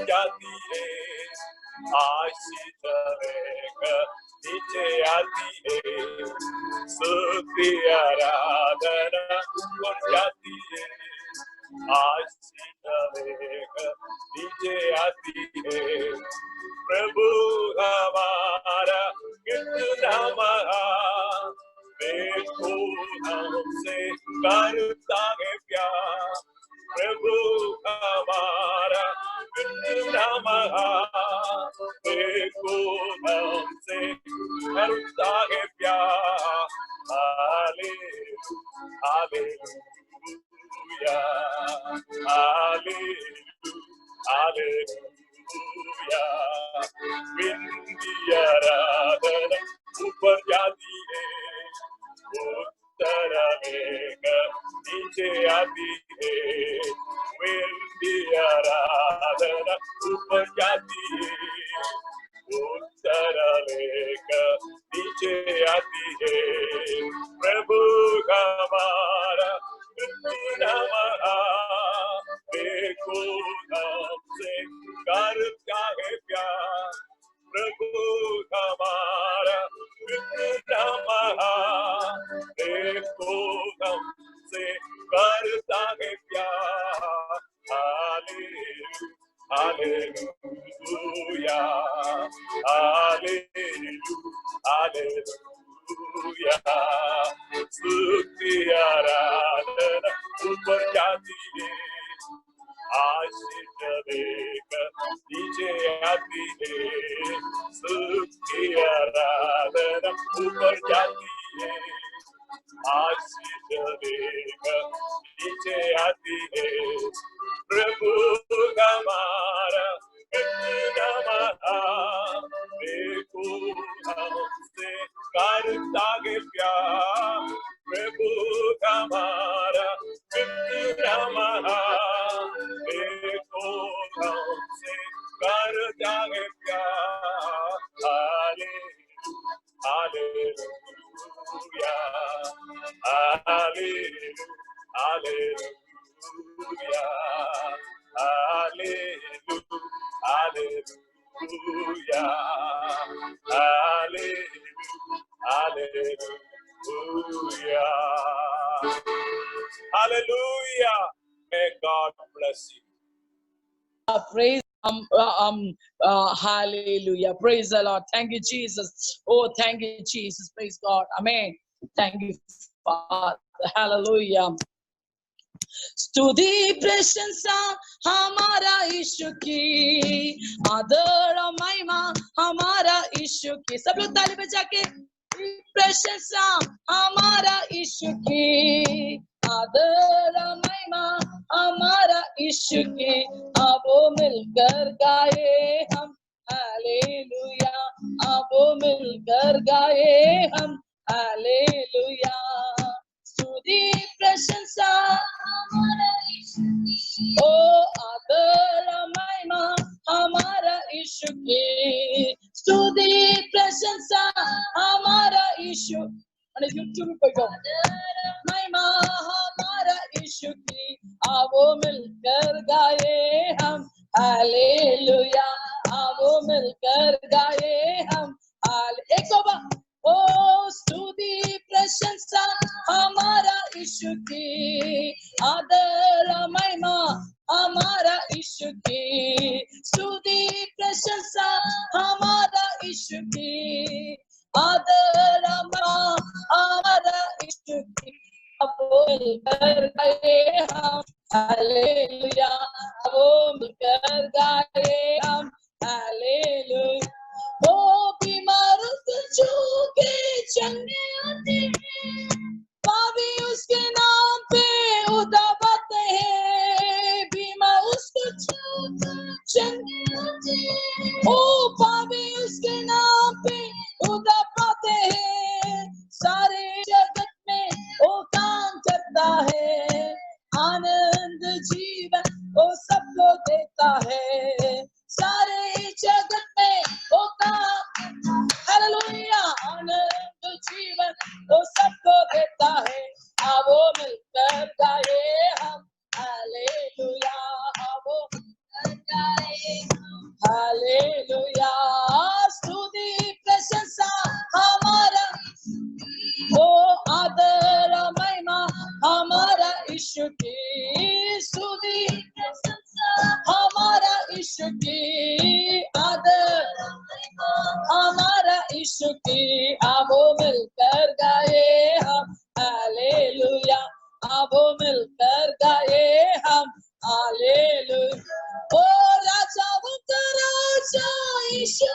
जाती है, आशीष नीचे आती है, स्तुति आराधना ऊपर जाती है, आशीष नीचे आती है। प्रभु हमारा कितना महान, देखो हमसे करता है प्यार। प्रभु हमारा कितना महान, देखो हमसे करता है प्यार। Hallelujah, hallelujah, hallelujah. बिंदी आराधना ऊपर जाती है, उत्तर नीचे आती है। बिंदी आराधना ऊपर जाती है, उत्तर नीचे आती है। प्रभु हमारा कितना महान, देखो हमसे करता है प्यार। प्रभु हमारा कितना महान, देखो हमसे करता है प्यार। Hallelujah, hallelujah, hallelujah. स्तुति आराधना ऊपर जाती है, आशीष नीचे आती है। स्तुति आराधना ऊपर जाती है, आशीष नीचे आती है। प्रभु हमारा कितना महान, देखो हमसे करता है प्यार। प्रभु हमारा कितना महान, देखो हमसे करता है प्यार। Hallelujah, hallelujah, hallelujah, hallelujah, hallelujah, hallelujah, hallelujah. May God bless you. Praise hallelujah. Praise the Lord. Thank you, Jesus. Oh, thank you, Jesus. Praise God. Amen. Thank you, Father. Hallelujah. स्तुति प्रशंसा हमारा यीशु की, आदर और महिमा हमारा यीशु की। सब लोग ताली बजा के प्रशंसा हमारा यीशु की, आदर और महिमा हमारा यीशु की। अब वो मिलकर गाए हम हालेलुया, अब वो मिलकर गाए हम हालेलुया। स्तुति प्रशंसा हमारा यीशु की, ओ आदर महिमा हमारा यीशु की। स्तुति प्रशंसा हमारा यीशु, અને YouTube पे जाओ। महिमा हमारा यीशु की, आओ मिलकर गाए हम हालेलुया, आओ मिलकर गाए हम एक बार। ओ स्तुति प्रशंसा हमारा यीशु की, आदर महिमा हमारा यीशु की। स्तुति प्रशंसा हमारा यीशु की, आदर हमारा यीशु की। अब मिलकर गाए हम हालेलुया, अब मिलकर गाए हम हालेलुया। ओ बीमार को छू के चंगे होते हैं, पापी उसके नाम पे उदा पाते हैं। बीमार उसको छू के चंगे होते हैं, ओ पापी उसके नाम पे उदा पाते हैं। सारे जगत में वो काम करता है, आनंद जीवन वो सबको देता है। सारे जगत में वो काम हालेलुया, आनंद जीवन वो सबको देता है। आओ मिलकर गाए हम हालेलुया, आओ मिलकर गाए हालेलुया स्तुति प्रशंसा हमारा, ओ आदर महिमा हमारा यीशु की, स्तुति हमारा यीशु की, आदर हमारा यीशु की। आओ मिलकर गाए हम हालेलुया, आओ मिलकर गाए हम हालेलुया। ओ राजाओं का राजा यीशु,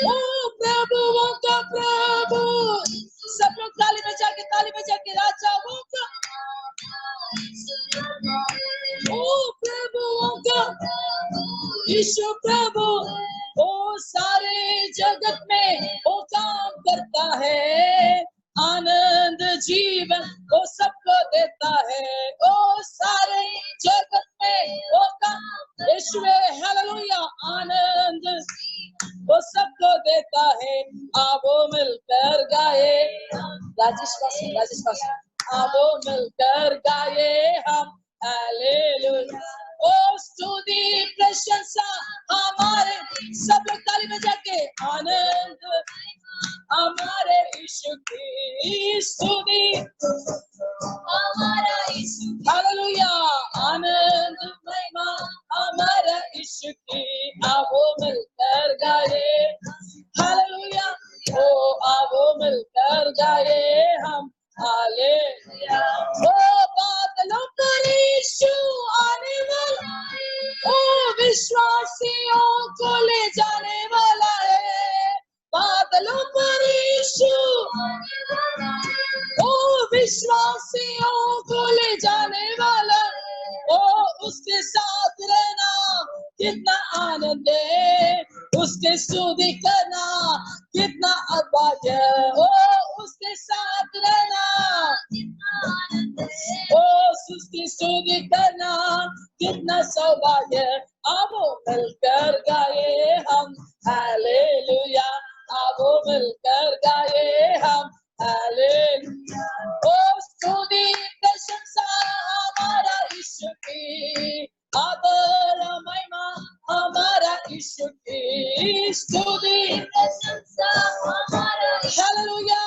ओ प्रभुओं का प्रभु, सब लोग ताली बजा के राजाओं का, ओ प्रभुओं का यीशु प्रभु, ओ सारे जगत में वो काम करता है, आनंद जीवन वो सबको देता है, ओ सारे जगत में वो काम यीशु हालेलुया, आनंद वो सबको देता है। आओ मिलकर गाए राजेश पास, आओ मिलकर गाए हम हालेलुया। ओ स्तुति प्रशंसा हमारे, सब लोग ताली बजा के, आनंद हमारे यीशु की, स्तुति हमारा यीशु, हालेलुया, आनंद महिमा हमारा यीशु की। आओ मिलकर गाए हालेलुया, ओ आओ मिलकर गाए हम हालेलुया। ओ बादलों पर यीशु आने वाला, ओ विश्वासियों को ले जाने वाला है, बादलों पर यीशु, ओ विश्वासियों को ले जाने वाला, ओ उसके साथ रहना कितना आनंद है, उसके स्तुति करना कितना अभाग्य, ओ उसके साथ रहना कितना आनंद है, ओ उसकी स्तुति करना कितना सौभाग्य। आओ मिलकर गाए हम हालेलुया, आओ मिलकर गाए हम हालेलुया। ओ स्तुति प्रशंसा हमारा यीशु की, आदर महिमा हमारा यीशु की, स्तुति प्रशंसा हमारा हालेलुया,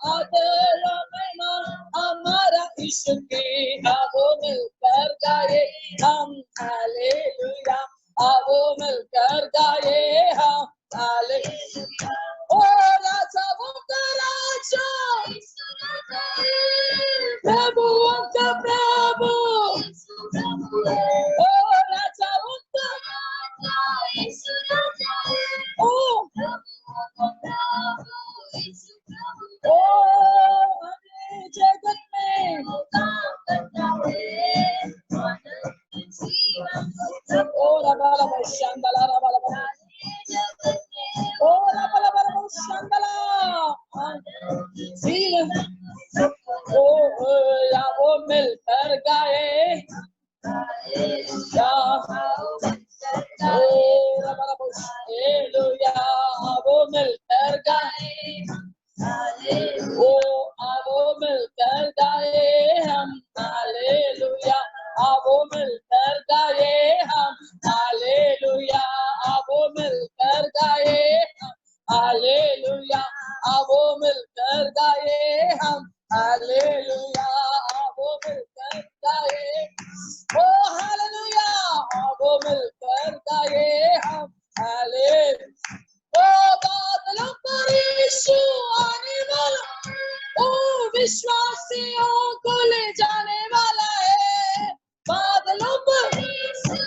आदर महिमा हमारा यीशु की। आओ मिलकर गाए हम हालेलुया, आओ मिलकर गाए हम हालेलुया। ओ राजाओं का राजा, प्रभुओं का प्रभु, ओ राजाओं का राजा, ओ जगत में ओ रबाला शांदला, रबाला ओ रबाला शांदला, ओ या वो मिलकर गाए या, ओ रबाला हालेलुया, वो मिलकर गाए, ओ आओ मिलकर गाए हम हालेलुया, आओ मिलकर गाए हम हालेलुया, आओ मिलकर गाए हम हालेलुया, आओ मिलकर गाए हम हालेलुया, आओ मिलकर गाए, ओ हालेलुया, आओ मिलकर गाए हम हालेलुया। ओ बादलों पर यीशु आने वाला, ओ विश्वासियों को ले जाने वाला है, बादलों पर यीशु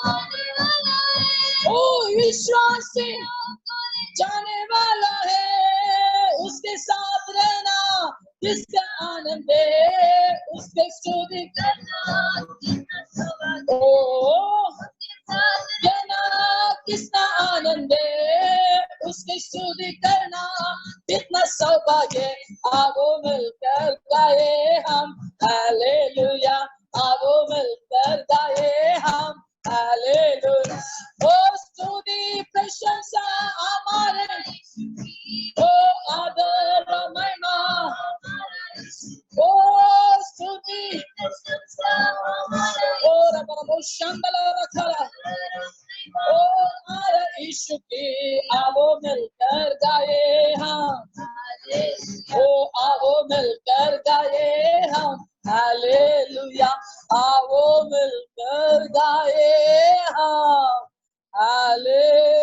आने वाला है, ओ विश्वासी जाने वाला है, उसके साथ रहना किसका आनंद है, उसके स्तुति करना ओ कहना कितना आनंद है, उसकी स्तुति करना कितना सौभाग्य। आओ मिलकर गाए हम हालेलुया, आओ मिलकर गाए हम हालेलुया। ओ स्तुति प्रशंसा हमारे, ओ आदर महिमा, ओ स्तुति प्रशंसा हमारे, ओ रबा शांदला रखला, यीशु की आओ मिलकर गाए हम, ओ आओ मिलकर गाए हम हालेलुया, आओ मिलकर गाए हम हालेलुया,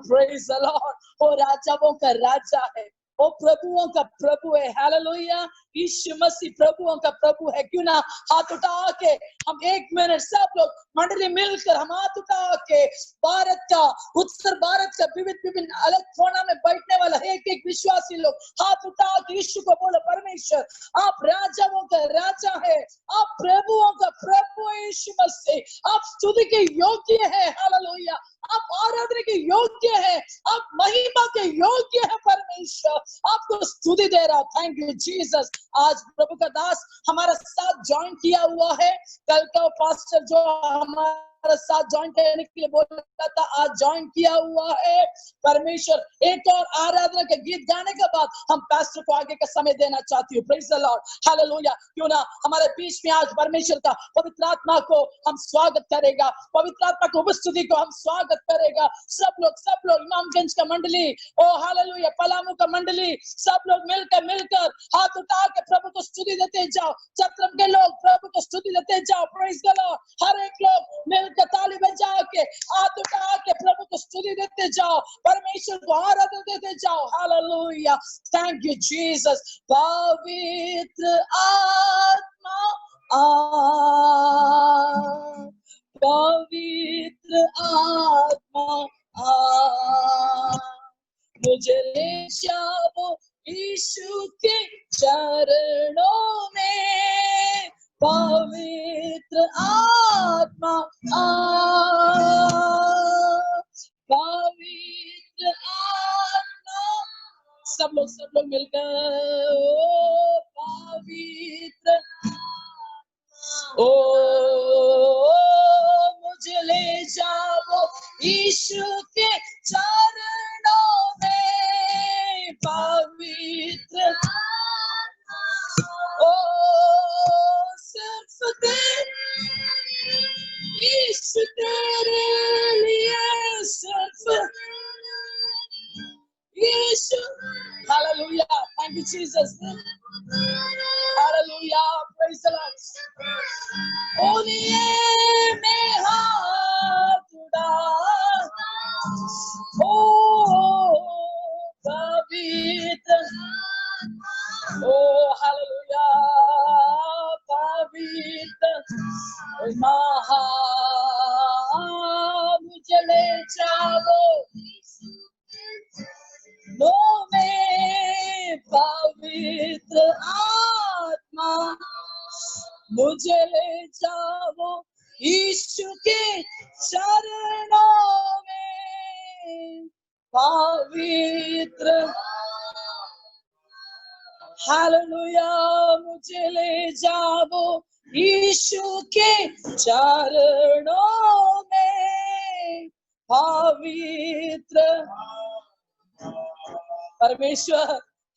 प्रेज द लॉर्ड। वो राजाओं का राजा है, वो प्रभुओं का प्रभु है, हालेलुया। यीशु मसीह प्रभुओं का प्रभु है। क्यों ना हाथ उठा के हम 1 मिनट सब लोग मंडली मिलकर हम हाथ उठा के भारत का, उत्तर भारत का विभिन्न अलग कोना में बैठने वाला एक एक विश्वासी लोग हाथ उठा के यीशु को बोलो, परमेश्वर आप राजाओं का राजा है, आप प्रभुओं का प्रभु है यीशु मसीह, आप स्तुति के योग्य है, हालेलुया, आप आराधना के योग्य है, आप महिमा के योग्य है परमेश्वर, आपको स्तुति दे रहा। Thank you Jesus. आज प्रभु का दास हमारे साथ ज्वाइन किया हुआ है, कल का पास्टर जो हमारे साथ ज्वाइन करने के लिए बोल रहा था, आज ज्वाइन किया हुआ है परमेश्वर। एक और आराधना के गीत गाने के बाद हम पास्टर को आगे का समय देना चाहती हूँ। Praise the Lord, hallelujah. क्यों ना हमारे बीच में आज परमेश्वर का पवित्र आत्मा को हम स्वागत करेगा, पवित्र आत्मा को उपस्थिति को हम स्वागत करेगा। सब लोग इमामगंज का मंडली, ओ हालेलुया, पलामू का मंडली, सब लोग मिलकर हाथ उठा के प्रभु को स्तुति देते जाओ। चत्रम के लोग प्रभु को स्तुति देते जाओ। Praise the Lord. हर एक लोग मिलकर ताली बजा के हाथ उठा के प्रभु को स्तुति देते जाओ, परमेश्वर को आराधना देते जाओ। Hallelujah, thank you Jesus. पवित्र आत्मा पवित्र आत्मा मुझे ले जाओ यीशु के चरणों में, पवित्र आत्मा पवित्र आत्मा, सब लोग मिलकर पवित्र, ओ मुझे ले जाओ यीशु के चरणों में, पवित्र, ओ सिर्फ तेरे यीशु, तेरे लिए सिर्फ यीशु, hallelujah, thank you Jesus, hallelujah, praise the Lord. ओनिए में हाथ उड़ा, ओ पवित्र, ओ हालेलुया, पवित्र महा, मुझे ले जाओ नो में, पवित्र आत्मा मुझे ले जाओ यीशु के चरणों में, पवित्र, हालेलुया, मुझे ले जाओ यीशु के चरणों में, पवित्र परमेश्वर,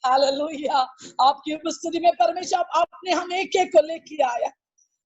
हालेलुया, आपकी उपस्थिति में परमेश्वर आपने हम एक एक को लेके आया।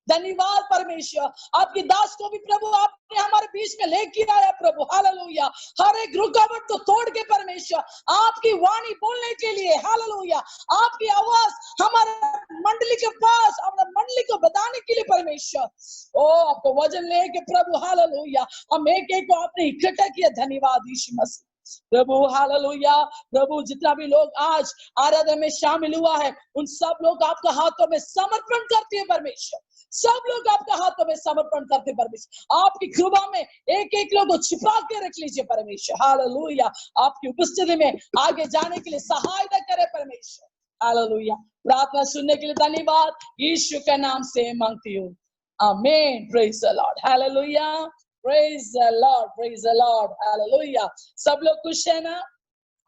धन्यवाद परमेश्वर, आपकी दास को भी प्रभु आपने हमारे बीच में लेके आया प्रभु, हालेलुया। हर एक रुकावट को तोड़ के परमेश्वर आपकी वाणी बोलने के लिए, हालेलुया, आपकी आवाज हमारे मंडली के पास, हमारे मंडली को बताने के लिए परमेश्वर, ओ आपको वचन लेके प्रभु, हालेलुया, हम एक एक को आपने इकट्ठा किया। धन्यवाद यीशु मसीह प्रभु, हालेलुया। प्रभु जितना भी लोग आज आराधना में शामिल हुआ है, उन सब लोग आपका हाथों में समर्पण करते हैं परमेश्वर, सब लोग आपका हाथों में समर्पण करते परमेश्वर। आपकी कृपा में एक एक लोग को छिपा के रख लीजिए परमेश्वर, हालेलुया। आपकी उपस्थिति में आगे जाने के लिए सहायता करे परमेश्वर, हालेलुया। प्रार्थना सुनने के लिए धन्यवाद, यीशु के नाम से मांगती हूँ, आमीन। Praise the Lord, hallelujah, praise the Lord, praise the Lord, hallelujah. सब लोग खुश है ना?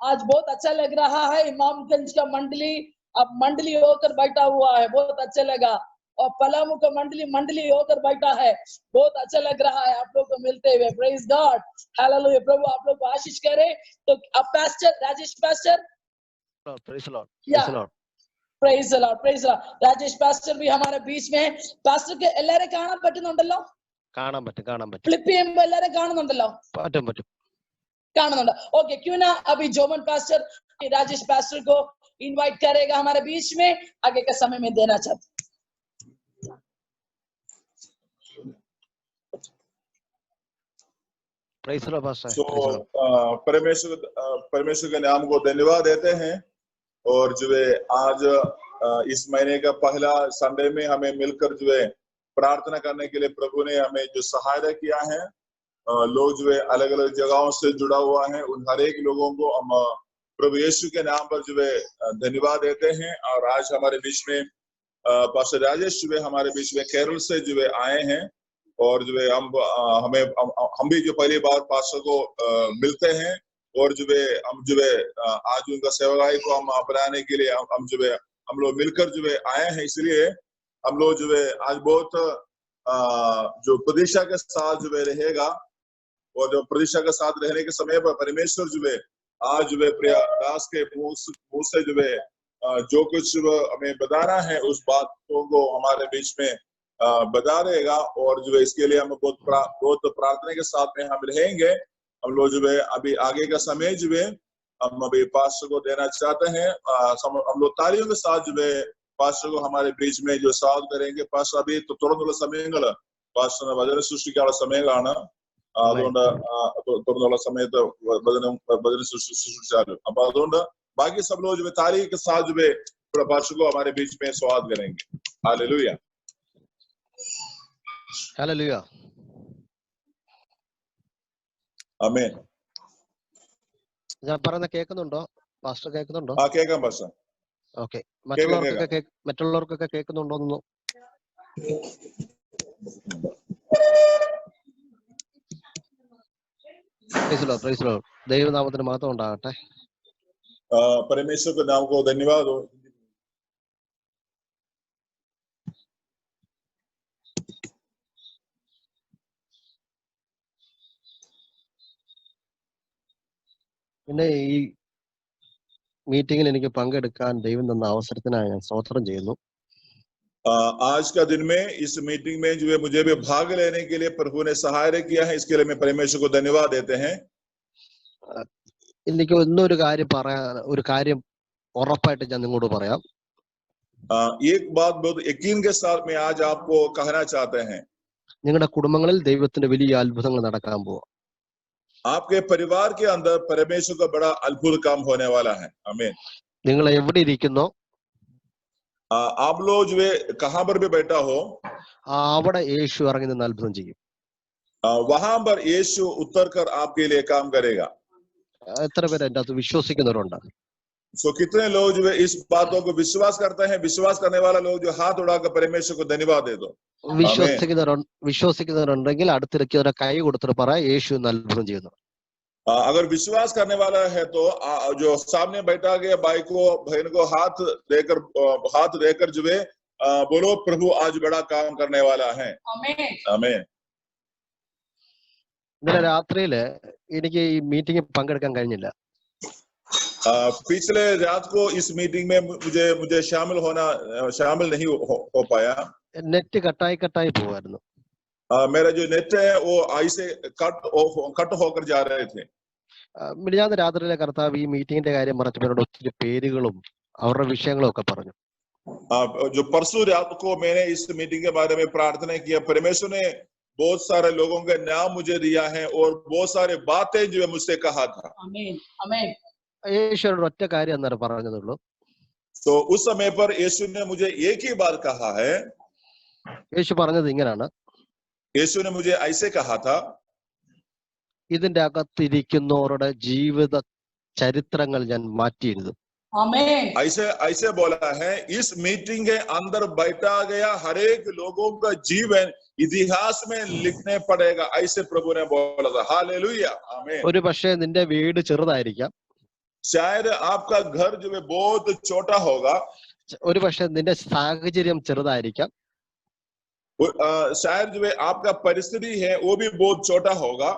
आज बहुत अच्छा लग रहा है। इमामगंज का मंडली अब मंडली होकर बैठा हुआ है, बहुत अच्छा लगा। और पलामू का मंडली होकर बैठा है, बहुत अच्छा लग रहा है आप लोग को मिलते हुए। Praise God, hallelujah. प्रभु आप लोग को आशीष करे। तो अब pastor Rajesh pastor, praise Lord, praise the Lord, praise the Lord. Rajesh pastor भी हमारे बीच में है। पास्टर के എല്ലാരെ കാണാൻ പറ്റുന്നുണ്ടല്ലോ? കാണാൻ പറ്റും ഫ്ലിപ്പ് ചെയ്യുമ്പോ എല്ലാരും കാണുന്നുണ്ടല്ലോ? പറ്റും കാണുന്നുണ്ട്. ओके, क्यों ना अभी जोमन पास्टर राजेश पास्टर को इनवाइट करेगा हमारे बीच में, आगे का समय में देना चाहते। Praise the Lord pastor. तो परमेश्वर के नाम को धन्यवाद देते हैं। और जो है आज इस महीने का पहला संडे में हमें मिलकर जो है प्रार्थना करने के लिए प्रभु ने हमें जो सहायता किया है। लोग जो है अलग अलग जगहों से जुड़ा हुआ है, उन हर एक लोगों को हम प्रभु यीशु के नाम पर जो है धन्यवाद देते हैं। और आज हमारे बीच में पास्टर राजेश जो है हमारे बीच में केरल से जो है आए हैं। और जो है हम भी जो पहली बार पास्टर को मिलते हैं और जो है हम जो है आज उनका सेवकाई को हम अपनाने के लिए हम जो है हम लोग मिलकर जो है आए हैं। इसलिए हम लोग जो है आज बहुत जो प्रतीक्षा के साथ जो है रहेगा। और जो प्रतीक्षा के साथ रहने के समय पर परमेश्वर जो है आज जो है प्रिया दास के मुंह से जो है जो कुछ हमें बताना है उस बातों को हमारे बीच में बता देगा। और जो है इसके लिए हम बहुत प्रार्थना के साथ में हम रहेंगे। हम लोग जो है अभी आगे का समय जो है हम अभी पास्टर को देना चाहते हैं। हम लोग तालियों के साथ जो है पास्टर को हमारे बीच में जो स्वागत करेंगे। पास्टर अभी तो തുറന്നുള്ള സമയങ്ങൾ പാസ്റ്റർ വചന സൃഷ്ടിക്കാനുള്ള സമയങ്ങളാണ്, അതുകൊണ്ട് തുറന്നുള്ള സമയത്ത് വചന സൃഷ്ടിച്ചാലും അപ്പൊ അതുകൊണ്ട് बाकी सब लोग जो है ताली के साथ जो है पास्टर को हमारे बीच में स्वागत करेंगे। हालेलुया हालेलुया ആമേൻ। ഞാൻ പറയുന്നത് കേൾക്കുന്നുണ്ടോ പാസ്റ്റർ? കേൾക്കുന്നുണ്ടോ? കേൾക്കാം പാസ്റ്റർ. ഓക്കെ, മറ്റുള്ളവർക്കൊക്കെ കേൾക്കുന്നുണ്ടോന്നു? പ്രൈസ് ലോർഡ് ദൈവനാമത്തിന് മഹത്വം ഉണ്ടാകട്ടെ। परमेश्वर के नाम को धन्यवाद हो। പിന്നെ ഈ മീറ്റിംഗിൽ എനിക്ക് പങ്കെടുക്കാൻ ദൈവം തന്ന അവസരത്തിനായി ഞാൻ സ്തോത്രം ചെയ്യുന്നു। आज का दिन में इस मीटिंग में जो है मुझे भी भाग लेने के लिए प्रभु ने सहायता किया है, इसके लिए मैं परमेश्वर को धन्यवाद देते हैं। എനിക്ക് ഇന്നൊരു കാര്യം ഉറപ്പായിട്ട് ഞാൻ നിങ്ങളോട് പറയാം। एक बात बहुत यकीन के साथ मैं आज आपको कहना चाहते हैं। നിങ്ങളുടെ കുടുംബങ്ങളിൽ ദൈവത്തിന്റെ വലിയ അത്ഭുതങ്ങൾ നടക്കാൻ പോവാ। आपके परिवार के अंदर परमेश्वर का बड़ा अद्भुत काम होने वाला है। आमीन। നിങ്ങൾ എവിടെ ഇരിക്കുന്നോ, आप लोग जो है कहां पर भी बैठा हो, അവിടെ യേശു ഇറങ്ങി നിന്ന് അത്ഭുതം ചെയ്യും। वहां पर यीशु उतर कर आपके लिए काम करेगा। എത്ര പേര് എൻ്റെ അകത്ത് വിശ്വസിക്കുന്നവരുണ്ട്? सो कितने लोग जो है इस बातों को विश्वास करते हैं? विश्वास करने वाला लोग जो हाथ उड़ाकर परमेश्वर को धन्यवाद दे दो। വിശ്വസിക്കുന്നവരുണ്ടെങ്കിൽ അടുത്തിരിക്കുന്നവരെ കൈ കൊടുത്തിട്ട് പറ യേശു ഇന്ന് അത്ഭുതം ചെയ്യുന്നു। अगर विश्वास करने वाला है तो जो सामने बैठा गया भाई को बहन को हाथ देकर जो है बोलो प्रभु आज बड़ा काम करने वाला है। आमीन आमीन। ഇന്നലെ രാത്രിയില് എനിക്ക് ഈ മീറ്റിംഗിൽ പങ്കെടുക്കാൻ കഴിഞ്ഞില്ല। पिछले रात को इस मीटिंग में मुझे शामिल नहीं हो पाया। നെറ്റ് കട്ടായി പോവായിരുന്നു। मेरा जो नेट है वो ऐसे कट होकर जा रहे थे। മിനിഞ്ഞാന്ന് രാത്രിയിലെ കർത്താവ് ഈ മീറ്റിംഗിന്റെ കാര്യം പറഞ്ഞപ്പോൾ ഒത്തിരി പേരുകളും അവരുടെ വിഷയങ്ങളും ഒക്കെ പറഞ്ഞു। जो परसों रात को मैंने इस मीटिंग के बारे में प्रार्थना किया, परमेश्वर ने बहुत सारे लोगों के नाम मुझे दिया है और बहुत सारे बातें जो है मुझसे कहा था। आमीन आमीन। യേശുവിനോട് ഒറ്റ കാര്യം അന്നേരം പറഞ്ഞതുള്ളൂ। तो उस समय पर यीशु ने मुझे एक ही बात कहा है। യേശു പറഞ്ഞത് ഇങ്ങനെയാണ്, यीशु ने मुझे ऐसे कहा था, ഇതിന്റെ അകത്തിരിക്കുന്നവരുടെ ജീവിത ചരിത്രങ്ങൾ ഞാൻ മാറ്റിയെഴുതും। ऐसे बोला है, इस मीटिंग के अंदर बैठा गया हर एक लोगों का जीवन इतिहास में लिखने पड़ेगा, ऐसे प्रभु ने बोला था। हालेलुया आमीन। ഒരു പക്ഷേ നിന്റെ വീട് ചെറുതായിരിക്കാം, शायद आपका घर जो है बहुत छोटा होगा, ഒരു പക്ഷേ നിന്റെ സാഹചര്യം ചെറുതായിരിക്കാം, शायद जो है आपका परिस्थिति है वो भी बहुत छोटा होगा,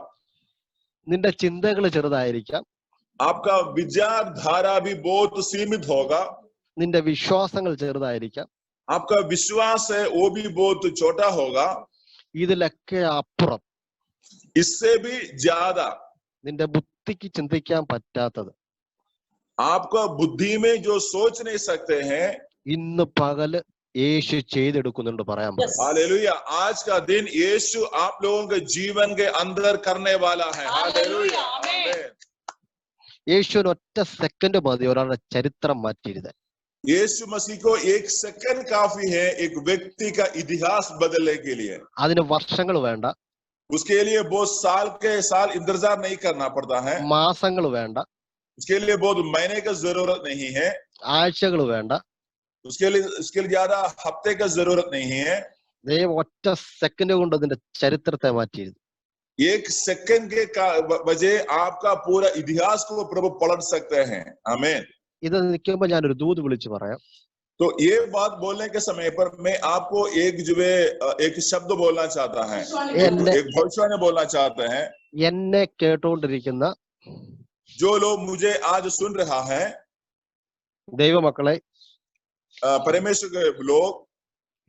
നിന്റെ ചിന്തകൾ ചെറുതായിരിക്കാം, आपका विचारधारा भी बहुत सीमित होगा, നിന്റെ വിശ്വാസങ്ങൾ ചെറുതായിരിക്കാം, आपका विश्वास है वो भी बहुत छोटा होगा। ഇതിലൊക്കെ അപ്പുറം इससे भी ज्यादा നിന്റെ ബുദ്ധിക്ക് ചിന്തിക്കാൻ പറ്റാത്തത് आपका बुद्धि में जो सोच नहीं सकते हैं, ഇന്ന് പകല് യേശു ചെയ്തെടുക്കുന്നുണ്ട് പറയാൻ Yes. പറഞ്ഞു. हालेलुया, आज का दिन यीशु आप लोगों के जीवन के अंदर करने वाला है. हालेलुया, आमीन. യേശുവിന് ഒറ്റ സെക്കൻഡ് മതി ഒരാളുടെ ചരിത്രം മാറ്റിയിരുന്നത്. यीशु मसीह को एक सेकंड काफी है एक व्यक्ति का इतिहास बदलने के लिए. അതിന് വർഷങ്ങൾ വേണ്ട, उसके लिए बहुत साल के साल इंतजार नहीं करना पड़ता है, മാസങ്ങൾ വേണ്ട, उसके लिए बहुत महीने का जरूरत नहीं है, ആഴ്ചകൾ വേണ്ട. उसके लिए ज्यादा हफ्ते का जरूरत नहीं है. ദൈവം ഒറ്റ സെക്കൻഡ് കൊണ്ട് അതിന്റെ ചരിത്രത്തെ മാറ്റിയിരുന്നു. एक सेकंड के वजह आपका पूरा इतिहास को प्रभु पलट सकते हैं. आमीन. ഇത് നിൽക്കുമ്പോൾ ഞാനൊരു ദൂത് വിളിച്ചു പറയാം. तो ये बात बोलने के समय पर मैं आपको एक शब्द बोलना चाहता है, एक भविष्यवाणी बोलना चाहते हैं. എന്നെ കേട്ടുകൊണ്ടിരിക്കുന്ന जो लोग मुझे आज सुन रहा है, ദൈവമക്കളെ, परमेश्वर के लोग,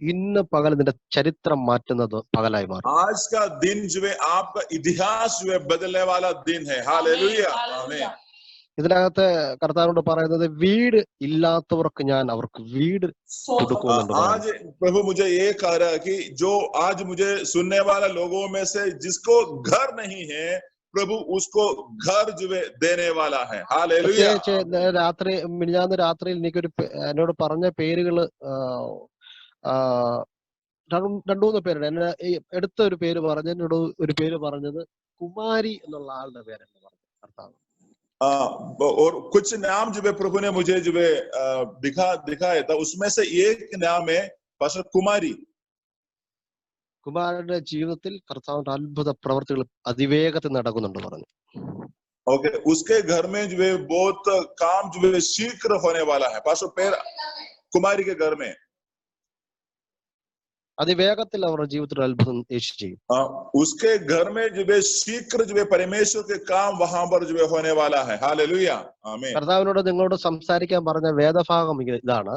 ഇന്ന് പകൽ നിന്റെ ചരിത്രം മാറ്റുന്നത് പകലായി മാറും. आज का दिन जो है आपका इतिहास जो है बदलने वाला दिन है. हालेलुया, आमीन. ഇതിനകത്ത് കർത്താവിനോട് പറയുന്നത് വീട് ഇല്ലാത്തവർക്ക് ഞാൻ അവർക്ക് വീട് കൊടുക്കുന്നുണ്ട്. आज प्रभु मुझे ये कह रहा है कि जो आज मुझे सुनने वाला लोगों में से जिसको घर नहीं है, प्रभु उसको घर जो है देने वाला है. हालेलुया. രാത്രി മിനിഞ്ഞാന്ന് രാത്രിയിൽ എന്നോട് പറഞ്ഞ പേരുകള് രണ്ടു മൂന്ന് പേരുണ്ട്. എന്നെ എടുത്ത ഒരു പേര് പറഞ്ഞ എന്നോട് ഒരു പേര് പറഞ്ഞത് കുമാരി എന്നുള്ള ആളുടെ പേരെന്ന് പറഞ്ഞു കർത്താവ്. और कुछ नाम जो है प्रभु ने मुझे जो है दिखाया था, उसमें से एक नाम है पास्टर कुमारी. കുമാരന്റെ ജീവിതത്തിൽ കർത്താവിന്റെ അത്ഭുത പ്രവർത്തികൾ അതിവേഗത്തിൽ നടക്കുന്നുണ്ട് പറഞ്ഞു. ओके, उसके घर में जो है बहुत काम जो है शीघ्र होने वाला है. पास्टर पैर कुमारी के घर में അതിവേഗത്തിൽ അവരുടെ ജീവിതത്തിൽ അത്ഭുതം യേശു ചെയ്യും. उसके घर में जो है शीघ्र जो है परमेश्वर के काम वहां पर जो है होने वाला है. हालेलुया, आमीन. കർത്താവിനോട് നിങ്ങളോട് സംസാരിക്കാൻ പറഞ്ഞ വേദഭാഗം ഇതാണ്.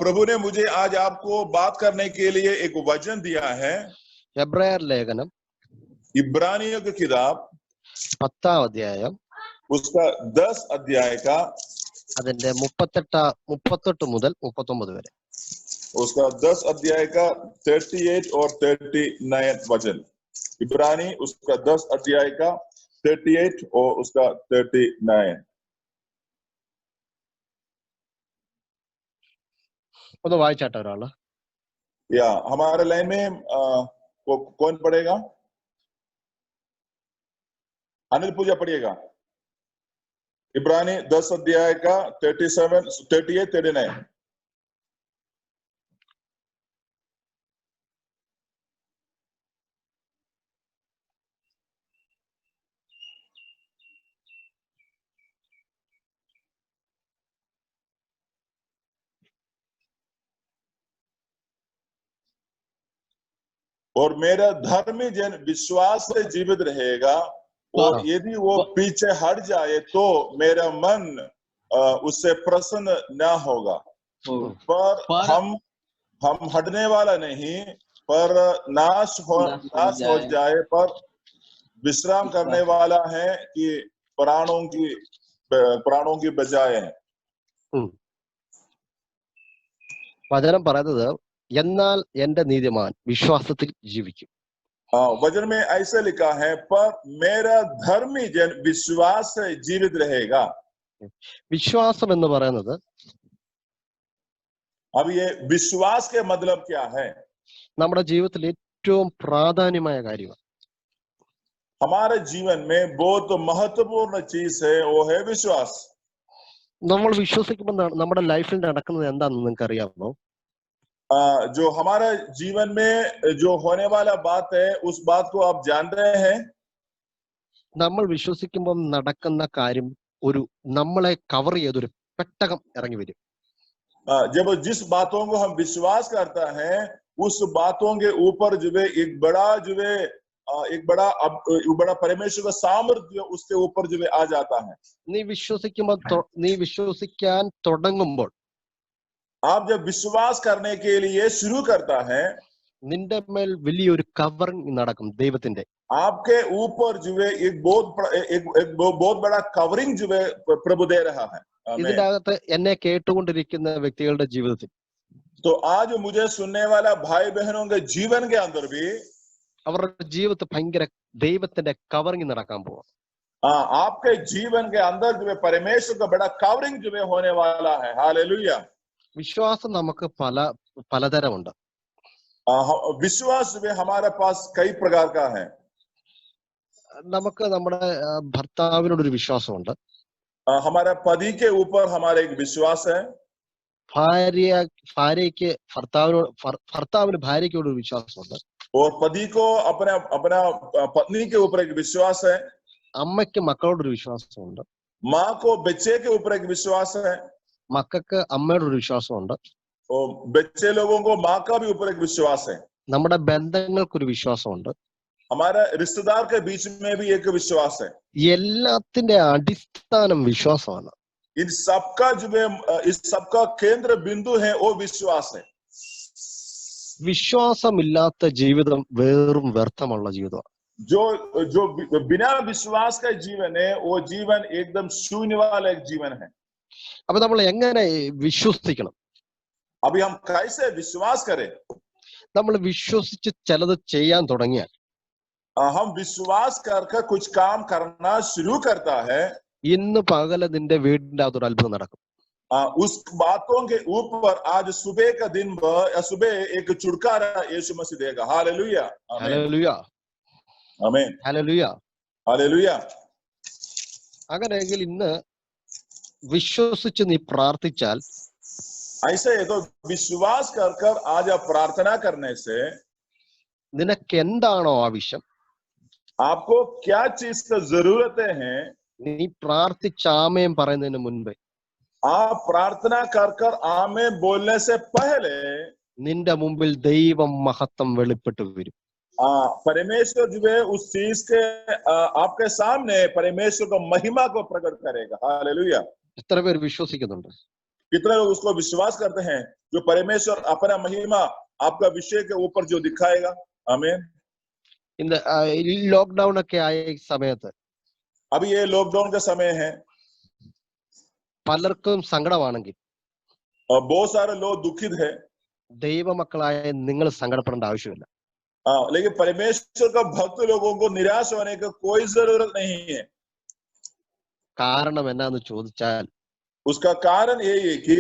प्रभु ने मुझे आज आपको बात करने के लिए एक वचन दिया है. എബ്രായർ ലേഖനം इब्रानियों की किताब 10-ാം അധ്യായം उसका 10 अध्याय का അതിന്റെ 38 മുതൽ 39 വരെ. उसका 10 अध्याय का 38 और 39 वचन. इब्रानी उसका 10 अध्याय का 38 और उसका 39. ഒന്ന് വായിച്ചാട്ടെ ഒരാള്. या हमारे लाइन में कौन पढ़ेगा? अनिल पूजा पढ़िएगा. इब्रानी 10 अध्याय का 37, 38, 39. और मेरा धर्मी जन विश्वास से जीवित रहेगा, और यदि वो पीछे हट जाए तो मेरा मन उससे प्रसन्न न होगा. पर हम हटने वाला नहीं, पर नाश हो जाए पर विश्राम करने वाला है कि प्राणों की बजाय है. വചനം പറയുന്നത് എന്നാൽ എന്റെ നീതിമാൻ വിശ്വാസത്തിൽ ജീവിക്കും. वचन में ऐसा लिखा है, पर मेरा धर्मी जन विश्वास से जीवित रहेगा. വിശ്വാസം എന്ന് പറയുന്നത്, अब ये विश्वास के मतलब क्या है? നമ്മുടെ ജീവിതത്തിൽ ഏറ്റവും പ്രാധാന്യമായ കാര്യമാണ്. हमारे जीवन में बहुत महत्वपूर्ण चीज है, वो है विश्वास. നമ്മൾ വിശ്വസിക്കുമ്പോൾ നമ്മുടെ ലൈഫിൽ നടക്കുന്നത് എന്താണെന്ന് നിങ്ങൾക്ക് അറിയാമോ? जो हमारा जीवन में जो होने वाला बात है, उस बात को आप जान रहे हैं? നമ്മൾ വിശ്വസിക്കുമ്പോൾ നടക്കുന്ന കാര്യം ഒരു നമ്മളെ കവർ ചെയ്തൊരു പെട്ടകം ഇറങ്ങി വരും. जब जिस बातों को हम विश्वास करता है, उस बातों के ऊपर जो है एक बड़ा परमेश्वर का सामर्थ्य उसके ऊपर जो है आ जाता है. നീ വിശ്വസിക്കാൻ തുടങ്ങുമ്പോൾ, आप जब विश्वास करने के लिए शुरू करता है, നിന്റെ മേൽ വലിയൊരു കവറിങ് നടക്കും ദൈവത്തിന്റെ. आपके ऊपर जो है एक बहुत बड़ा कवरिंग जो है प्रभु दे रहा है. ഇതിന്റെ അകത്ത് എന്നെ കേട്ടുകൊണ്ടിരിക്കുന്ന വ്യക്തികളുടെ ജീവിതത്തിൽ, तो आज मुझे सुनने वाला भाई बहनों के जीवन के अंदर भी അവരുടെ ജീവിതത്തിൽ ഭയങ്കര ദൈവത്തിന്റെ കവറിങ് നടക്കാൻ പോവാം. आपके जीवन के अंदर जो है परमेश्वर का बड़ा कवरिंग जो है होने वाला है. हालेलुया. വിശ്വാസം നമുക്ക് പലതരമുണ്ട്. विश्वास जो है हमारे पास कई प्रकार का है. നമുക്ക് നമ്മുടെ ഭർത്താവിനോടൊരു വിശ്വാസമുണ്ട്. हमारे पति के ऊपर हमारा एक विश्वास है. ഭാര്യയ്ക്ക് ഭർത്താവിന് ഭാര്യയ്ക്കോടൊരു വിശ്വാസമുണ്ട്. और पति को अपना पत्नी के ऊपर एक विश्वास है. അമ്മയ്ക്ക് മക്കളോടൊരു വിശ്വാസമുണ്ട്. माँ को बच्चे के ऊपर एक विश्वास है. മക്കൾക്ക് അമ്മയോടൊരു വിശ്വാസമുണ്ട്. और बच्चे लोगों को माँ का भी ऊपर एक विश्वास है. നമ്മുടെ ബന്ധങ്ങൾക്കൊരു വിശ്വാസമുണ്ട്. हमारे रिश्तेदार के बीच में भी एक विश्वास है. എല്ലാത്തിന്റെ അടിസ്ഥാനം വിശ്വാസമാണ്. इन सबका जो है इस सबका केंद्र बिंदु है वो विश्वास है. വിശ്വാസമില്ലാത്ത ജീവിതം വെറും വ്യർത്ഥമുള്ള ജീവിതമാണ്. जो बिना विश्वास का जीवन है वो जीवन एकदम शून्य वाला एक जीवन है. അപ്പൊ നമ്മൾ എങ്ങനെ വിശ്വസിക്കണം? अभी हम कैसे विश्वास करें? നമ്മൾ വിശ്വസിച്ച് ചിലത് ചെയ്യാൻ തുടങ്ങിയാൽ, हम विश्वास करके कुछ काम करना शुरू करता है, ഇന്ന് പകല് നിന്റെ വീടിന്റെ അകത്തൊരു അത്ഭുതം നടക്കും. उस बातों के ऊपर आज सुबह का दिन सुबह एक छुटकारा यीशु मसीह देगा. हालेलुया. ഹല്ലേലൂയ. आमीन. ഹല്ലേലൂയ. हालेलुया. അങ്ങനെയെങ്കിൽ ഇന്ന് വിശ്വസിച്ച് നീ പ്രാർത്ഥിച്ചാൽ, ऐसे है तो विश्वास कर आज आप प्रार्थना करने से നിനക്ക് എന്താണോ ആവശ്യം, आपको क्या चीज का जरूरतें हैं, നീ പ്രാർത്ഥിച്ച് ആമേൻ പറയുന്നതിന് മുൻപേ आप प्रार्थना कर आमीन बोलने से पहले നിന്റെ മുമ്പിൽ ദൈവം മഹത്വം വെളിപ്പെട്ടു വരും. परमेश्वर जो है उस चीज के आपके सामने परमेश्वर को महिमा को प्रकट करेगा. हालेलुया. എത്ര പേര് വിശ്വസിക്കുന്നുണ്ട്? कितने लोग उसको विश्वास करते हैं जो परमेश्वर अपना महिमा आपका विषय के ऊपर जो दिखाएगा. आमीन. ഇന്ന് ലോക്ക്ഡൌൺ ഒക്കെ ആയ സമയത്ത് अभी ये लॉकडाउन का समय है, പലർക്കും സങ്കടമാണെങ്കിൽ बहुत सारे लोग दुखित है. ദൈവമക്കളായ നിങ്ങൾ സങ്കടപ്പെടേണ്ട ആവശ്യമില്ല. लेकिन परमेश्वर का भक्त लोगों को निराश होने का कोई जरूरत नहीं है. കാരണം എന്നാന്ന് ചോദിച്ചാൽ, उसका कारण यही है कि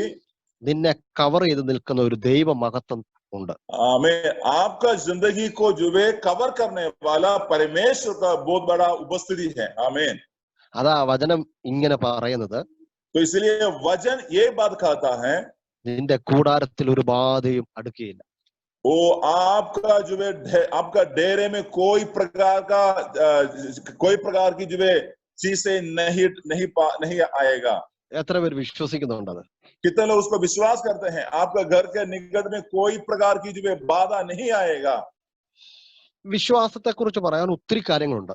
നിന്നെ കവർ ചെയ്ത് നിൽക്കുന്ന ഒരു ദൈവ മഹത്വം ഉണ്ട്. हमें आपका जिंदगी को जो है कवर करने वाला परमेश्वर का बहुत बड़ा उपस्थिति है. आमीन. അതാ വചനം ഇങ്ങനെ പറയുന്നത്, तो इसलिए वचन ये बात कहता है, നിന്റെ കൂടാരത്തിൽ ഒരു ബാധയും അടുക്കുകയില്ല. वो आपका जो है आपका डेरे में कोई प्रकार की जो है चीजें नहीं आएगा. എത്ര പേര് വിശ്വസിക്കുന്നുണ്ടത്? कितने लोग उसको विश्वास करते हैं? आपका घर के निकट में कोई प्रकार की जो है बाधा नहीं आएगा. വിശ്വാസത്തെ കുറിച്ച് പറയാൻ ഒത്തിരി കാര്യങ്ങളുണ്ട്.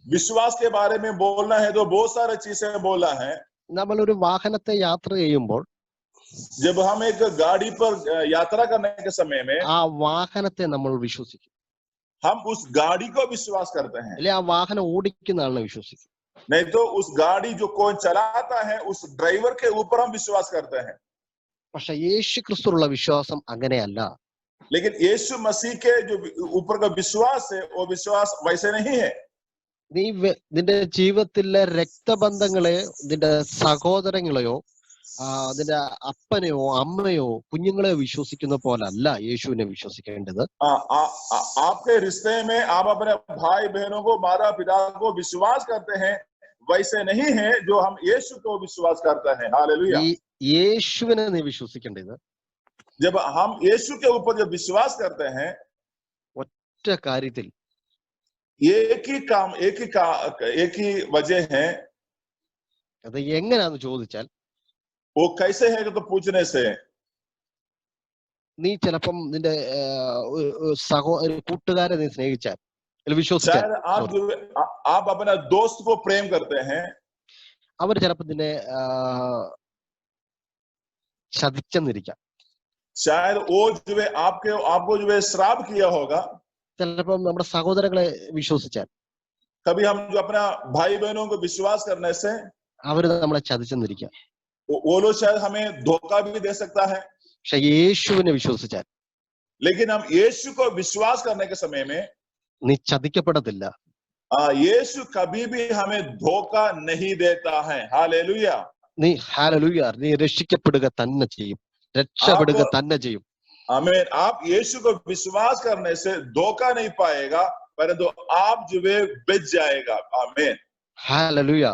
विश्वास के बारे में बोलना है तो बहुत सारी चीजें बोलना है. നമ്മളൊരു വാഹനത്തെ യാത്ര ചെയ്യുമ്പോൾ, जब हम एक गाड़ी पर यात्रा करने के समय में ആ വാഹനത്തെ നമ്മൾ വിശ്വസിക്കും. हम उस गाड़ी को विश्वास करते हैं, അല്ലെ ആ വാഹനം ഓടിക്കുന്ന ആളിനെ വിശ്വസിക്കും. नहीं तो उस गाड़ी जो कौन चलाता है उस ड्राइवर के ऊपर हम विश्वास करते हैं. പക്ഷെ യേശു ക്രിസ്തുവിലുള്ള വിശ്വാസം അങ്ങനെയല്ല. लेकिन यीशु मसीह के जो ऊपर का विश्वास है वो विश्वास वैसे नहीं है. നീ നിന്റെ ജീവിതത്തിലെ രക്തബന്ധങ്ങളെയോ നിന്റെ സഹോദരങ്ങളെയോ നിന്റെ അപ്പനെയോ അമ്മയോ കുഞ്ഞുങ്ങളെയോ വിശ്വസിക്കുന്ന പോലല്ല യേശുവിനെ വിശ്വസിക്കേണ്ടത്. आपके रिश्ते में आप अपने भाई बहनों को, माता पिता को विश्वास करते हैं वैसे नहीं है जो हम यीशु को विश्वास करते हैं. हालेलुया. യേശുവിനെ നീ വിശ്വസിക്കേണ്ടത്, जब हम यीशु के ऊपर जब विश्वास करते हैं, ഒറ്റ കാര്യത്തിൽ एक ही वजह है. അത് എങ്ങനെയാന്ന് ചോദിച്ചാൽ, वो कैसे है तो पूछने से നീ ചിലപ്പം നിന്റെ കൂട്ടുകാരെ നീ സ്നേഹിച്ചാൽ വിശ്വസിച്ചാൽ, आप अपना दोस्त को प्रेम करते हैं, അവർ ചിലപ്പോൾ നിന്നെ ചതിച്ചെന്നിരിക്കാം. शायद वो जो है आपको जो है श्राप किया होगा। ചിലപ്പം നമ്മുടെ സഹോദരങ്ങളെ വിശ്വസിച്ചാൽ कभी हम जो अपना भाई बहनों को विश्वास करने से അവര് നമ്മളെ ചതിച്ചെന്നിരിക്കാം. वो लोग शायद हमें धोखा भी दे सकता है। പക്ഷെ യേശുവിനെ വിശ്വസിച്ചാൽ लेकिन हम यीशु को विश्वास करने के समय में നീ ചതിക്കപ്പെടത്തില്ല. यीशु कभी भी हमें धोखा नहीं देता है। हालेलुया। നീ ഹല്ലേലൂയ, നീ രക്ഷിക്കപ്പെടുക തന്നെ ചെയ്യും, രക്ഷപ്പെടുക തന്നെ ചെയ്യും. आमीन। आप यीशु को विश्वास करने से धोखा नहीं पाएगा, परंतु आप जो है बच जाएगा। आमीन। Hallelujah,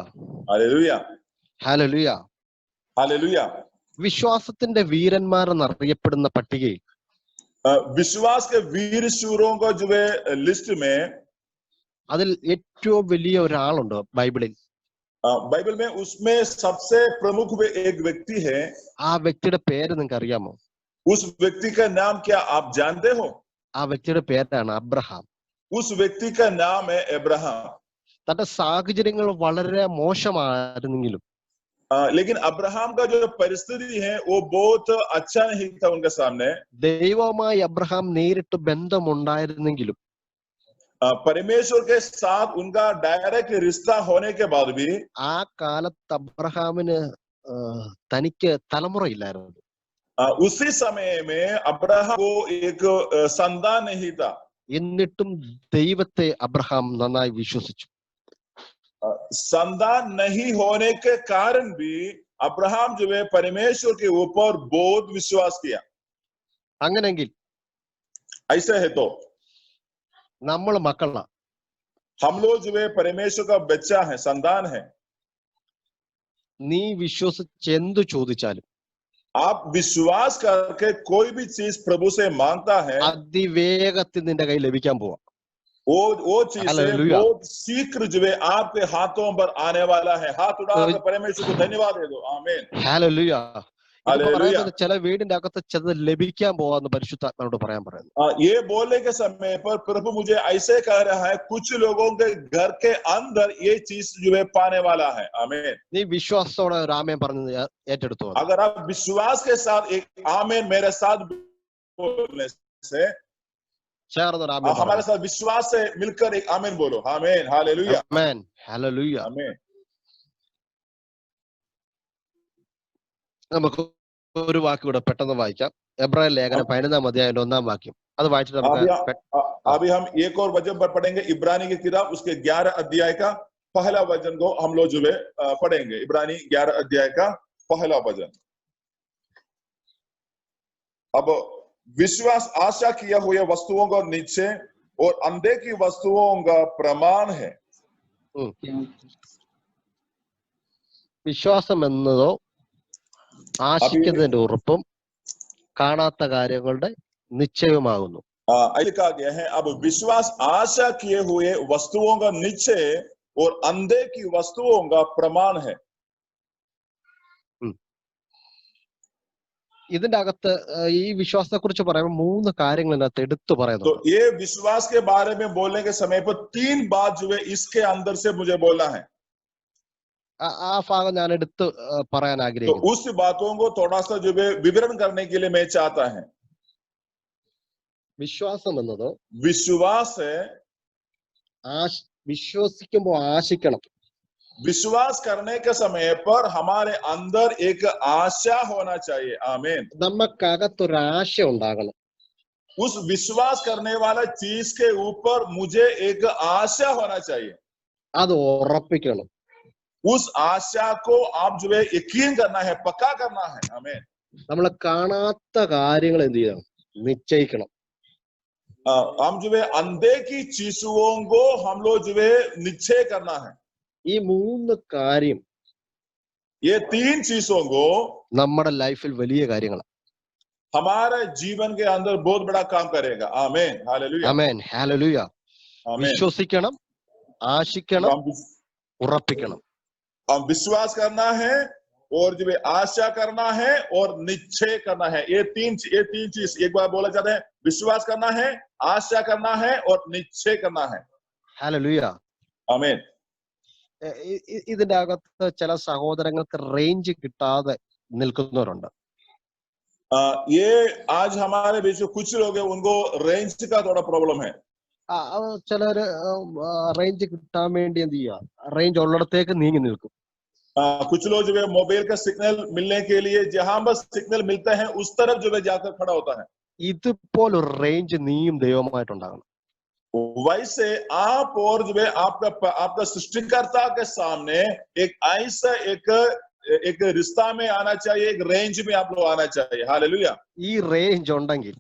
hallelujah, hallelujah. हालेलुया। വിശ്വാസത്തിന്റെ വീരന്മാർ എന്നറിയപ്പെടുന്ന പട്ടികയിൽ विश्वास के वीर शूरों को जो है लिस्ट में അതിൽ ഏറ്റവും വലിയ ഒരാളുണ്ട് ബൈബിളിൽ. बाइबल में उसमें सबसे प्रमुख एक व्यक्ति है। ആ വ്യക്തിയുടെ പേര് നിങ്ങൾക്ക് അറിയാമോ? उस व्यक्ति का नाम क्या आप जानते हो? ആ വ്യക്തിയുടെ പേരാണ് അബ്രഹാം. उस व्यक्ति का नाम है अब्राहम। തന്റെ സാഹചര്യങ്ങൾ വളരെ മോശമായിരുന്നെങ്കിലും लेकिन अब्राहम का जो परिस्थिति है वो बहुत अच्छा नहीं था उनके सामने। ദൈവവുമായി അബ്രഹാം നേരിട്ട് ബന്ധമുണ്ടായിരുന്നെങ്കിലും परमेश्वर के साथ उनका डायरेक्ट रिश्ता होने के बाद भी ആ കാലത്ത് അബ്രഹാമിന് തനിക്ക് തലമുറയില്ലായിരുന്നു. उसी समय में अब्राहम को एक संतान नहीं था। എന്നിട്ടും ദൈവത്തെ അബ്രഹാം നന്നായി വിശ്വസിച്ചു. संतान नहीं होने के कारण भी अब्राहम जो है परमेश्वर के ऊपर बहुत विश्वास किया। അങ്ങനെങ്കിൽ ऐसा है तो നമ്മൾ മക്കളാ, हम लोग जो है परमेश्वर का बच्चा है, संतान है। നീ വിശ്വസിച്ച് എന്തു ചോദിച്ചാലും आप विश्वास करके कोई भी चीज प्रभु से मांगता है, അതിവേഗത്തിൽ നിന്റെ കയ്യിൽ ലഭിക്കാൻ പോവാ. वो चीज से बहुत शीघ्र जो है आपके हाथों पर आने वाला है। हाथ उठाकर परमेश्वर को धन्यवाद दे दो। आमीन, ഹല്ലേലൂയ. हालेलुया। ചില വീടിന്റെ അകത്ത് ചിലത് ലഭിക്കാൻ പോവാന്ന് പരിശുദ്ധാത്മാവോട് പറയാൻ പറയുന്നു. ये बोलने के समय पर प्रभु मुझे ऐसे कह रहा है, कुछ लोगों के घर के अंदर ये चीज जो है पाने वाला है। आमीन। നീ വിശ്വാസത്തോടെ ഒരു ആമേൻ പറഞ്ഞത് ഏറ്റെടുത്തു. अगर आप विश्वास के साथ एक आमीन मेरे साथ बोलने से, हमारे साथ विश्वास से मिलकर एक आमीन बोलो। आमीन, हालेलुया, ആമേൻ, ഹല്ലേലൂയ. आमीन। നമുക്ക് ഒരു വാക്ക് കൂടെ പെട്ടെന്ന് വായിക്കാം. എബ്രായ ലേഖനം 11-ാം അധ്യായം 1-ാം വാക്യം. അത് വായിച്ചിട്ട് നമുക്ക് अभी हम एक और वचन पर पढ़ेंगे, इब्रानी की किताब उसके 11 अध्याय का पहला वचन को हम लोग जो है पढ़ेंगे। इब्रानी 11 अध्याय का पहला वचन। अब विश्वास आशा किया हुए वस्तुओं का निश्चय और अनदेखी वस्तुओं का प्रमाण है। വിശ്വാസം എന്നതോ ആശിക്കുന്നതിന്റെ ഉറപ്പും കാണാത്ത കാര്യങ്ങളുടെ നിശ്ചയവുമാകുന്നു. लिखा गया है, अब विश्वास आशा किए हुए वस्तुओं का निश्चय और अनदेखी वस्तुओं का प्रमाण है। ഇതിന്റെ അകത്ത് ഈ വിശ്വാസത്തെ കുറിച്ച് പറയുമ്പോൾ 3 കാര്യങ്ങൾ ഇതിനകത്ത് എടുത്തു പറയുന്നു. तो ये विश्वास के बारे में बोलने के समय पर 3 बात जो है इसके अंदर से मुझे बोलना है। ആ ഭാഗം ഞാൻ എടുത്ത് പറയാൻ ആഗ്രഹിക്കുന്നു. तो उस बातों को थोड़ा सा जो है विवरण करने के लिए मैं चाहता है। വിശ്വാസം എന്നത് विश्वास है, വിശ്വസിക്കുമ്പോൾ ആശിക്കണം. विश्वास करने के समय पर हमारे अंदर एक आशा होना चाहिए। आमीन। നമുക്കകത്തൊരാശ ഉണ്ടാകണം. उस विश्वास करने वाला चीज के ऊपर मुझे एक आशा होना चाहिए। അത് ഉറപ്പിക്കണം. उस आशा को आप जो है यकीन करना है, पक्का करना है। आमीन। നമ്മൾ കാണാത്ത കാര്യങ്ങൾ എന്ത് ചെയ്യണം? നിശ്ചയിക്കണം. हम जो है अनदेखी चीजों को हम लोग जो है निश्चय करना है। ഈ 3 കാര്യം ये 3 चीजों को നമ്മുടെ ലൈഫിൽ വലിയ കാര്യങ്ങളാണ്. हमारे जीवन के अंदर बहुत बड़ा काम करेगा। आमीन, हालेलुया, ആമേൻ, ഹല്ലേലൂയ. വിശ്വസിക്കണം, ആശിക്കണം, ഉറപ്പിക്കണം. हम विश्वास करना है और जो है आशा करना है और निश्चय करना है। ये तीन चीज एक बार बोला जाता है, विश्वास करना है, आशा करना है और निश्चय करना है। ഹല്ലേലൂയ. आमीन। ഇതിന്റെ അകത്ത് ചില സഹോദരങ്ങൾക്ക് റേഞ്ച് കിട്ടാതെ നിൽക്കുന്നവരുണ്ട്. ये आज हमारे बीच में कुछ लोग हैं, उनको रेंज का थोड़ा प्रॉब्लम है। ചിലര് റേഞ്ച് കിട്ടാൻ വേണ്ടി എന്ത് ചെയ്യുക, റേഞ്ച് ഉള്ളിടത്തേക്ക് നീങ്ങി നിൽക്കും. कुछ लोग जो है मोबाइल का सिग्नल मिलने के लिए जहां बस सिग्नल मिलता है उस तरफ जो है जाकर खड़ा होता है। ഇതുപോലൊരു റേഞ്ച് നീയും ദൈവമായിട്ടുണ്ടാകണം. वैसे आप और जो है आपका सृष्टिकर्ता के सामने एक ऐसा एक रिश्ता में आना चाहिए, एक रेंज में आप लोग आना चाहिए। हालेलुया। ഈ റേഞ്ച് ഉണ്ടെങ്കിൽ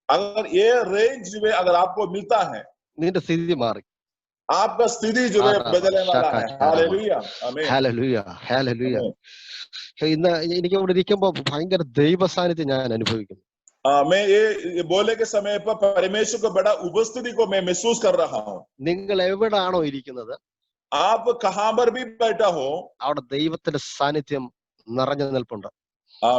अगर ये रेंज जो है अगर आपको मिलता है, നിന്റെ സ്ഥിതി മാറി. आपका स्थिति जो है बदलने वाला है। हालेलुया, आमीन, ഹല്ലേലൂയ, ഹല്ലേലൂയ. आमीन। ഇന്ന് എനിക്ക് ഇവിടെ ഇരിക്കുമ്പോൾ ഭയങ്കര ദൈവ സാന്നിധ്യം ഞാൻ അനുഭവിക്കുന്നു. मैं ये बोलने के समय पर परमेश्वर को बड़ा उपस्थिति को मैं महसूस कर रहा हूँ। നിങ്ങൾ എവിടാണോ ഇരിക്കുന്നത്, आप कहां पर भी बैठा हो, അവിടെ ദൈവത്തിന്റെ സാന്നിധ്യം നിറഞ്ഞു നിൽപ്പുണ്ട്.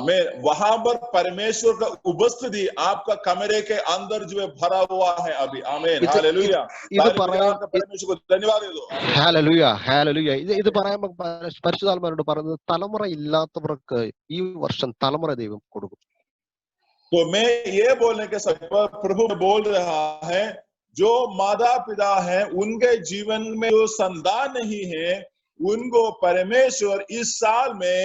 मैं वहां पर परमेश्वर का उपस्थिति आपका कमरे के अंदर जो है भरा हुआ है अभी। आमीन, हालेलुया। परमेश्वर को धन्यवाद दे दो। Hallelujah, hallelujah. ഇത് പറയുമ്പോൾ പരിശുദ്ധാത്മാവോട് പറയുന്നത്, തലമുറ ഇല്ലാത്തവർക്ക് ഈ വർഷം തലമുറ ദൈവം കൊടുക്കും. तो मैं ये बोलने के समय पर प्रभु बोल रहा है, जो माता पिता है उनके जीवन में जो संतान नहीं है, उनको परमेश्वर इस साल में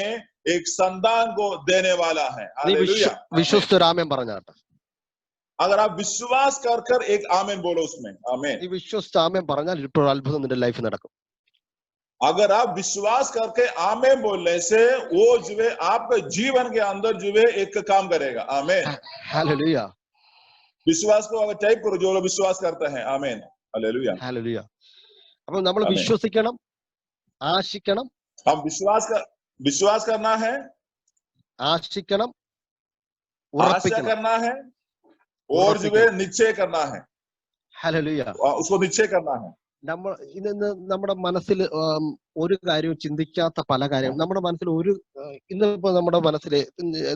एक संतान को देने वाला है। हालेलुया। വിശ്വസ്തരാമേൻ പറഞ്ഞാട്ടെ. अगर आप विश्वास कर एक आमीन बोलो उसमें। आमीन। ഈ വിശ്വസ്താമേൻ പറഞ്ഞാൽ ഇപ്പോൾ അത്ഭുതം നിന്റെ ലൈഫിൽ നടക്കും. अगर आप विश्वास करके आमीन बोलने से वो जो है आपके जीवन के अंदर जो है एक काम करेगा। आमीन, ഹല്ലേലൂയ. विश्वास को अगर टाइप करो जो लोग विश्वास करते हैं। आमीन, हालेलुया, ഹല്ലേലൂയ. അപ്പോൾ നമ്മൾ ആമേൻ. വിശ്വസിക്കണം, ആശിക്കണം, हम विश्वास करना है, ആശിക്കണം, आशा ഉറപ്പിക്കണം. करना है और जो है निश्चय करना है। ഹല്ലേലൂയ. उसको निश्चय करना है। നമ്മൾ ഇന്ന് നമ്മുടെ മനസ്സിൽ ഒരു കാര്യവും ചിന്തിക്കാത്ത പല കാര്യങ്ങളും നമ്മുടെ മനസ്സിൽ ഇന്നിപ്പോ നമ്മുടെ മനസ്സിൽ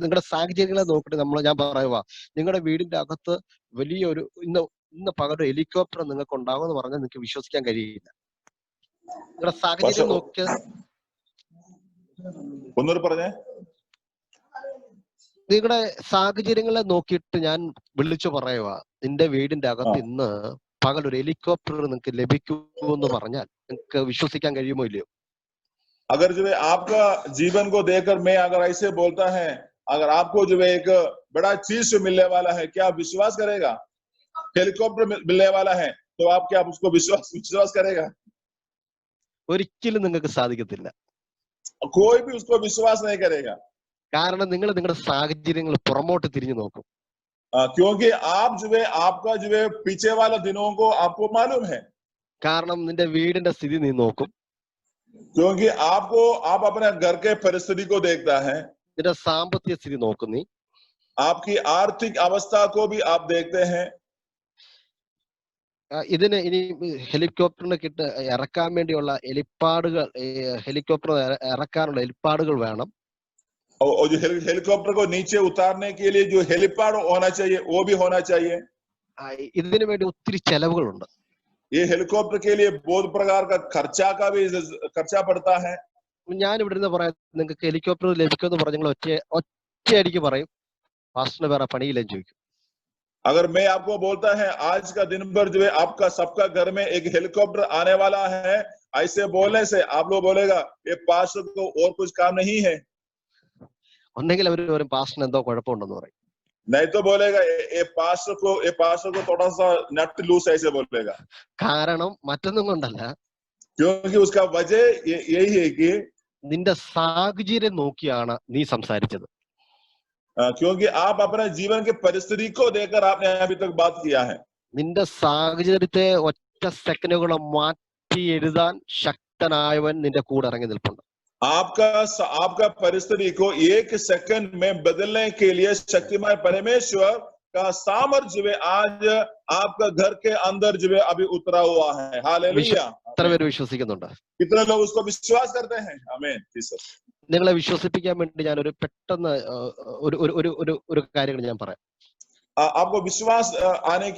നിങ്ങളുടെ സാഹചര്യങ്ങളെ നോക്കിയിട്ട് ഞാൻ പറയുക, നിങ്ങളുടെ വീടിന്റെ അകത്ത് വലിയൊരു ഇന്ന് പകരം ഹെലികോപ്റ്റർ നിങ്ങൾക്ക് ഉണ്ടാകും എന്ന് പറഞ്ഞാൽ നിങ്ങൾക്ക് വിശ്വസിക്കാൻ കഴിയില്ല. നിങ്ങളുടെ സാഹചര്യം നോക്കിയ നിങ്ങളുടെ സാഹചര്യങ്ങളെ നോക്കിയിട്ട് ഞാൻ വിളിച്ചു പറയുക, നിന്റെ വീടിന്റെ അകത്ത് ഇന്ന് പകൽ ഒരു ഹെലികോപ്റ്റർ നിങ്ങൾക്ക് ലഭിക്കുമെന്ന് പറഞ്ഞാൽ നിങ്ങൾക്ക് വിശ്വസിക്കാൻ കഴിയുമോ ഇല്ലയോ? अगर जो है आपका जीवन को देखकर मैं अगर ऐसे बोलता है, अगर आपको जो है एक बड़ा चीज मिलने वाला है, क्या आप विश्वास करेगा? हेलीकॉप्टर मिलने वाला है तो आप क्या उसको विश्वास करेगा? ഒരിക്കലും നിങ്ങൾക്ക് സാധിക്കത്തില്ല. कोई भी उसको विश्वास नहीं करेगा. കാരണം നിങ്ങൾ നിങ്ങളുടെ സാഹചര്യങ്ങൾ പുറമോട്ട് തിരിഞ്ഞു നോക്കും. क्योंकि आप जो है आपका जो है पीछे वाला दिनों को आपको मालूम है. കാരണം നിന്റെ വീടിന്റെ സ്ഥിതി നീ നോക്കും. क्योंकि आप अपने घर के परिस्थिति को देखता है. നിന്റെ സാമ്പത്തിക സ്ഥിതി നോക്കും നീ. आपकी आर्थिक अवस्था को भी आप देखते हैं. ഇതിന് ഇനി ഹെലികോപ്റ്ററിന് ഇറക്കാൻ വേണ്ടിയുള്ള ഹെലികോപ്റ്റർ ഇറക്കാനുള്ള ഹെലിപ്പാഡുകൾ വേണം. और जो हेलीकॉप्टर को नीचे उतारने के लिए जो हेलीपैड होना चाहिए वो भी होना चाहिए. ഇതിനു വേണ്ടി ഒത്തിരി ചെലവുകളുണ്ട്. ये हेलीकॉप्टर के लिए बहुत प्रकार का खर्चा पड़ता है. ഞാൻ ഇവിടെ നിന്ന് പറയാം, നിങ്ങൾക്ക് ഹെലികോപ്റ്റർ ലഭിക്കുമെന്ന് പറഞ്ഞ നിങ്ങൾ ഒറ്റയടിക്ക് പറയും, പാസ്റ്ററിന് വേറെ പണിയില്ലെന്ന് ചോദിക്കും. अगर मैं आपको बोलता है आज का दिन भर जो है आपका सबका घर में एक हेलीकॉप्टर आने वाला है, ऐसे बोलने से आप लोग बोलेगा ये पास्टर को और कुछ काम नहीं है. ഒന്നെങ്കിൽ അവർ പറയും പാസ്റ്ററിന് എന്തോ കുഴപ്പമുണ്ടെന്ന് പറയും. नहीं तो बोलेगा ये पास्टर को थोड़ा सा नट लूज ऐसे बोलेगा. കാരണം മറ്റൊന്നും കൊണ്ടല്ല, क्योंकि उसका वजह यही है कि നിന്റെ സാഹചര്യം നോക്കിയാണ് നീ സംസാരിച്ചത്. क्योंकि आप अपने जीवन के परिस्थिति को देखकर आपने अभी तक बात किया है. നിന്റെ സാഹചര്യത്തെ ഒറ്റ സെക്കൻഡുകൾ മാറ്റി എഴുതാൻ ശക്തനായവൻ നിന്റെ കൂടെ ഇറങ്ങി നിൽപ്പുണ്ട്. आपका परिस्थिति को एक सेकंड में बदलने के लिए शक्तिमान परमेश्वर का सामर्थ्य जो है आज आपका घर के अंदर जो है अभी उतरा हुआ है. हालेलुया. എത്ര പേര് വിശ്വസിക്കുന്നുണ്ട്? कितने लोग उसको विश्वास करते हैं? आमीन. നിങ്ങളെ വിശ്വസിപ്പിക്കാൻ വേണ്ടി ഞാൻ പെട്ടെന്ന് ഒരു കാര്യങ്ങൾ ഞാൻ പറയാം. आपको विश्वास आने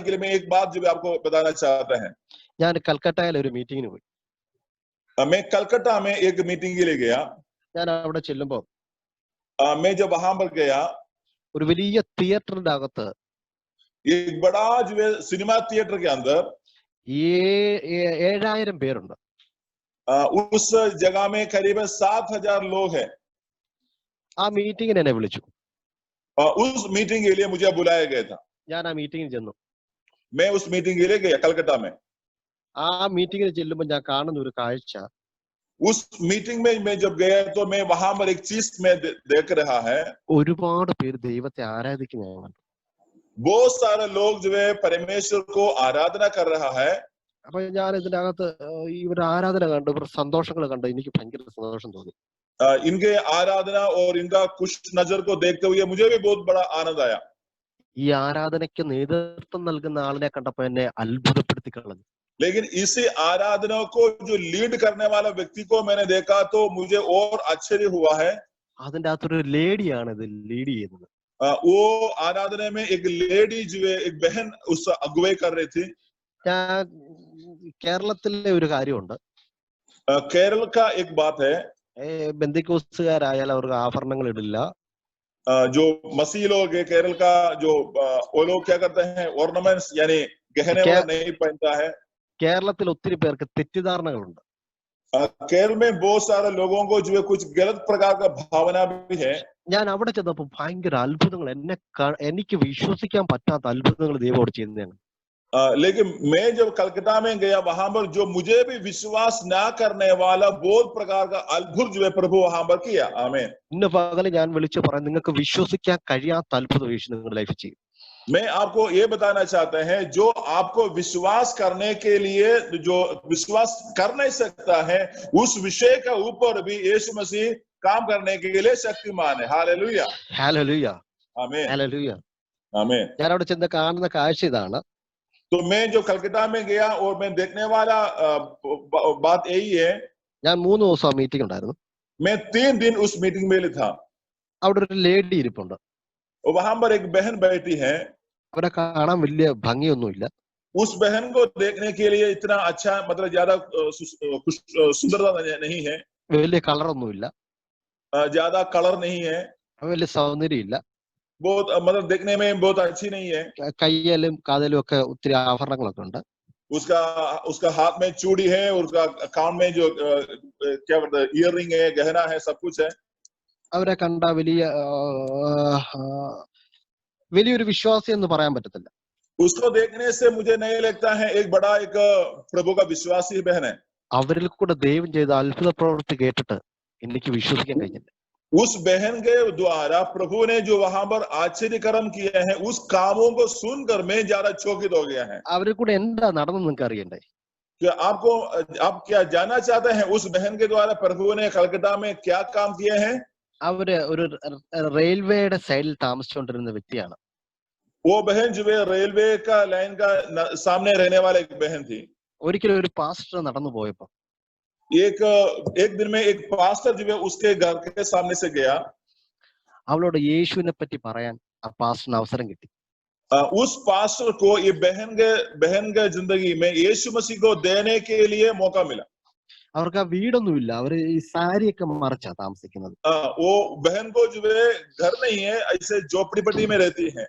के लिए मैं एक बात जो आपको बताना चाहता है. ഞാൻ കൽക്കട്ടയിൽ ഒരു മീറ്റിങ്ങിന് പോയി. मैं कलकत्ता में एक मीटिंग के लिए गया. ഞാൻ അവിടെ ചെല്ലുമ്പോൾ मैं जब वहां पर गया, ഒരു വലിയ തിയേറ്ററിന്റെ അകത്ത് एक बड़ा जो है सिनेमा थिएटर के अंदर 7000 പേരുണ്ട്. उस जगह में करीबन 7000 लोग हैं. ആ മീറ്റിങ്ങിന് എന്നെ വിളിച്ചു. उस मीटिंग के लिए मुझे बुलाया गया था. ഞാൻ ആ മീറ്റിങ്ങിന് ചെന്നു. मैं उस मीटिंग के लिए गया कलकत्ता में. ആ മീറ്റിങ്ങിന് ചെല്ലുമ്പോൾ ഞാൻ കാണുന്ന ഒരു കാഴ്ച, उस मीटिंग में मैं जब गया तो मैं वहां पर एक चीज में देख रहा है, ഒരുപാട് പേര് ദൈവത്തെ ആരാധിക്കുന്നതാണ്. बहुत सारे लोग जो है परमेश्वर को आराधना कर रहा है. അപ്പൊ ഞാൻ ഇതിന്റെ അകത്ത് ഇവരുടെ ആരാധന കണ്ട് ഇവരുടെ സന്തോഷങ്ങൾ കണ്ട് എനിക്ക് ഭയങ്കര സന്തോഷം തോന്നി. इनके आराधना और इनका खुश नजर को देखते हुए मुझे भी बहुत बड़ा आनंद आया. ഈ ആരാധനയ്ക്ക് നേതൃത്വം നൽകുന്ന ആളിനെ കണ്ടപ്പോ എന്നെ അത്ഭുതപ്പെടുത്തി കളഞ്ഞു. लेकिन इसी आराधना को जो लीड करने वाला व्यक्ति को मैंने देखा तो मुझे और आश्चर्य हुआ है. അതിന്റെ അകത്തൊരു ലേഡിയാണ് ഇത് ലീഡ് ചെയ്യുന്നത്. वो आराधना में एक लेडी जो है एक बहन उस अगुवाई कर रही थी. ഞാൻ കേരളത്തിലെ ഒരു കാര്യമുണ്ട്. केरल का एक बात है, ബന്ധുക്കോസുകാരായാൽ അവർക്ക് ആഭരണങ്ങൾ ഇടില്ല. जो मसीह लोग है केरल का, जो वो लोग क्या करते हैं, ऑर्नामेंट्स यानी गहने वाला नहीं पहनता है. കേരളത്തിൽ ഒത്തിരി പേർക്ക് തെറ്റിദ്ധാരണകളുണ്ട്. केरल में बहुत सारे लोगों को जो है कुछ गलत प्रकार का भावना भी है. ഞാൻ അവിടെ ചെന്നപ്പോ ഭയങ്കര അത്ഭുതങ്ങൾ, എനിക്ക് വിശ്വസിക്കാൻ പറ്റാത്ത അത്ഭുതങ്ങൾ ദൈവം ചെയ്യുന്നതാണ്. लेकिन मैं जब कलकत्ता में गया वहां पर जो मुझे भी विश्वास ना करने वाला बहुत प्रकार का अद्भुत जो है प्रभु वहां पर किया. आमीन. ഇന്ന് പകല് ഞാൻ വിളിച്ചു പറയാം, നിങ്ങൾക്ക് വിശ്വസിക്കാൻ കഴിയാത്ത അത്ഭുതം യേശു നിങ്ങളുടെ ലൈഫിൽ ചെയ്യും. मैं आपको ये बताना चाहते हैं, जो आपको विश्वास करने के लिए जो विश्वास कर नहीं सकता है, उस विषय का ऊपर भी यीशु मसीह काम करने के लिए शक्तिमान है. हालेलुया, ഹല്ലേലൂയ, आमीन, ഹല്ലേലൂയ. आमीन. ഞാൻ അവിടെ ചെന്ന് കാണുന്ന കാഴ്ച ഇതാണ്. तो मैं जो कलकत्ता में गया और मैं देखने वाला बात यही है. ഞാൻ 3 ദിവസം മീറ്റിംഗ് ഉണ്ടായിരുന്നു. मैं 3 दिन उस मीटिंग में था. അവിടെ ഒരു ലേഡി ഇരിപ്പുണ്ട്. वहां पर एक बहन बैठी है. അവരെ കാണാൻ വലിയ ഭംഗിയൊന്നുമില്ല. उस बहन को देखने के लिए इतना अच्छा मतलब ज्यादा सुंदरता नहीं है, വലിയ കളറൊന്നുമില്ല, ज्यादा कलर नहीं है, വലിയ സൗന്ദര്യം ഇല്ല. बहुत मतलब देखने में बहुत अच्छी नहीं है. കയ്യിലും കാതിലും ഒക്കെ ഒത്തിരി ആഭരണങ്ങളൊക്കെ ഉണ്ട്. उसका हाथ में चूड़ी है और उसका कान में जो क्या बोलते हैं इयर रिंग है, गहना है, सब कुछ है. അവരെ കണ്ട വലിയൊരു വിശ്വാസി എന്ന് പറയാൻ പറ്റത്തില്ല. उसको देखने से मुझे नहीं लगता है एक बड़ा एक प्रभु का विश्वासी बहन है. അവരിൽ കൂടെ ദൈവം ചെയ്ത അത്ഭുത പ്രവൃത്തി കേട്ടിട്ട് എനിക്ക് വിശ്വസിക്കാൻ കഴിഞ്ഞില്ല. उस बहन के द्वारा प्रभु ने जो वहां पर आश्चर्य कर्म किए हैं, उस कामों को सुनकर मैं ज्यादा चौकित हो गया है. അവരിൽ കൂടെ എന്താ നടന്നെന്ന് നിങ്ങൾക്ക് അറിയണ്ടേ? क्या आप क्या जानना चाहते हैं उस बहन के द्वारा प्रभु ने कलकत्ता में क्या काम किए हैं? അവര് ഒരു റെയിൽവേയുടെ സൈഡിൽ താമസിച്ചുകൊണ്ടിരുന്ന വ്യക്തിയാണ്. वो बहन जो है रेलवे का लाइन का सामने रहने वाला एक बहन थी. ഒരിക്കലും ഒരു പാസ്റ്റർ നടന്നു പോയപ്പോ एक दिन में एक पास्टर जो है उसके घर के सामने से गया. അവളോട് യേശുവിനെ പറ്റി പറയാൻ ആ പാസ്റ്ററിന് അവസരം കിട്ടി. उस पास्टर को ये बहन के जिंदगी में यीशु मसीह को देने के लिए मौका मिला. അവർക്ക് ആ വീടൊന്നുമില്ല, അവര് ഈ സാരിയൊക്കെ മറച്ചാ താമസിക്കുന്നത്. वो बहन को जो है घर नहीं है, ऐसे झोपड़ीपट्टी में रहती है.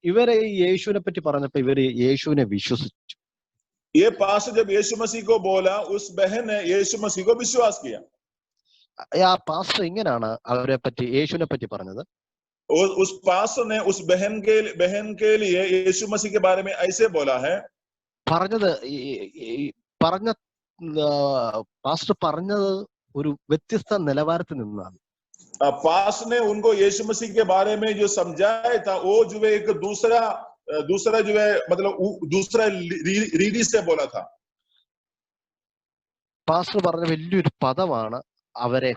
ഇവരെ ഈ യേശുവിനെ പറ്റി പറഞ്ഞപ്പോ ഇവര് യേശുവിനെ വിശ്വസിച്ചു. ये पास्टर जब यीशु मसीह को बोला, उस बहन ने यीशु मसीह को विश्वास किया. ആ പാസ്റ്റർ ഇങ്ങനെയാണ് അവരെ പറ്റി യേശുവിനെ പറ്റി പറഞ്ഞത്. उस पास्टर ने उस बहन के लिए यीशु मसीह के बारे में ऐसे बोला है. പറഞ്ഞത് പാസ്റ്റർ പറഞ്ഞത് ഒരു വ്യത്യസ്ത നിലവാരത്തിൽ നിന്നാണ്. पास्टर ने उनको यीशु मसीह के बारे में जो समझाया था, वो जो है एक दूसरा जो है मतलब दूसरा रीति से बोला था. പാസ്റ്റർ പറഞ്ഞ വലിയൊരു പദമാണ് അവരെ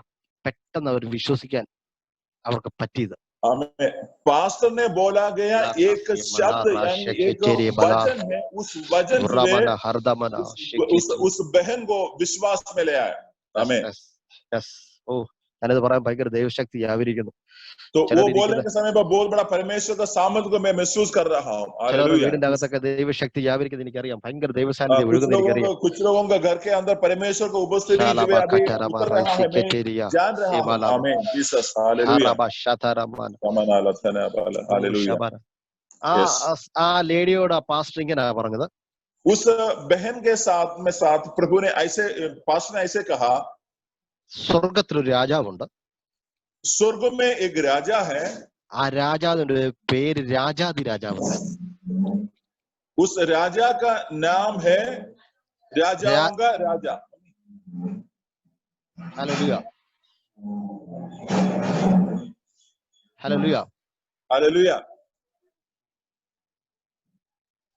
പെട്ടെന്ന് അവർ വിശ്വസിക്കാൻ അവർക്ക് പറ്റിയത്. पास्टर ने बोला गया एक शब्द यानी एक वचन है, उस वचन उस बहन को विश्वास में ले आया. आमीन. यस. ओ ഞാനത് പറയാൻ ഭയങ്കര ദൈവശക്തി വ്യാപരിക്കുന്നു. तो वो ചിലർ बोलने ഇരിക്കുന്ന के समय पर बहुत बड़ा परमेश्वर का सामर्थ को मैं महसूस कर रहा हूँ. ചിലരുടെ हालेलुया. വീടിന്റെ അകത്തൊക്കെ ദൈവശക്തി വ്യാപരിക്കുന്നത് എനിക്കറിയാം. ഭയങ്കര ദൈവസാന്നിധ്യം ഒഴുകുന്ന എനിക്കറിയാം. कुछ लोगों का घर के अंदर परमेश्वर का उपस्थिति जो है अभी उतर रहा है, मैं जान रहा हूँ. आमीन. जीसस. हालेलुया. हालेलुया. ആ ലേഡിയോട് ആ പാസ്റ്റർ ഇങ്ങനെ പറഞ്ഞത്, उस बहन के साथ प्रभु ने ऐसे, पास्टर ने ऐसे कहा, സ്വർഗത്തിലൊരു രാജാവുണ്ട്. स्वर्ग में एक राजा है. ആ രാജാവിന്റെ പേര് രാജാതി രാജാവ്. उस राजा का नाम है राजाओं का राजा. हालेलुया. हालेलुया. हालेलुया.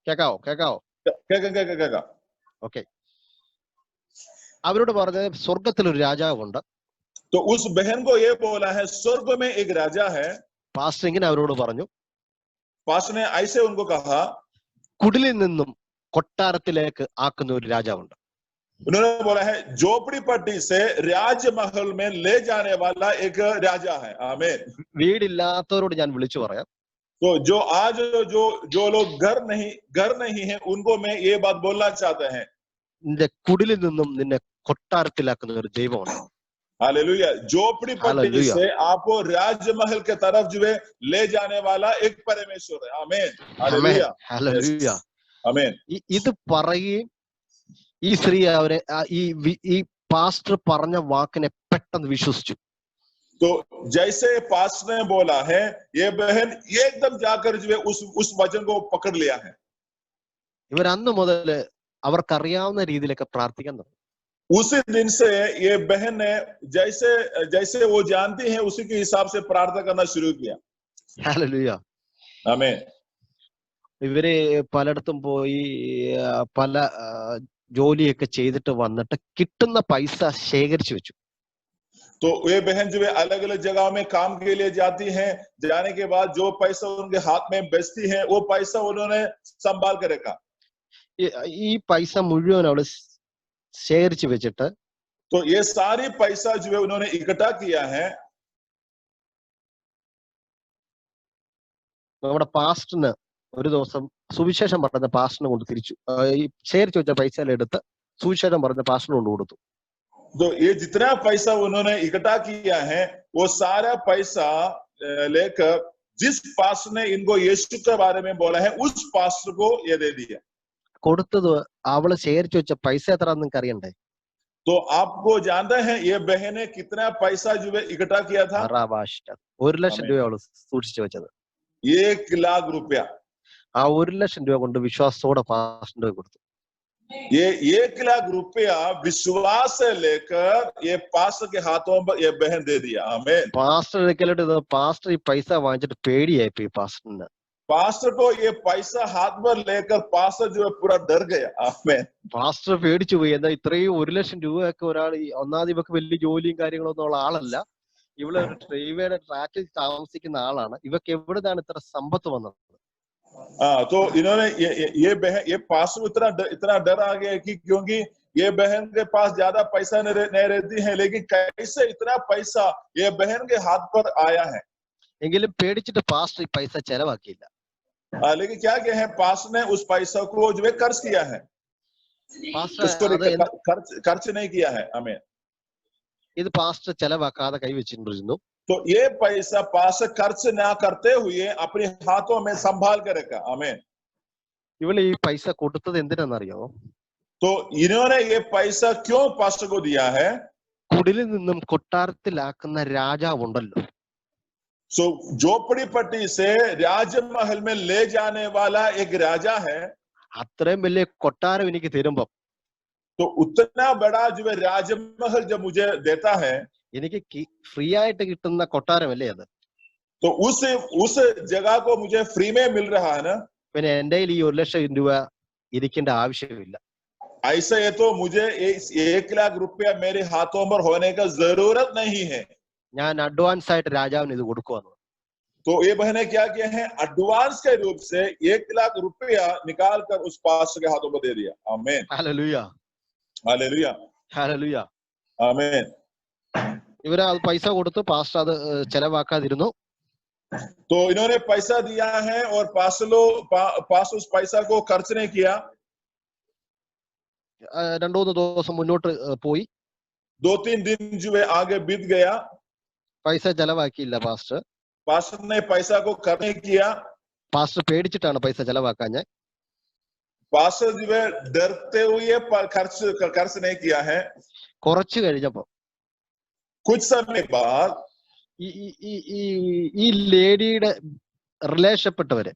കേക്കാവോ? കേക്കാം. ഓക്കെ. അവരോട് പറഞ്ഞത് സ്വർഗത്തിലൊരു രാജാവുണ്ട്. तो उस बहन को ये बोला है स्वर्ग में एक राजा है. പാസ്റ്റർ ഇങ്ങനെ അവരോട് പറഞ്ഞു, पास्टर ने ऐसे उनको कहा, കുടിലിൽ നിന്നും കൊട്ടാരത്തിലേക്ക് ആക്കുന്ന ഒരു രാജാവുണ്ട്. उन्होंने बोला है झोपड़ी पट्टी से राजमहल में ले जाने वाला एक राजा है. आमीन. വീടില്ലാത്തവരോട് ഞാൻ വിളിച്ചു പറയാം, तो जो आज जो लोग घर नहीं है उनको मैं ये बात बोलना चाहते हैं, നിന്റെ കുടിലിൽ നിന്നും നിന്നെ കൊട്ടാരത്തിലാക്കുന്ന ഒരു ദൈവമുണ്ട്. हालेलुया. झोपड़ी पट्टी से आपको राजमहल के तरफ जो है ले जाने वाला एक परमेश्वर है. आमीन. हालेलुया. हालेलुया. आमीन. ഇത് പറയുകയും ഈ സ്ത്രീ അവരെ ഈ പാസ്റ്റർ പറഞ്ഞ വാക്കിനെ പെട്ടെന്ന് വിശ്വസിച്ചു. तो जैसे पास्टर ने बोला है, ये बहन एकदम जाकर जो है उस वचन को पकड़ लिया है. ഇവർ അന്ന് മുതൽ അവർക്കറിയാവുന്ന രീതിയിലൊക്കെ പ്രാർത്ഥിക്കാൻ തുടങ്ങി. उसी दिन से ये बहन ने जैसे वो जानती है उसी के हिसाब से प्रार्थना करना शुरू किया. हालेलुया. आमीन. ഇവര് പലയിടത്തും പോയി പല ജോലിയൊക്കെ ചെയ്തിട്ട് വന്നിട്ട് കിട്ടുന്ന പൈസ ശേഖരിച്ചു വെച്ചു. तो ये बहन जो है अलग अलग जगह में काम के लिए जाती हैं. जाने के बाद जो पैसा उनके हाथ में बचती है वो पैसा उन्होंने संभाल कर रखा. ഈ പൈസ മുഴുവൻ അവള് ശേഖരിച്ചു വെച്ചിട്ട് तो ये सारी पैसा जो है उन्होंने इकट्ठा किया है. നമ്മുടെ പാസ്റ്ററിന് ഒരു ദിവസം സുവിശേഷം പറഞ്ഞ പാസ്റ്ററിനെ കൊണ്ട് തിരിച്ചു ഈ ശേഖരിച്ചു വെച്ച പൈസ എടുത്ത് സുവിശേഷം പറഞ്ഞ പാസ്റ്ററിന് കൊണ്ട് കൊടുത്തു. तो ये जितना पैसा उन्होंने इकट्ठा किया है वो सारा पैसा लेकर जिस पास्टर ने इनको यीशु के बारे में बोला है उस पास्टर को ये दे दिया. കൊടുത്തത് അവള് ശേഖരിച്ചു വെച്ച പൈസ എത്ര നിങ്ങൾക്ക് അറിയണ്ടേ? तो आपको जानते हैं ये बहन ने कितना पैसा जो है इकट्ठा किया था? 1 ലക്ഷം രൂപ അവള് സൂക്ഷിച്ചു വെച്ചത്. 1 लाख रुपया. ആ 1 ലക്ഷം രൂപ കൊണ്ട് വിശ്വാസത്തോടെ പാസ്റ്ററിന് കൊടുത്തു. ये 1 लाख रुपया विश्वास से लेकर ये पास्टर के हाथों पर ये बहन दे दिया. आमीन. പാസ്റ്റർ ഒരിക്കലും പാസ്റ്റർ ഈ പൈസ വാങ്ങിച്ചിട്ട് പേടിയായി പോയി പാസ്റ്ററിന്. पास्टर को ये पैसा हाथ पर लेकर पास्टर जो है पूरा डर गया. आमीन. പാസ്റ്റർ പേടിച്ചു പോയി. എന്താ ഇത്രയും 1 ലക്ഷം രൂപയൊക്കെ ഒരാൾ ഒന്നാമത് ഇവക്ക് വലിയ ജോലിയും കാര്യങ്ങളൊന്നും ഉള്ള ആളല്ല. ഇവള് ഒരു റെയിൽവേയുടെ ട്രാക്കിൽ താമസിക്കുന്ന ആളാണ്. ഇവക്ക് എവിടുന്നാണ് ഇത്ര സമ്പത്ത് വന്നത്? तो इन्होंने ये पास्टर इतना डर आ गया कि क्योंकि ये बहन के पास ज्यादा पैसा नहीं रहती है, लेकिन कैसे इतना पैसा ये बहन के हाथ पर आया है. എങ്കിലും പേടിച്ചിട്ട് പാസ്റ്റർ ഈ പൈസ ചെലവാക്കിയില്ല. लेकिन क्या है पास्टर ने उस पैसा को जो है खर्च किया है. खर्च नहीं किया है. आमीन. ഇത് പാസ്റ്റർ ചെലവാക്കാതെ കൈവച്ചിട്ടിരുന്നു. तो ये पैसा पास्टर खर्च ना करते हुए अपने हाथों में संभाल कर रखा. आमीन. ഇവള് ഈ പൈസ കൊടുത്തത് എന്തിനാണെന്നറിയാമോ? तो इन्होंने ये पैसा क्यों पास्टर को दिया है? കുടിലിൽ നിന്നും കൊട്ടാരത്തിലാക്കുന്ന രാജാവുണ്ടല്ലോ. सो झोपड़ी पट्टी से राजमहल में ले जाने वाला एक राजा है. അത്രയും വലിയ കൊട്ടാരം എനിക്ക് തരുമ്പോ तो उतना बड़ा जो है राजमहल जब मुझे देता है, എനിക്ക് ഫ്രീ ആയിട്ട് കിട്ടുന്ന കൊട്ടാരമല്ലേ അത്? तो उस जगह को मुझे फ्री में मिल रहा है ना. പിന്നെ എന്റെ ഈ 1 ലക്ഷം രൂപ ഇരിക്കേണ്ട ആവശ്യമില്ല. ऐसा है तो मुझे 1 लाख रुपया मेरे हाथों पर होने का जरूरत नहीं है. ഞാൻ അഡ്വാൻസ് ആയിട്ട് രാജാവിന് ഇത് കൊടുക്കുവാന്ന്. तो ये बहने क्या किया है? एडवांस के रूप से 1 लाख रुपया निकाल कर उस पास्टर के हाथों पर दे दिया. आमीन. हालेलुया. हालेलुया. हालेलुया. आमीन. ഇവര് അത് പൈസ കൊടുത്ത് പാസ്റ്റർ അത് ചെലവാക്കാതിരുന്നു. तो इन्होंने पैसा दिया है और पास उस पैसा को खर्च नहीं किया. 2-3 ദിവസം മുന്നോട്ട് പോയി. 2-3 दिन जो है आगे बीत गया. പൈസ ചെലവാക്കിയില്ല പാസ്റ്റർ. पास्टर ने पैसा को खर्च नहीं किया. പാസ്റ്റർ പേടിച്ചിട്ടാണ് പൈസ ചെലവാക്കാഞ്ഞ. पास्टर जो है डरते हुए खर्च नहीं किया है. കുറച്ച് കഴിഞ്ഞപ്പോ कुछ समय बाद ഈ ലേഡിയുടെ റിലേഷൻപ്പെട്ടവര്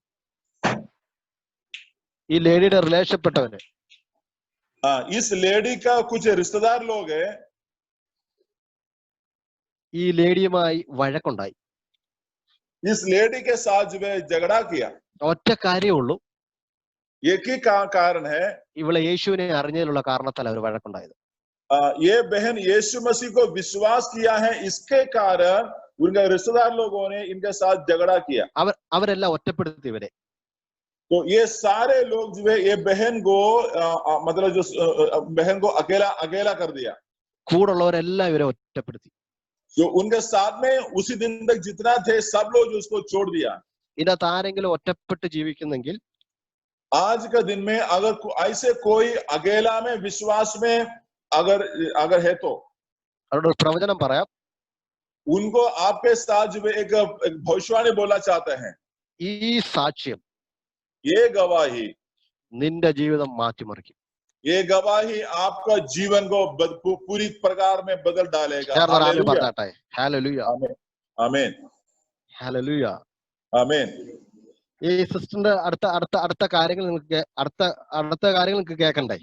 इस लेडी का कुछ रिश्तेदार लोग है. ഈ ലേഡിയുമായി വഴക്കുണ്ടായി. इस लेडी के साथ जो है झगड़ा किया. ഒറ്റ കാര്യമേ ഉള്ളൂ. एक ही कारण है. ഇവളെ യേശുവിനെ അറിഞ്ഞതിലുള്ള കാരണത്താൽ അവർ വഴക്കുണ്ടായത്. ये बहन यीशु मसीह को विश्वास किया है, इसके कारण उनके रिश्तेदार लोगों ने इनके साथ झगड़ा किया. അവരെല്ലാം ഒറ്റപ്പെടുത്തി ഇവരെ. तो ये सारे लोग जो है ये बहन को मतलब जो बहन को अकेला कर दिया. കൂടുള്ളവരെല്ലാം ഇവരെ ഒറ്റപ്പെടുത്തി. जो उनके साथ में उसी दिन तक जितना थे सब लोग उसको छोड़ दिया. ഇതിനകത്ത് ആരെങ്കിലും ഒറ്റപ്പെട്ട് ജീവിക്കുന്നെങ്കിൽ आज के दिन में अगर ऐसे कोई अकेला में विश्वास में अगर है तो അവരുടെ പ്രവചനം പറയാം. उनको आपके साथ जो एक भविष्यवाणी बोलना चाहते हैं. ഈ സാക്ഷ്യം ये गवाही നിന്റെ ജീവിതം മാറ്റിമറിക്കും. ये गवाही आपका जीवन को पूरी प्रकार में बदल डालेगा. ഹല്ലേലൂയ. आमीन. ഹല്ലേലൂയ. आमीन. ഈ സിസ്റ്ററിന്റെ അടുത്ത കാര്യങ്ങൾ നിങ്ങൾക്ക് അടുത്ത കാര്യങ്ങൾ നിങ്ങൾക്ക് കേൾക്കണ്ടേ?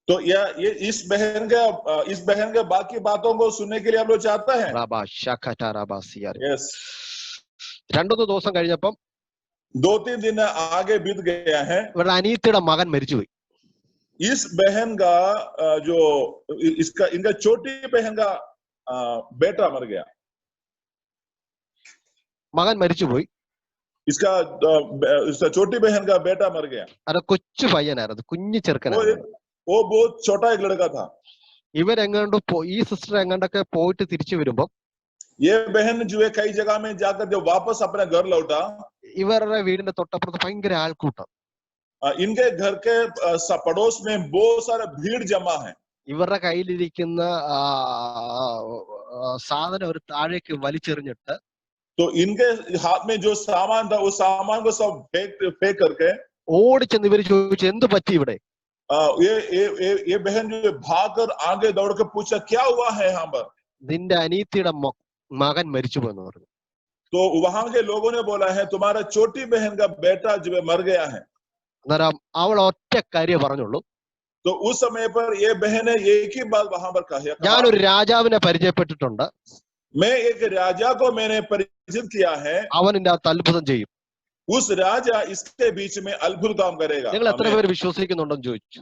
तो ये इस बहन के बाकी बातों को सुनने के लिए आप लोग चाहते हैं? Yes. 2 ദിവസം കഴിഞ്ഞപ്പം 2-3 दिन आगे बीत गया है. ഇവരുടെ അനിയത്തിയുടെ മകൻ മരിച്ചുപോയി. इस बहन का जो इनका छोटी बहन का बेटा मर गया. മകൻ മരിച്ചുപോയി. इसका छोटी बहन का बेटा मर गया. അത് കൊച്ചു പയ്യനായിരുന്നു, കുഞ്ഞു ചെറുക്കനായിരുന്നു. वो बहुत छोटा एक लड़का था. ഇവരെങ്ങാണ്ട് ഈ സിസ്റ്റർ എങ്ങാണ്ടൊക്കെ പോയിട്ട് തിരിച്ചു വരുമ്പോ ये बहन जो है कई जगह में जाकर जब वापस अपने घर लौटा, ഇവരുടെ വീടിന്റെ തൊട്ടപ്പുറത്ത് ഭയങ്കര ആൾക്കൂട്ടം. इनके घर के पड़ोस में बहुत सारा भीड़ जमा है. ഇവരുടെ കയ്യിലിരിക്കുന്ന സാധനം ഒരു താഴേക്ക് വലിച്ചെറിഞ്ഞിട്ട് तो इनके हाथ में जो सामान था उस सामान को सब फेंक करके ഓടിച്ചെന്ന് ഇവര് ചോദിച്ചു എന്ത് പറ്റി ഇവിടെ? ये बहन जो भागकर आगे दौड़ के पूछा क्या हुआ है यहाँ पर? നിന്റെ അനിയത്തിയുടെ മകൻ മരിച്ചു പോയെന്ന് പറഞ്ഞു. तो वहां के लोगों ने बोला है तुम्हारा छोटी बहन का बेटा जो मर गया है. അന്നേരം അവൾ ഒറ്റ കാര്യം പറഞ്ഞുള്ളൂ. तो उस समय पर ये बहन ने एक ही बात वहां पर कहा, ഞാനൊരു രാജാവിനെ പരിചയപ്പെട്ടിട്ടുണ്ട്. मैं एक राजा को मैंने परिचित किया है. അവൻ ഇതിന്റെ അകത്ത് അത്ഭുതം ചെയ്യും. उस राजा इसके बीच में अद्भुत काम करेगा. നിങ്ങൾ എത്ര പേര് വിശ്വസിക്കുന്നുണ്ടെന്ന് ചോദിച്ചു.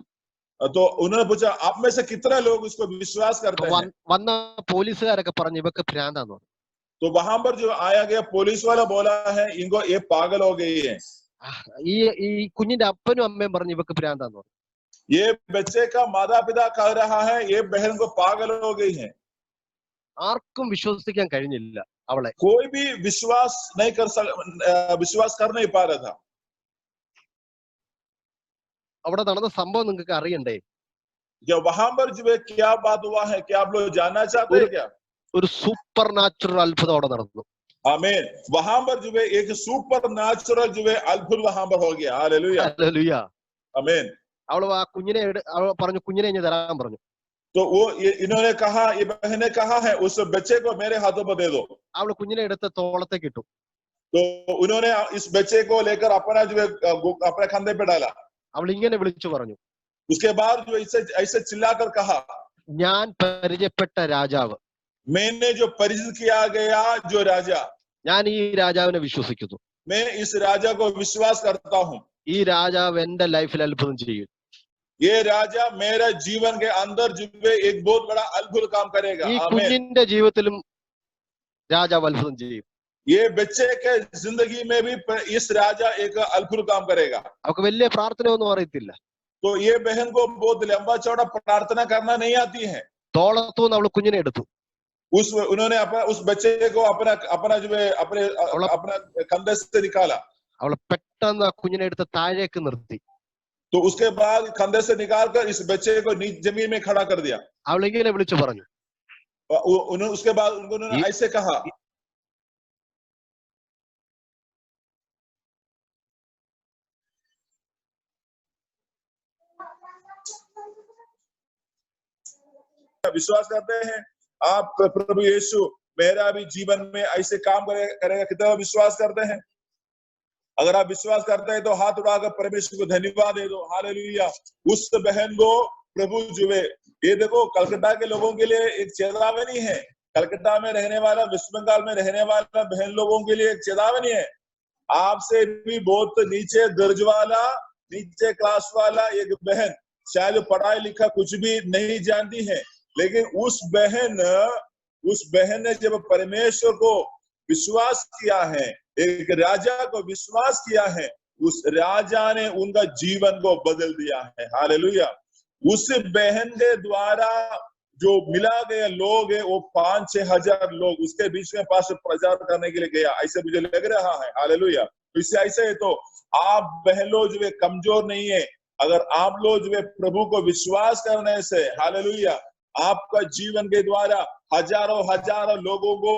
तो उन्होंने पूछा आप में से कितने लोग उसको विश्वास करते हैं? വന്ന പോലീസുകാരൊക്കെ പറഞ്ഞു ഇവക്ക് ഭ്രാന്താന്ന് പറഞ്ഞു. तो वहां पर जो आया गया पुलिस वाला बोला है इनको ये पागल हो गई है. ഈ കുഞ്ഞിന്റെ അപ്പനും അമ്മയും പറഞ്ഞു ഇവക്ക് ഭ്രാന്താന്ന് പറഞ്ഞു. ये बच्चे का माता पिता कह रहा है ये बहन को पागल हो गई है. ആർക്കും വിശ്വസിക്കാൻ കഴിഞ്ഞില്ല അവളെ. कोई भी विश्वास कर नहीं पा रहा था. അവിടെ നടന്ന സംഭവം നിങ്ങൾക്ക് അറിയണ്ടേ? जो वहां पर जो है क्या बात हुआ है क्या आप लोग जानना चाहते हैं क्या? ഒരു സൂപ്പർ നാച്ചുറൽ അത്ഭുതം അവിടെ നടന്നു. आमीन. वहां पर जो है एक सुपर नेचुरल जो है अद्भुत वहां पर हो गया. हालेलुया. ഹല്ലേലൂയ. आमीन. അവൾ ആ കുഞ്ഞിനെ അവൾ പറഞ്ഞു കുഞ്ഞിനെ ഇനി തരാൻ പറഞ്ഞു. तो वो इन्होंने कहा ये बहन ने कहा है उस बच्चे को मेरे हाथों पर दे दो. അവൾ കുഞ്ഞിനെ എടുത്ത് തോളത്തേക്ക് ഇട്ടു. तो उन्होंने इस बच्चे को लेकर अपना जो है अपने कंधे पे डाला. അവൾ ഇങ്ങനെ വിളിച്ചു പറഞ്ഞു. उसके बाद जो ऐसे चिल्लाकर कहा ഞാൻ പരിചയപ്പെട്ട രാജാവ്, मैंने जो परिचित किया गया जो राजा, ഞാൻ ഈ രാജാവിനെ വിശ്വസിക്കുന്നു. मैं इस राजा को विश्वास करता हूँ. ഈ രാജാവ് എന്റെ ലൈഫിൽ അത്ഭുതം ചെയ്യും. ये राजा मेरे जीवन के अंदर जो है एक बहुत बड़ा अद्भुत काम करेगा. ഈ കുഞ്ഞിന്റെ ജീവിതത്തിലും രാജാവ് അത്ഭുതം ചെയ്യും. ये बच्चे के जिंदगी में भी इस राजा एक अद्भुत काम करेगा. അവർക്ക് വലിയ പ്രാർത്ഥനയൊന്നും അറിയത്തില്ല. तो ये बहन को बहुत लंबा चौड़ा प्रार्थना करना नहीं आती है. തോളത്തുനിന്ന് അവൾ കുഞ്ഞിനെ എടുത്തു. उन्होंने उस बच्चे को अपना जो है अपना कंधे से निकाला। അവളെ പെട്ടെന്ന് ആ കുഞ്ഞിനെ എടുത്ത് താഴേക്ക് നിർത്തി. तो उसके बाद कंधे से निकालकर इस बच्चे को जमीन में खड़ा कर दिया। അവൾ ഇങ്ങനെ വിളിച്ചു പറഞ്ഞു, उसके बाद उन्होंने ऐसे कहा, विश्वास करते हैं आप प्रभु यीशु मेरा भी जीवन में ऐसे काम करेगा? कितना विश्वास करते हैं? अगर आप विश्वास करते हैं तो हाथ उठाकर परमेश्वर को धन्यवाद दे दो। हालेलुया। उस बहन को प्रभु जो है, ये देखो कलकत्ता के लोगों के लिए एक चेतावनी है। कलकत्ता में रहने वाला, वेस्ट बंगाल में रहने वाला बहन लोगों के लिए एक चेतावनी है। आपसे भी बहुत नीचे दर्ज वाला, नीचे क्लास वाला एक बहन, शायद पढ़ाई लिखा कुछ भी नहीं जानती है, लेकिन उस बहन ने जब परमेश्वर को विश्वास किया है, एक राजा को विश्वास किया है, उस राजा ने उनका जीवन को बदल दिया है। हालेलुया। उस बहन के द्वारा जो मिला गए लोग है वो 5-6 हजार लोग उसके बीच में पास प्रचार करने के लिए गया, ऐसे मुझे लग रहा है। हालेलुया। इससे ऐसे है तो आप बहन लोग जो है कमजोर नहीं है। अगर आप लोग जो है प्रभु को विश्वास करने से, हालेलुया, आपका जीवन के द्वारा हजारों लोगों को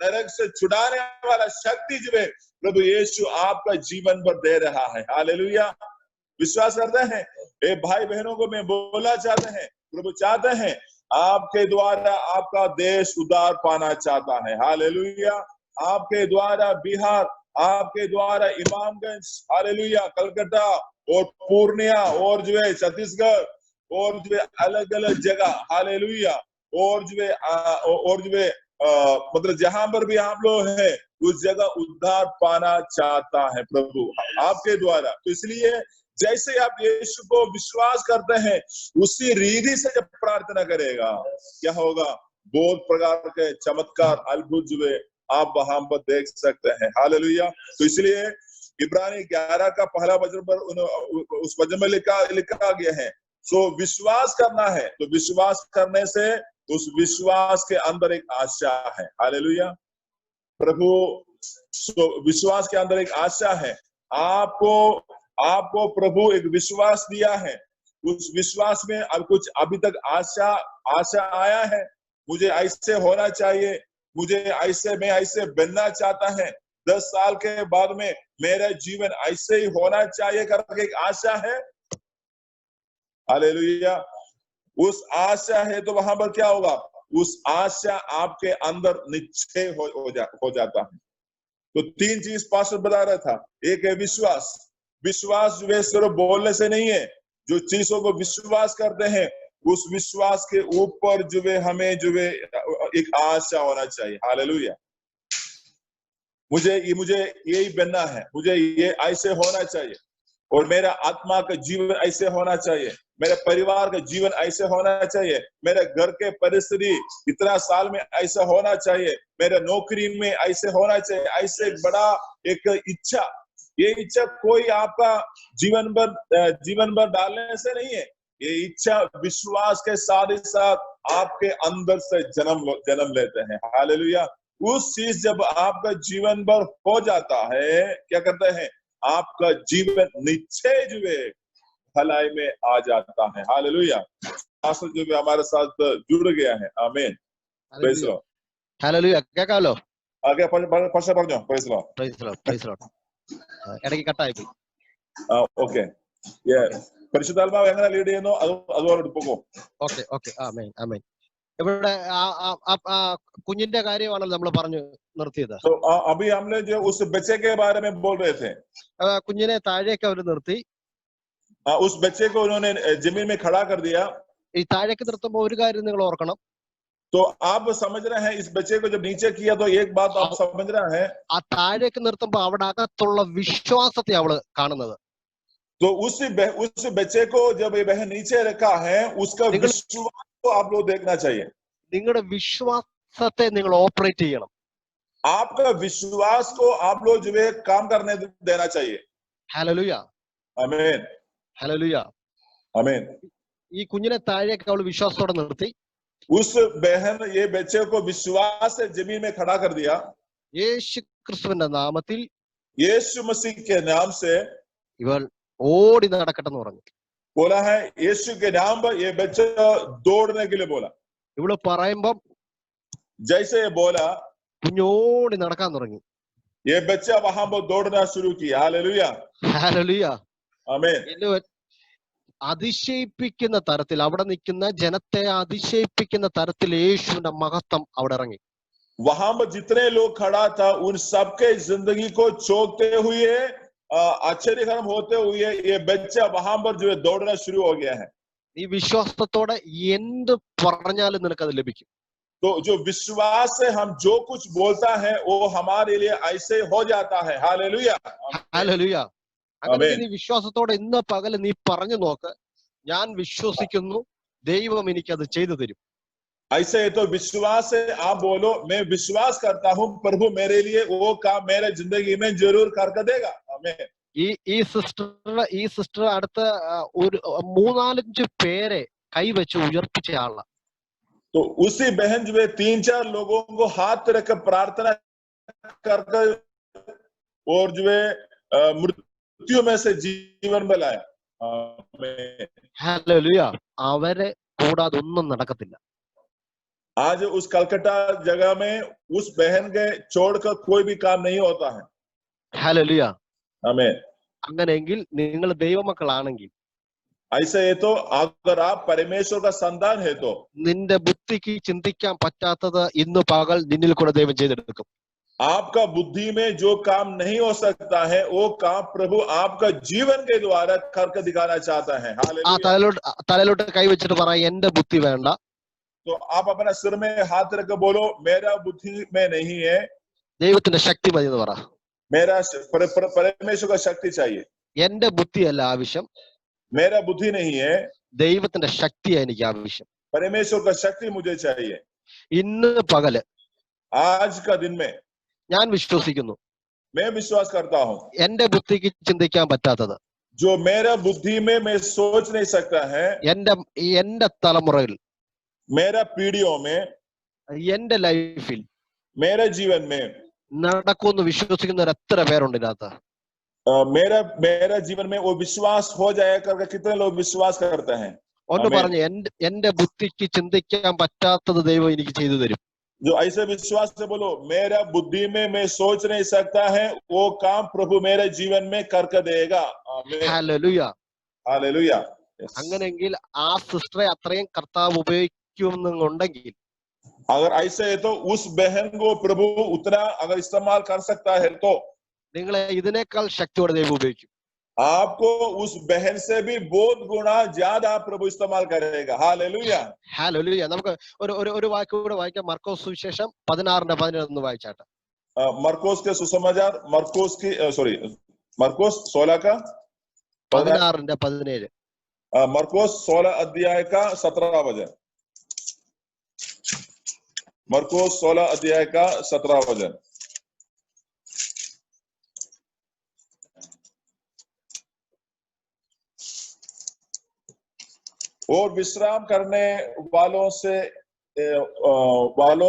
नरक से छुड़ाने वाला शक्ति जो है प्रभु यीशु आपका जीवन पर दे रहा है। हालेलुया। विश्वास करते हैं? ए भाई बहनों को मैं बोलना चाहते हैं, प्रभु चाहते हैं आपके द्वारा आपका देश उद्धार पाना चाहता है। हालेलुया। आपके द्वारा बिहार, आपके द्वारा इमामगंज, हालेलुया, कलकत्ता और पूर्णिया और जो है छत्तीसगढ़ और जो है अलग अलग जगह, हालेलुया, और जो है मतलब जहां पर भी आप लोग हैं उस जगह उद्धार पाना चाहता है प्रभु आपके द्वारा। तो इसलिए जैसे आप यीशु को विश्वास करते हैं उसी रीति से जब प्रार्थना करेगा, क्या होगा? बहुत प्रकार के चमत्कार, अद्भुत जो है आप वहां पर देख सकते हैं। हालेलुया। तो इसलिए इब्रानी 11 का पहला वचन पर उस वचन में लिखा गया है, सो विश्वास करना है। तो विश्वास करने से उस विश्वास के अंदर एक आशा है। हालेलुया। प्रभु विश्वास के अंदर एक आशा है। आपको प्रभु एक विश्वास दिया है, उस विश्वास में अब कुछ अभी तक आशा आया है, मुझे ऐसे होना चाहिए, मैं ऐसे बनना चाहता है, 10 साल के बाद में मेरा जीवन ऐसे ही होना चाहिए करके एक आशा है। हालेलुया। उस आशा है तो वहां पर क्या होगा? उस आशा आपके अंदर निश्चय हो जाता है। तो 3 चीज पास्टर बता रहा था। एक है विश्वास जो है सिर्फ बोलने से नहीं है, जो चीजों को विश्वास करते हैं उस विश्वास के ऊपर जो है हमें जो है एक आशा होना चाहिए। हालेलुया। मुझे यही बनना है, मुझे ये ऐसे होना चाहिए, और मेरा आत्मा का जीवन ऐसे होना चाहिए, मेरे परिवार का जीवन ऐसे होना चाहिए, मेरे घर के परिस्थिति इतना साल में ऐसा होना चाहिए, मेरे नौकरी में ऐसे होना चाहिए। ऐसे बड़ा एक इच्छा, ये इच्छा कोई आपका जीवन भर डालने से नहीं है, ये इच्छा विश्वास के साथ ही साथ आपके अंदर से जन्म लेते हैं। हालेलुया। उस चीज जब आपका जीवन भर हो जाता है, क्या करते हैं? आपका जीवन निश्चय जो है भलाई में आ जाता है। हालेलुया। पास्टर जो भी हमारे साथ जुड़ गया है, आमीन। Praise Lord. हालेलुया। കേൾക്കാമല്ലോ? ആകെ പാസ്റ്റർ പറഞ്ഞോ. Praise Lord. Praise Lord. ഇടയ്ക്ക് കട്ടായി പോയി. ഓക്കേ. പരിശുദ്ധാത്മാവ് എങ്ങനെ ലീഡ് ചെയ്യുന്നു അതുപോലെ പോകും. ഓക്കേ. ആമേൻ. ഇവിടെ കുഞ്ഞിന്റെ കാര്യമാണല്ലോ നമ്മൾ പറഞ്ഞു നിർത്തിയത്. तो अभी हमने जो उस बच्चे के बारे में बोल रहे थे, കുഞ്ഞിനെ താഴേക്ക് അവർ നിർത്തി. उस बच्चे को उन्होंने जमीन में खड़ा कर दिया. ഈ താഴേക്ക് നിർത്തുമ്പോൾ ഒരു കാര്യം നിങ്ങൾ ഓർക്കണം. तो आप समझ रहे हैं, इस बच्चे को जब नीचे किया तो एक बात आप समझ रहे हैं, ആ താഴേക്ക് നിർത്തുമ്പോൾ അവിടെ അകത്തുള്ള വിശ്വാസത്തെ അവള് കാണുന്നത്. तो उस बच्चे को जब ये बहन नीचे रखा है उसका विश्वास को आप लोग देखना चाहिए. നിങ്ങളുടെ വിശ്വാസത്തെ നിങ്ങൾ ഓപ്പറേറ്റ് ചെയ്യണം. आपका विश्वास को आप लोग जो है काम करने देना चाहिए. ഹല്ലേലൂയ. आमीन. ഹല്ലേലൂയ. आमीन. ഈ കുഞ്ഞിനെ താഴേക്ക് അവൾ വിശ്വാസത്തോടെ നിർത്തി. उस बहन ये बच्चे को विश्वास से जमीन में खड़ा कर दिया। യേശു ക്രിസ്തുവിന്റെ നാമത്തിൽ यीशु मसीह के नाम से ഇവൾ ഓടി നടക്കട്ടെ എന്ന് പറഞ്ഞു. बोला है, यीशु के नाम पर ये बच्चा दौड़ने के लिए बोला। ഇവള് പറയുമ്പം जैसे ये बोला, കുഞ്ഞോടി നടക്കാൻ തുടങ്ങി. ये बच्चा वहां पर दौड़ना शुरू किया। Hallelujah, hallelujah. आमीन। അതിശയിപ്പിക്കുന്ന തരത്തിൽ, അവിടെ നിൽക്കുന്ന ജനത്തെ അതിശയിപ്പിക്കുന്ന തരത്തിൽ യേശുവിന്റെ മഹത്വം അവിടെ ഇറങ്ങി. वहां पर जितने लोग खड़ा था उन सबके जिंदगी को चौंकते हुए, आश्चर्यकरम होते हुए ये बच्चा वहां पर जो है दौड़ना शुरू हो गया है। ഈ വിശ്വാസത്തോടെ എന്ത് പറഞ്ഞാലും നിനക്കത് ലഭിക്കും. तो जो विश्वास से हम जो कुछ बोलता है वो हमारे लिए ऐसे हो जाता है। Hallelujah, hallelujah. അങ്ങനെ നീ വിശ്വാസത്തോടെ ഇന്ന് പകല് നീ പറഞ്ഞു നോക്ക്, ഞാൻ വിശ്വസിക്കുന്നു, ദൈവം എനിക്കത് ചെയ്തു തരും. ऐसे है तो विश्वास से आप बोलो, मैं विश्वास करता हूँ प्रभु मेरे लिए वो काम मेरे जिंदगी में जरूर करके देगा। आमीन। ഈ സിസ്റ്റർ അടുത്ത ഒരു 3-4 പേരെ കൈവച്ച് ഉയർപ്പിച്ച ആളാ. तो उसी बहन जो है 3-4 लोगों को हाथ रख प्रार्थना करके और जो है मृत्यु में से जीवन में लाया। ഹല്ലേലൂയ. അവരെ കൂടാതെ ഒന്നും നടക്കത്തില്ല. आज उस कलकत्ता जगह में उस बहन के छोड़कर कोई भी काम नहीं होता है। ഹല്ലേലൂയ. आमीन। അങ്ങനെയെങ്കിൽ നിങ്ങൾ ദൈവമക്കളാണെങ്കിൽ, ऐसे है तो अगर आप परमेश्वर का संतान है तो നിന്റെ ബുദ്ധിക്ക് ചിന്തിക്കാൻ പറ്റാത്തത് ഇന്ന് പകൽ നിന്നിൽ കൂടെ ദൈവം ചെയ്തെടുക്കും. आपका बुद्धि में जो काम नहीं हो सकता है वो काम प्रभु आपका जीवन के द्वारा करके दिखाना चाहता है। ആ हालेलुया। തലയിലോട്ട് കൈവച്ചിട്ട് പറ, എന്റെ ബുദ്ധി വേണ്ട, तो आप अपना सिर में हाथ रख बोलो, मेरा बुद्धि में नहीं है, ദൈവത്തിന്റെ ശക്തി മതി എന്ന് പറ. मेरा परमेश्वर का शक्ति चाहिए। എന്റെ ബുദ്ധിയല്ല ആവശ്യം, मेरा बुद्धि नहीं है, ദൈവത്തിന്റെ ശക്തിയാണ് എനിക്ക് ആവശ്യം. परमेश्वर का शक्ति मुझे चाहिए। ഇന്ന് പകല് आज का दिन में ഞാൻ വിശ്വസിക്കുന്നു, मैं विश्वास करता हूँ എന്റെ ബുദ്ധിക്ക് ചിന്തിക്കാൻ പറ്റാത്തത്, जो मेरा बुद्धि में मैं सोच नहीं सकता है, എന്റെ തലമുറയിൽ, मेरा पीढ़ियों में, എന്റെ ലൈഫിൽ मेरे जीवन में നടക്കുമെന്ന് വിശ്വസിക്കുന്നവർ എത്ര പേരുണ്ട് ഇതിനകത്ത്? मेरा जीवन में वो विश्वास हो जाएगा करके कितने लोग विश्वास करते हैं? ഒന്ന് പറഞ്ഞു, എന്റെ ബുദ്ധിക്ക് ചിന്തിക്കാൻ പറ്റാത്തത് ദൈവം എനിക്ക് ചെയ്തു തരും. जो ऐसे विश्वास से बोलो, मेरा बुद्धि में मैं सोच नहीं सकता है वो काम प्रभु मेरे जीवन में करके देगा। ഹല്ലേലൂയ. हालेलुया। അങ്ങനെയെങ്കിൽ ആ സിസ്റ്ററെ അത്രയും കർത്താവ് ഉപയോഗിക്കുമെന്നുണ്ടെങ്കിൽ, अगर ऐसे है तो उस बहन को प्रभु उतना अगर इस्तेमाल कर सकता है तो നിങ്ങളെ ഇതിനേക്കാൾ ശക്തിയോടെ ദൈവം ഉപയോഗിക്കും. आपको उस बहन से भी बहुत गुना ज्यादा प्रभु इस्तेमाल करेगा। हालेलुया। ഹല്ലേലൂയ. നമുക്ക് ഒരു വാക്ക് കൂടെ വായിക്കാം. മർക്കോസ് സുവിശേഷം 16:17 വായിച്ചാട്ടെ. मरकोस के सुसमाचार, मरकोस 16 का 16:17. मरकोस 16 अध्याय का 17 वचन। मरकोस 16 अध्याय का 17 वचन। और विश्राम करने वालों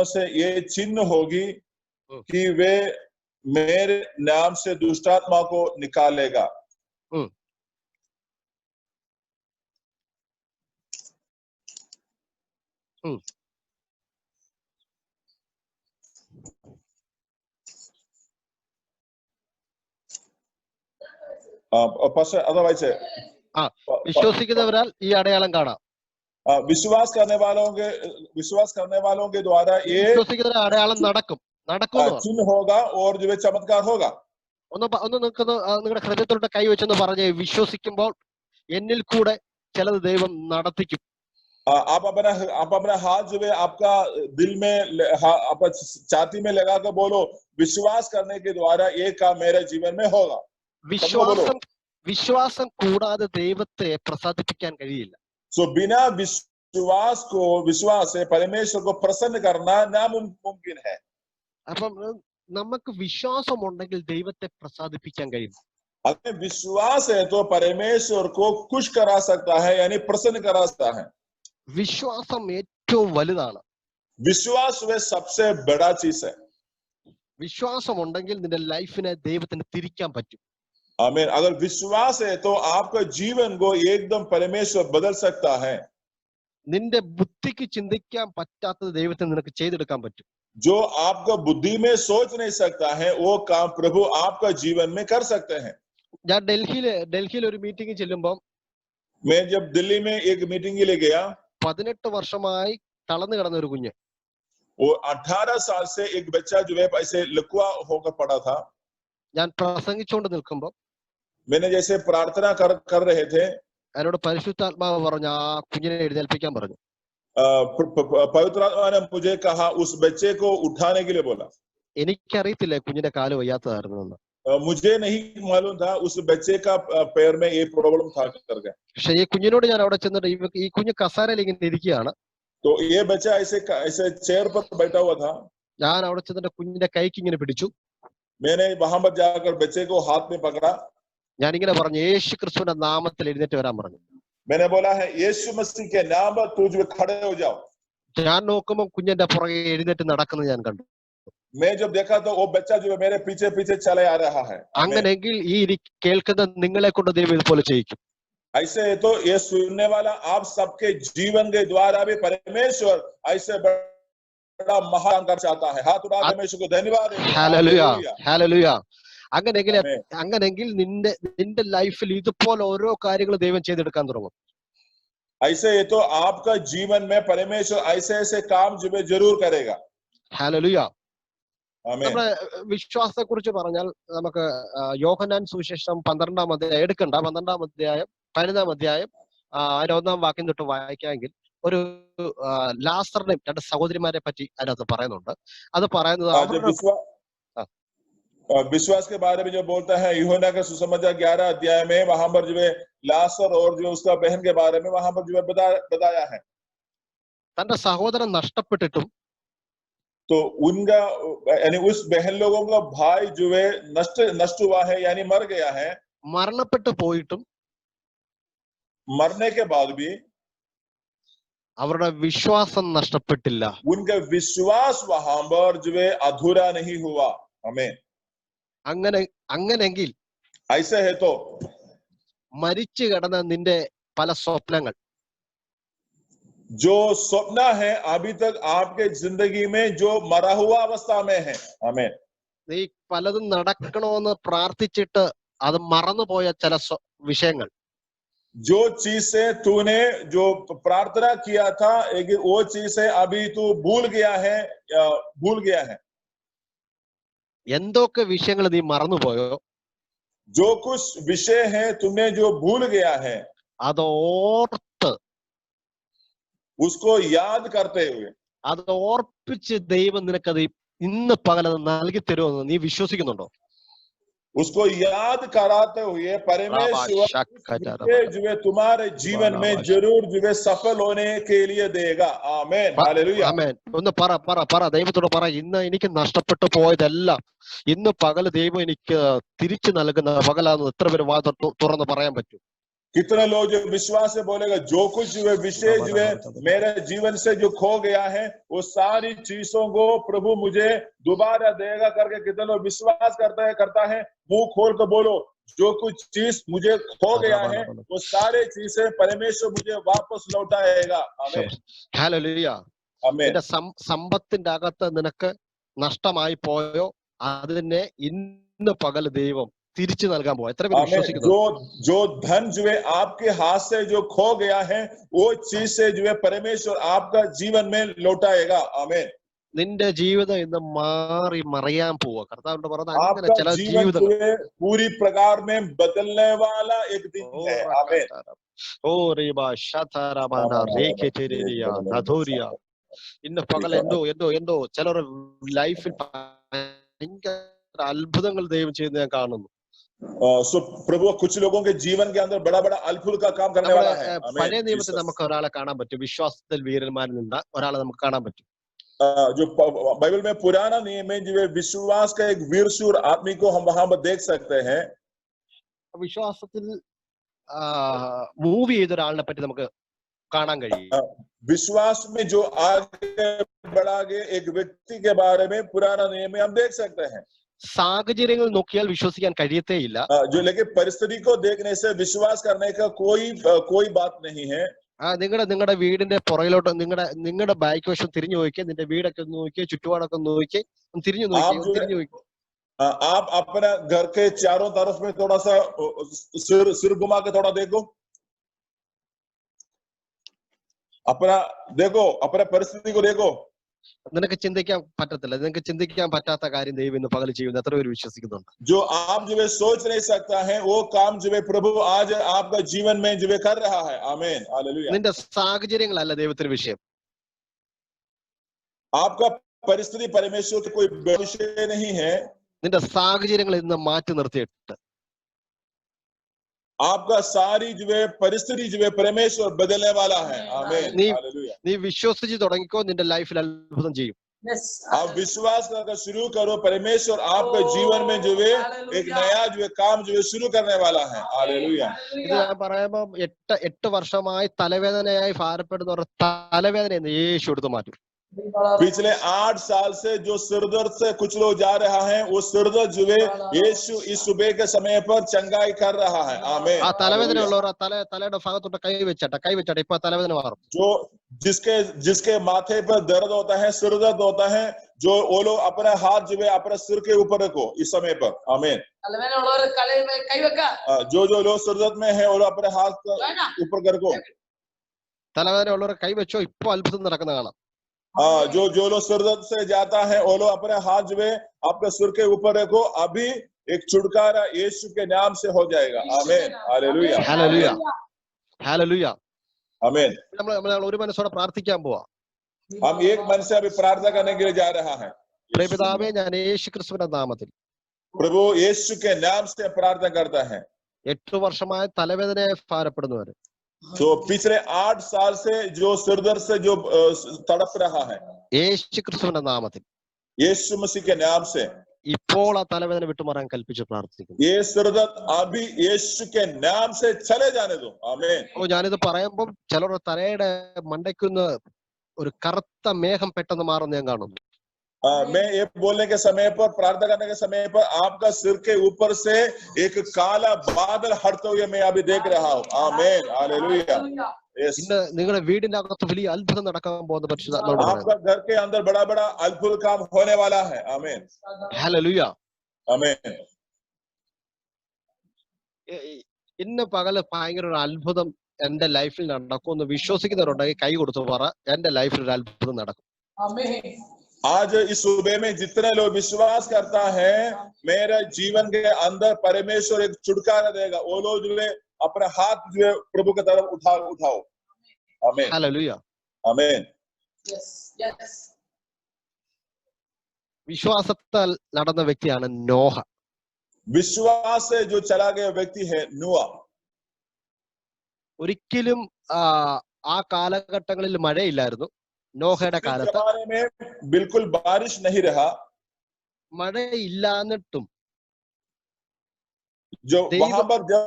से ये चिन्ह होगी कि वे मेरे नाम से दुष्टात्मा को निकालेगा। अदरवाइज വിശ്വസിക്കുന്നവരാൽ ഈ അടയാളം കാണാം. विश्वास करने वालों के द्वारा ये വിശ്വസിക്കുന്നവരെ അടയാളം നടക്കും. चिन्ह होगा और जो चमत्कार होगा। ഒന്ന് നിങ്ങളുടെ ഹൃദയത്തോട്ട് കൈവച്ചെന്ന് പറഞ്ഞ്, വിശ്വസിക്കുമ്പോൾ എന്നിൽ കൂടെ ചിലത് ദൈവം നടത്തിക്കും. आप अपना हाथ जो है आपका दिल में छाती में लगा कर बोलो, विश्वास करने के द्वारा ये काम मेरे जीवन में होगा। വിശ്വാസം കൂടാതെ ദൈവത്തെ പ്രസാദിപ്പിക്കാൻ കഴിയില്ല. सो बिना विश्वास से परमेश्वर को प्रसन्न करना नामुमकिन है। അപ്പം നമുക്ക് വിശ്വാസം ഉണ്ടെങ്കിൽ ദൈവത്തെ പ്രസാദിപ്പിക്കാൻ കഴിയും. अगर विश्वास है तो परमेश्वर को खुश करा सकता है, यानी प्रसन्न करा सकता है। വിശ്വാസം ഏറ്റവും വലുതാണ്. विश्वास वह सबसे बड़ा चीज है. വിശ്വാസം ഉണ്ടെങ്കിൽ നിന്റെ ലൈഫിനെ ദൈവത്തിന് തിരിക്കാൻ പറ്റും. आमीन. अगर विश्वास है तो आपका जीवन को एकदम परमेश्वर बदल सकता है. നിന്റെ ബുദ്ധിക്ക് ചിന്തിക്കാൻ പറ്റാത്തത് ദൈവത്തിന് നിനക്ക് ചെയ്തെടുക്കാൻ പറ്റും. जो आपका बुद्धि में सोच नहीं सकता है वो काम प्रभु आपका जीवन में कर सकते हैं. ഞാൻ ഡൽഹിയിൽ ഒരു മീറ്റിംഗ് ചെല്ലുമ്പോൾ मैं जब दिल्ली में एक मीटिंग के लिए गया, 18 വർഷമായി തളർന്നു കിടന്ന ഒരു കുഞ്ഞ്, वो 18 साल से एक बच्चा जो है ऐसे लकवा होकर पड़ा था. ഞാൻ പ്രസംഗിച്ചുകൊണ്ട് നിൽക്കുമ്പോൾ मैंने जैसे प्रार्थना कर रहे थे, എന്നോട് പരിശുദ്ധാത്മാവ് പറഞ്ഞു ആ കുഞ്ഞിനെ എഴുന്നേൽപ്പിക്കാൻ പറഞ്ഞു. पवित्र आत्मा ने मुझे कहा उस बच्चे को उठाने के लिए बोला. എനിക്കറിയത്തില്ല കുഞ്ഞിന്റെ കാല് വയ്യാത്തതായിരുന്നു എന്ന്. मुझे नहीं मालूम था उस बच्चे का पैर में ये प्रॉब्लम था करके. പക്ഷെ ഈ കുഞ്ഞിനോട് ഞാൻ അവിടെ ചെന്നിട്ട് ഈ കുഞ്ഞ് കസാരയിൽ ഇങ്ങനെ ഇരിക്കുകയാണ്. तो ये बच्चा ऐसे चेयर पर बैठा हुआ था. ഞാൻ അവിടെ ചെന്നിട്ട് കുഞ്ഞിന്റെ കൈക്ക് ഇങ്ങനെ പിടിച്ചു. मैंने वहां पर जाकर बच्चे को हाथ में पकड़ा. ഞാൻ ഇങ്ങനെ പറഞ്ഞു യേശു ക്രിസ്തുവിന്റെ നാമത്തിൽ എഴുന്നേറ്റ് വരാൻ പറഞ്ഞു. मैंने बोला है यीशु मसीह के नाम पर तुझ में खड़े हो जाओ. ഞാൻ നോക്കുമ്പോൾ കുഞ്ഞിന്റെ പുറകെ എഴുന്നേറ്റ് നടക്കുന്നത് ഞാൻ കണ്ടു. मैं जब देखा तो वो बच्चा जो मेरे पीछे पीछे चले आ रहा है. അങ്ങനെയെങ്കിൽ ഈ കേൾക്കുന്ന നിങ്ങളെ കൊണ്ട് ദൈവം ഇതുപോലെ ചെയ്യിക്കും. ऐसे तो ये सुनने वाला आप सबके जीवन के द्वारा भी परमेश्वर ऐसे बड़ा महान कर चाहता है. हाथ उठा परमेश्वर को धन्यवाद. Hallelujah hallelujah. അങ്ങനെയെങ്കിൽ നിന്റെ ലൈഫിൽ ഇതുപോലെ ഓരോ കാര്യങ്ങൾ ദൈവം ചെയ്തെടുക്കാൻ തുടങ്ങും. ऐसे ये तो आपका जीवन में परमेश्वर ऐसे ऐसे काम जो है जरूर करेगा. ഹല്ലേലൂയ. आमीन. നമ്മുടെ വിശ്വാസത്തെ കുറിച്ച് പറഞ്ഞാൽ നമുക്ക് യോഹന്നാൻ സുവിശേഷം 12-ാം അധ്യായം എടുക്കണ്ട, 12-ാം അധ്യായം 15-ാം അധ്യായം 1-ാം വാക്യം തൊട്ട് വായിക്കാമെങ്കിൽ ഒരു ലാസറിനെയും 2 സഹോദരിമാരെ പറ്റി അതിനകത്ത് പറയുന്നുണ്ട്. അത് പറയുന്നത് विश्वास के बारे में जो बोलता है यूहन्ना का सुसमाचार 11 अध्याय में वहां पर जो है लासर और जो उसका बहन के बारे में वहां पर जो है बताया है. തന്റെ സഹോദരൻ നഷ്ടപ്പെട്ടിട്ടും तो उनका यानी उस बहन लोगों का भाई जो है नष्ट हुआ है यानी मर गया है. മരണപ്പെട്ടു പോയിട്ടും मरने के बाद भी അവരുടെ വിശ്വാസം നഷ്ടപ്പെട്ടില്ല. उनका विश्वास वहां पर जो है अधूरा नहीं हुआ. हमें അങ്ങനെങ്കിൽ ऐसे है तो മരിച്ചു കിടന്ന നിന്റെ പല സ്വപ്നങ്ങൾ, जो स्वप्न है अभी तक आपके जिंदगी में जो मरा हुआ अवस्था में है. हमें നീ പലതും നടക്കണമെന്ന് പ്രാർത്ഥിച്ചിട്ട് അത് മറന്നുപോയ ചില വിഷയങ്ങൾ, जो चीज से तूने जो प्रार्थना किया था वो चीज से अभी तू भूल गया है. എന്തൊക്കെ വിഷയങ്ങൾ നീ മറന്നുപോയോ, जो कुछ विषय है तुमने जो भूल गया है അത് ഓർത്ത് उसको याद करते हुए അത് ഓർപ്പിച്ച് ദൈവം നിനക്കത് ഇന്ന് പകലത് നൽകി തരുമെന്ന് നീ വിശ്വസിക്കുന്നുണ്ടോ? उसको याद कराते हुए परमेश्वर जो है तुम्हारे जीवन में जरूर जो है सफल होने के लिए देगा. आमीन. हालेलुया. ആമേൻ. ഒന്ന് പറ ദൈവത്തോട് പറ, ഇന്ന് എനിക്ക് നഷ്ടപ്പെട്ടു പോയതെല്ലാം ഇന്ന് പകല് ദൈവം എനിക്ക് തിരിച്ചു നൽകുന്ന പകലാന്ന് എത്ര പേര് വാ തുറന്ന് പറയാൻ പറ്റും? कितने लोग जो विश्वास से बोलेगा जो कुछ जो है विषय जो है मेरे जीवन से जो खो गया है वो सारी चीजों को प्रभु मुझे दोबारा देगा करके कितने लोग विश्वास करता है. मुंह खोल कर बोलो जो कुछ चीज मुझे खो गया है वो सारे चीजें परमेश्वर मुझे वापस लौटाएगा. आमीन. ഹല്ലേലൂയ. നിന്റെ സമ്പത്തിന്റെ അകത്ത് നിനക്ക് നഷ്ടമായി പോയോ അതിനെ ഇന്ന് പകല് ദൈവം തിരിച്ചു നൽകാൻ പോവാ. എത്ര പേര് വിശ്വസിക്കുന്നു? जो धन जो है आपके हाथ से जो खो गया है वो चीज से जो है परमेश्वर आपका जीवन में लौटाएगा. आमीन. നിന്റെ ജീവിതം ഇന്ന് മാറി മറിയാൻ പോവാ. കർത്താവിന്റെ പറഞ്ഞ അങ്ങനെ ചില ജീവിതം पूरी प्रकार में बदलने वाला एक दिन है. आमीन. ഓ റീബാ ശതറമന രേഖചരിയ നദോരിയ. ഇന്ന് പകൽ എന്തോ ചിലരുടെ ലൈഫിൽ ഭയങ്കര അത്ഭുതങ്ങൾ ദൈവം ചെയ്യുന്നത് ഞാൻ കാണുന്നു. सो प्रभु कुछ लोगों के जीवन के अंदर बड़ा बड़ा अद्भुत का काम करने वाला है. പഴയ നിയമത്തിൽ നമുക്ക് ഒരാളെ കാണാൻ പറ്റും, വിശ്വാസത്തിൽ വീരന്മാരിൽ നിന്ന ഒരാളെ നമുക്ക് കാണാൻ പറ്റും. जो बाइबल में पुराना नियम में जो विश्वास का एक वीरशूर आदमी को हम वहां पर देख सकते हैं. വിശ്വാസത്തിൽ മൂവ് ചെയ്ത ഒരാളിനെ പറ്റി നമുക്ക് കാണാൻ കഴിയും. विश्वास में जो आगे बढ़ा गए एक व्यक्ति के बारे में पुराना नियम में हम देख सकते हैं. സാഹചര്യങ്ങൾ നോക്കിയാൽ വിശ്വസിക്കാൻ കഴിയത്തേയില്ല. जो लेकिन परिस्थिति को देखने से विश्वास करने का कोई बात नहीं है. നിങ്ങളുടെ വീടിന്റെ പുറകിലോട്ട് നിങ്ങളുടെ ബാക്ക് വശം തിരിഞ്ഞു നോക്കിയേ, നിന്റെ വീടൊക്കെ ഒന്ന് നോക്കിയേ, ചുറ്റുപാടൊക്കെ ഒന്ന് നോക്കിയേ, തിരിഞ്ഞു നോക്കിയേ. आप अपना घर के चारों तरफ में थोड़ा सा सिर घुमा के थोड़ा देखो, अपना देखो, अपना परिस्थिति को देखो. നിനക്ക് ചിന്തിക്കാൻ പറ്റത്തില്ല. നിനക്ക് ചിന്തിക്കാൻ പറ്റാത്ത കാര്യം ദൈവം ഇന്ന് പകൽ ചെയ്യുന്നു. എത്ര പേര് വിശ്വസിക്കുന്നുണ്ട്? जो आप जो है सोच नहीं सकता है वो काम जो है प्रभु आज आपका जीवन में जो है कर रहा है. आमीन, हालेलुया. നിന്റെ സാഹചര്യങ്ങളല്ല ദൈവത്തിന്റെ വിഷയം. आपका परिस्थिति परमेश्वर का कोई विषय नहीं है. നിന്റെ സാഹചര്യങ്ങൾ ഇന്ന് മാറ്റി നിർത്തിയിട്ട് आपका सारी जो है परिस्थिति जो है परमेश्वर बदलने वाला है. आमीन, हालेलुया. നീ വിശ്വസിച്ച് തുടങ്ങിക്കോ, നിന്റെ ലൈഫിൽ അത്ഭുതം ചെയ്യും. आप विश्वास करके शुरू करो, परमेश्वर आपके जीवन में जो है एक नया जो है काम जो है शुरू करने वाला है. हालेलुया. ഇത് ഞാൻ പറയുമ്പോ 8 വർഷമായി തലവേദനയായി ഭാരപ്പെടുന്നവരുടെ തലവേദന യേശു എടുത്തു മാറ്റും. पिछले 8 साल से जो सिरदर्द से कुछ लोग जा रहा है, वो सिरदर्द जो है यीशु इस सुबह के समय पर चंगाई कर रहा है. आमीन. ആ തലവേദന ഉള്ളവർ തലയുടെ ഭാഗത്തോട്ട് കൈ വെച്ചട്ടെ. ഇപ്പൊ തലവേദന മാറും. जो जिसके माथे पर दर्द होता है, सिरदर्द होता है, जो वो लोग अपना हाथ जो है अपने सिर के ऊपर रखो इस समय पर. आमीन. जो लोग सिरदर्द में है वो लोग अपने हाथ ऊपर रखो. തലവേദന ഉള്ളവർ കൈ വെച്ചോ. ഇപ്പൊ അത്ഭുതം നടക്കുന്ന കാണാം. जो लोग सिरदर्द से जाता है वो लोग अपने हाथ जो है आपके सिर के ऊपर रखो. अभी एक छुटकारा यीशु के नाम से हो जाएगा. आमीन, हालेलुया, हालेलुया, हालेलुया. आमीन. നമ്മൾ ഒരു മനസ്സോടെ പ്രാർത്ഥിക്കാൻ പോവാ. हम एक मन से अभी प्रार्थना करने के लिए जा रहा है. പ്രിയപിതാവേ, ഞാൻ യേശു ക്രിസ്തുവിന്റെ നാമത്തിൽ प्रभु यीशु के नाम से प्रार्थना करता है. 8 വർഷമായി തലവേദനയായി ഭാരപ്പെടുന്നവര്, तो पिछले 8 साल से जो सिरदर्द से जो तड़प रहा है, യേശു ക്രിസ്തുവിന്റെ നാമത്തിൽ यीशु मसीह के नाम से ഇപ്പോൾ ആ തലവേദന വിട്ടുമാറാൻ കൽപ്പിച്ച് പ്രാർത്ഥിക്കുന്നു. ये सिरदर्द अभी यीशु के नाम से चले जाने दो. आमीन. ഞാനിത് പറയുമ്പോൾ ചിലരുടെ തലയുടെ മണ്ടയ്ക്കുന്ന് ഒരു കറുത്ത മേഘം പെട്ടെന്ന് മാറുന്ന ഞാൻ കാണുന്നു. मैं ये बोलने के समय पर, प्रार्थना करने के समय पर आपका सिर के ऊपर से एक काला बादल हटते हुए मैं अभी देख रहा हूँ. आमीन, हालेलुया. ഇന്ന് നിങ്ങളുടെ വീടിന്റെ അകത്ത് വലിയ അത്ഭുതം നടക്കാൻ പോകുന്ന പരിശുദ്ധാത്മാവോട് आपका घर के अंदर बड़ा बड़ा अद्भुत काम होने वाला है. आमीन, ഹല്ലേലൂയ. आमीन. ഇന്ന് പകല് ഭയങ്കര ഒരു അത്ഭുതം എന്റെ ലൈഫിൽ നടക്കുമെന്ന് വിശ്വസിക്കുന്നവരുണ്ടെങ്കിൽ കൈ കൊടുത്തു പറ, എന്റെ ലൈഫിൽ ഒരു അത്ഭുതം നടക്കും. आज इस सुबह में जितने लोग विश्वास करता है मेरे जीवन के अंदर परमेश्वर एक छुटकारा देगा, वो लोग जो है अपने हाथ जो है प्रभु की तरफ उठाओ. आमीन, ഹല്ലേലൂയ. आमीन. വിശ്വാസത്താൽ നടന്ന വ്യക്തിയാണ് നോഹ. विश्वास से जो चला गया व्यक्ति है नूह. ഒരിക്കലും ആ കാലഘട്ടങ്ങളിൽ മഴയില്ലായിരുന്നു. നോഹയുടെ കാലത്ത് बिल्कुल बारिश नहीं रहा. മഴയില്ലാന്നിട്ടും जो वहां पर जब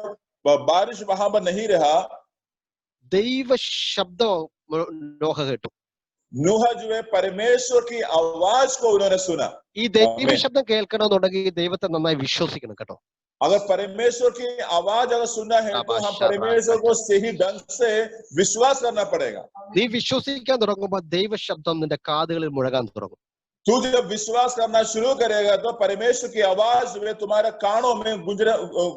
बारिश वहां पर नहीं रहा, ദൈവ ശബ്ദം നോഹ കേട്ടു. नूह जो है परमेश्वर की आवाज को उन्होंने सुना. ഈ ദൈവ ശബ്ദം കേൾക്കണമെന്നുണ്ടെങ്കിൽ ദൈവത്തെ നന്നായി വിശ്വസിക്കണം കേട്ടോ. अगर परमेश्वर की आवाज अगर सुनना है तो हम परमेश्वर को सही ढंग से विश्वास करना पड़ेगा. നീ വിശ്വസിക്കാൻ തുടങ്ങുമ്പോൾ ദൈവ ശബ്ദം നിന്റെ കാതുകളിൽ മുഴങ്ങാൻ തുടങ്ങും. तू जब विश्वास करना शुरू करेगा तो परमेश्वर की आवाज में तुम्हारे कानों में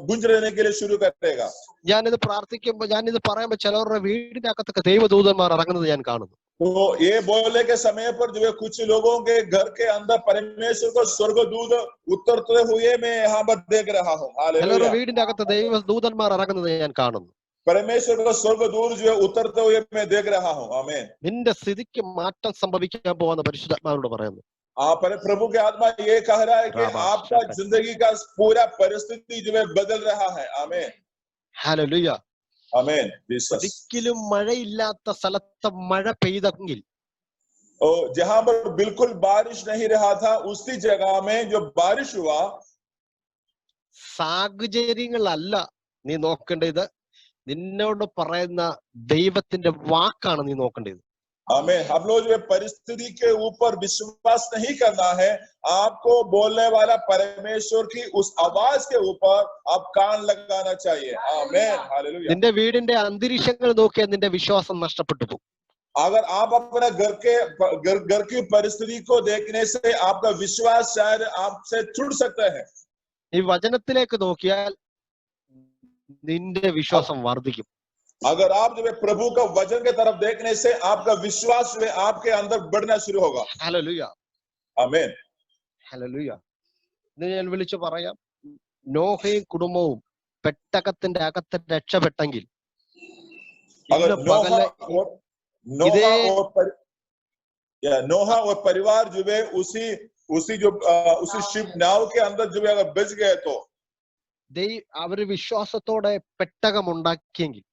गुंजने के लिए शुरू करेगा. ഞാനിത് പ്രാർത്ഥിക്കുമ്പോൾ, ഞാനിത് പറയുമ്പോൾ ചിലവരുടെ വീടിന്റെ അകത്തൊക്കെ ദൈവദൂതന്മാർ ഇറങ്ങുന്നത് ഞാൻ കാണുന്നു. तो ये बोलने के समय पर जो है कुछ लोगों के घर के अंदर परमेश्वर को स्वर्गदूत उतरते हुए मैं यहाँ पर देख रहा हूँ. ചിലവരുടെ വീടിന്റെ അകത്ത് ദൈവദൂതന്മാർ ഇറങ്ങുന്നത് ഞാൻ കാണുന്നു. परमेश्वर को स्वर्गदूत जो है उतरते हुए मैं देख रहा हूँ. आमीन. നിന്റെ സ്ഥിതിക്ക് മാറ്റം സംഭവിക്കാൻ പോകുന്ന പരിശുദ്ധാത്മാവോട് പറയുന്നു. प्रभु के आत्मा ये कह रहा है कि आपका जिंदगी का पूरा परिस्थिति जो है बदल रहा है. आमीन, ഹല്ലേലൂയ. आमीन. ഒരിക്കലും മഴയില്ലാത്ത സ്ഥലത്ത് മഴ പെയ്തെങ്കിൽ, जहां पर बिल्कुल बारिश नहीं रहा था उसी जगह में जो बारिश हुआ, സാഹചര്യങ്ങളല്ല നീ നോക്കേണ്ടത്, നിന്നോട് പറയുന്ന ദൈവത്തിന്റെ വാക്കാണ് നീ നോക്കേണ്ടത്. आमीन। हम लोग जो परिस्थिति के ऊपर विश्वास नहीं करना है, आपको बोलने वाला परमेश्वर की उस आवाज के ऊपर आप कान लगाना चाहिए। आमीन, हालेलुया। നിന്റെ വീടിന്റെ അന്തരീക്ഷങ്ങൾ നോക്കിയാൽ നിന്റെ വിശ്വാസം നഷ്ടപ്പെട്ടു പോകും. अगर आप अपने घर की परिस्थिति को देखने से आपका विश्वास शायद आपसे छूट सकता है। ഈ വചനത്തിലേക്ക് നോക്കിയാൽ നിന്റെ വിശ്വാസം വർദ്ധിക്കും. अगर आप जो है प्रभु का वचन के तरफ देखने से आपका विश्वास जो है आपके अंदर बढ़ना शुरू होगा। ഹല്ലേലൂയ, आमीन, ഹല്ലേലൂയ. ഇത് ഞാൻ വിളിച്ചു പറയാം, നോഹയും കുടുംബവും പെട്ടകത്തിന്റെ അകത്ത് രക്ഷപ്പെട്ടെങ്കിൽ अगर नोहा और परिवार जो है उसी शिप नाव के अंदर जो है अगर बच गए तो അവര് വിശ്വാസത്തോടെ പെട്ടകം ഉണ്ടാക്കിയെങ്കിൽ,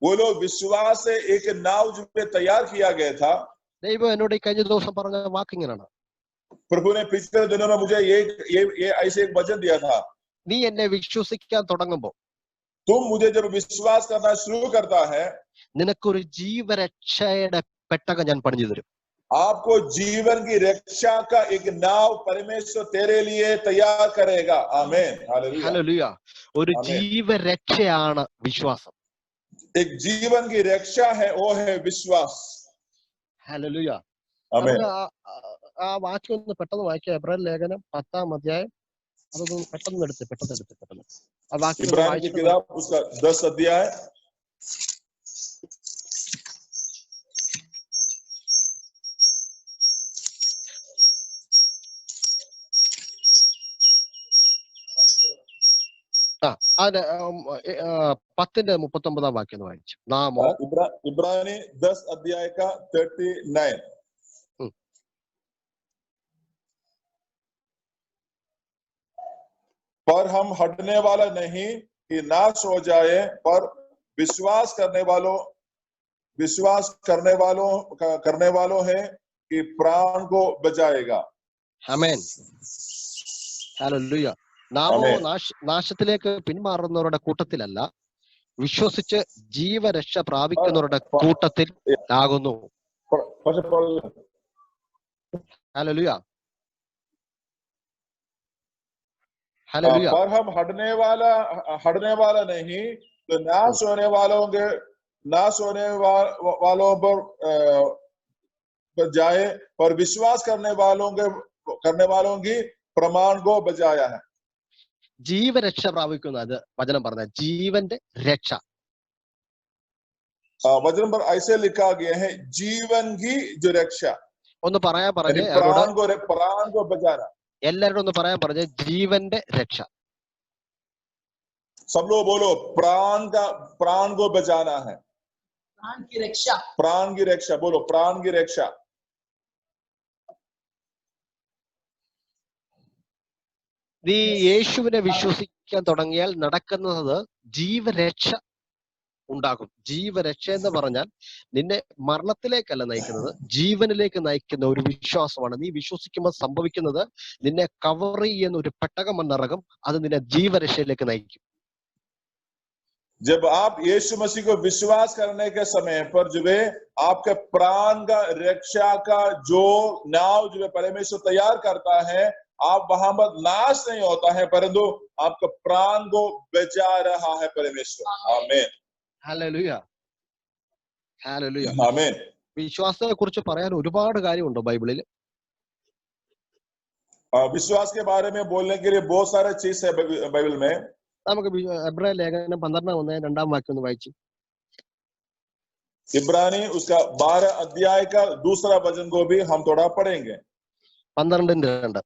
वो लोग विश्वास से एक नाव जो है तैयार किया गया था। ദൈവം എന്നോട് ഈ കഴിഞ്ഞ ദിവസം പറഞ്ഞ വാക്ക് ഇങ്ങനെയാണ്, प्रभु ने पिछले दिनों में मुझे ये ऐसे एक वचन दिया था, നീ എന്നെ വിശ്വസിക്കാൻ തുടങ്ങുമ്പോ, तुम मुझे जब विश्वास करना शुरू करता है, നിനക്കൊരു ജീവരക്ഷയുടെ പെട്ടകം ഞാൻ പണിഞ്ഞു തരും. आपको जीवन की रक्षा का एक नाव परमेश्वर तेरे लिए तैयार करेगा। आमीन, हालेलुया, ഹല്ലേലൂയ. ഒരു ജീവരക്ഷയാണ് വിശ്വാസം. एक जीवन की रक्षा है, वो है विश्वास। ഹല്ലേലൂയ. आमीन। ആ വാക്യം ഒന്ന് പെട്ടെന്ന് വായിക്കാം. എബ്രായർ ലേഖനം 10-ാം അധ്യായം. അതൊന്ന് പെട്ടെന്ന് എടുത്ത് ആ വാക്യം इब्रानी की किताब उसका 10 अध्याय അതിന്റെ 10-ന്റെ 39-ാം വാക്യം ഒന്ന് വായിച്ചു. നാമോ इब्रानी 10 अध्याय का 39। पर हम हटने वाला नहीं कि नाश हो जाए, पर विश्वास करने वालों है कि प्राण को बचाएगा। ആമേൻ, ഹല്ലേലൂയ. നാമോ നാശത്തിലേക്ക് പിന്മാറുന്നവരുടെ കൂട്ടത്തിലല്ല, വിശ്വസിച്ച് ജീവരക്ഷ പ്രാപിക്കുന്നവരുടെ കൂട്ടത്തിൽ ആകുന്നു. Hallelujah, hallelujah. पर हम हटने वाला नहीं तो नाश होने वालों पर जाए, पर विश्वास करने वालों की प्रमाण को बचाया है। ജീവരക്ഷ പ്രാപിക്കുന്ന, അത് വചനം പറഞ്ഞ ജീവന്റെ രക്ഷ. वचन पर ऐसे लिखा गया है, जीवन की जो रक्षा। ഒന്ന് പറയാൻ പറഞ്ഞേ, प्राण को बचाना। എല്ലാവരോടും ഒന്ന് പറയാൻ പറഞ്ഞേ, ജീവന്റെ രക്ഷ. सब लोग बोलो, प्राण को बचाना है। प्राण की रक्षा, प्राण की रक्षा बोलो, प्राण की रक्षा। നീ യേശുവിനെ വിശ്വസിക്കാൻ തുടങ്ങിയാൽ നടക്കുന്നത് ജീവരക്ഷ ഉണ്ടാകും. ജീവരക്ഷ എന്ന് പറഞ്ഞാൽ നിന്നെ മരണത്തിലേക്കല്ല നയിക്കുന്നത്, ജീവനിലേക്ക് നയിക്കുന്ന ഒരു വിശ്വാസമാണ്. നീ വിശ്വസിക്കുമ്പോൾ സംഭവിക്കുന്നത്, നിന്നെ കവർ ചെയ്യുന്ന ഒരു പെട്ടകം വന്നിറങ്ങും, അത് നിന്നെ ജീവരക്ഷയിലേക്ക് നയിക്കും. जब आप यीशु मसीह को विश्वास करने के समय पर जो है आपके प्राण का रक्षा का जो नाव जो है परमेश्वर तैयार करता है, आप वहां पर नाश नहीं होता है, परंतु आपका प्राण को बचा रहा है परमेश्वर। आमीन, ഹല്ലേലൂയ, ഹല്ലേലൂയ. आमीन। വിശ്വാസത്തെ കുറിച്ച് പറയാൻ ഒരുപാട് കാര്യമുണ്ട് ബൈബിളിൽ. विश्वास के बारे में बोलने के लिए बहुत सारे चीज है बाइबल में। നമുക്ക് എബ്രായ ലേഖനം 12-2 വാക്യം ഒന്ന് വായിച്ചു. इब्रानी उसका 12 अध्याय का दूसरा वचन को भी हम थोड़ा पढ़ेंगे। 12-2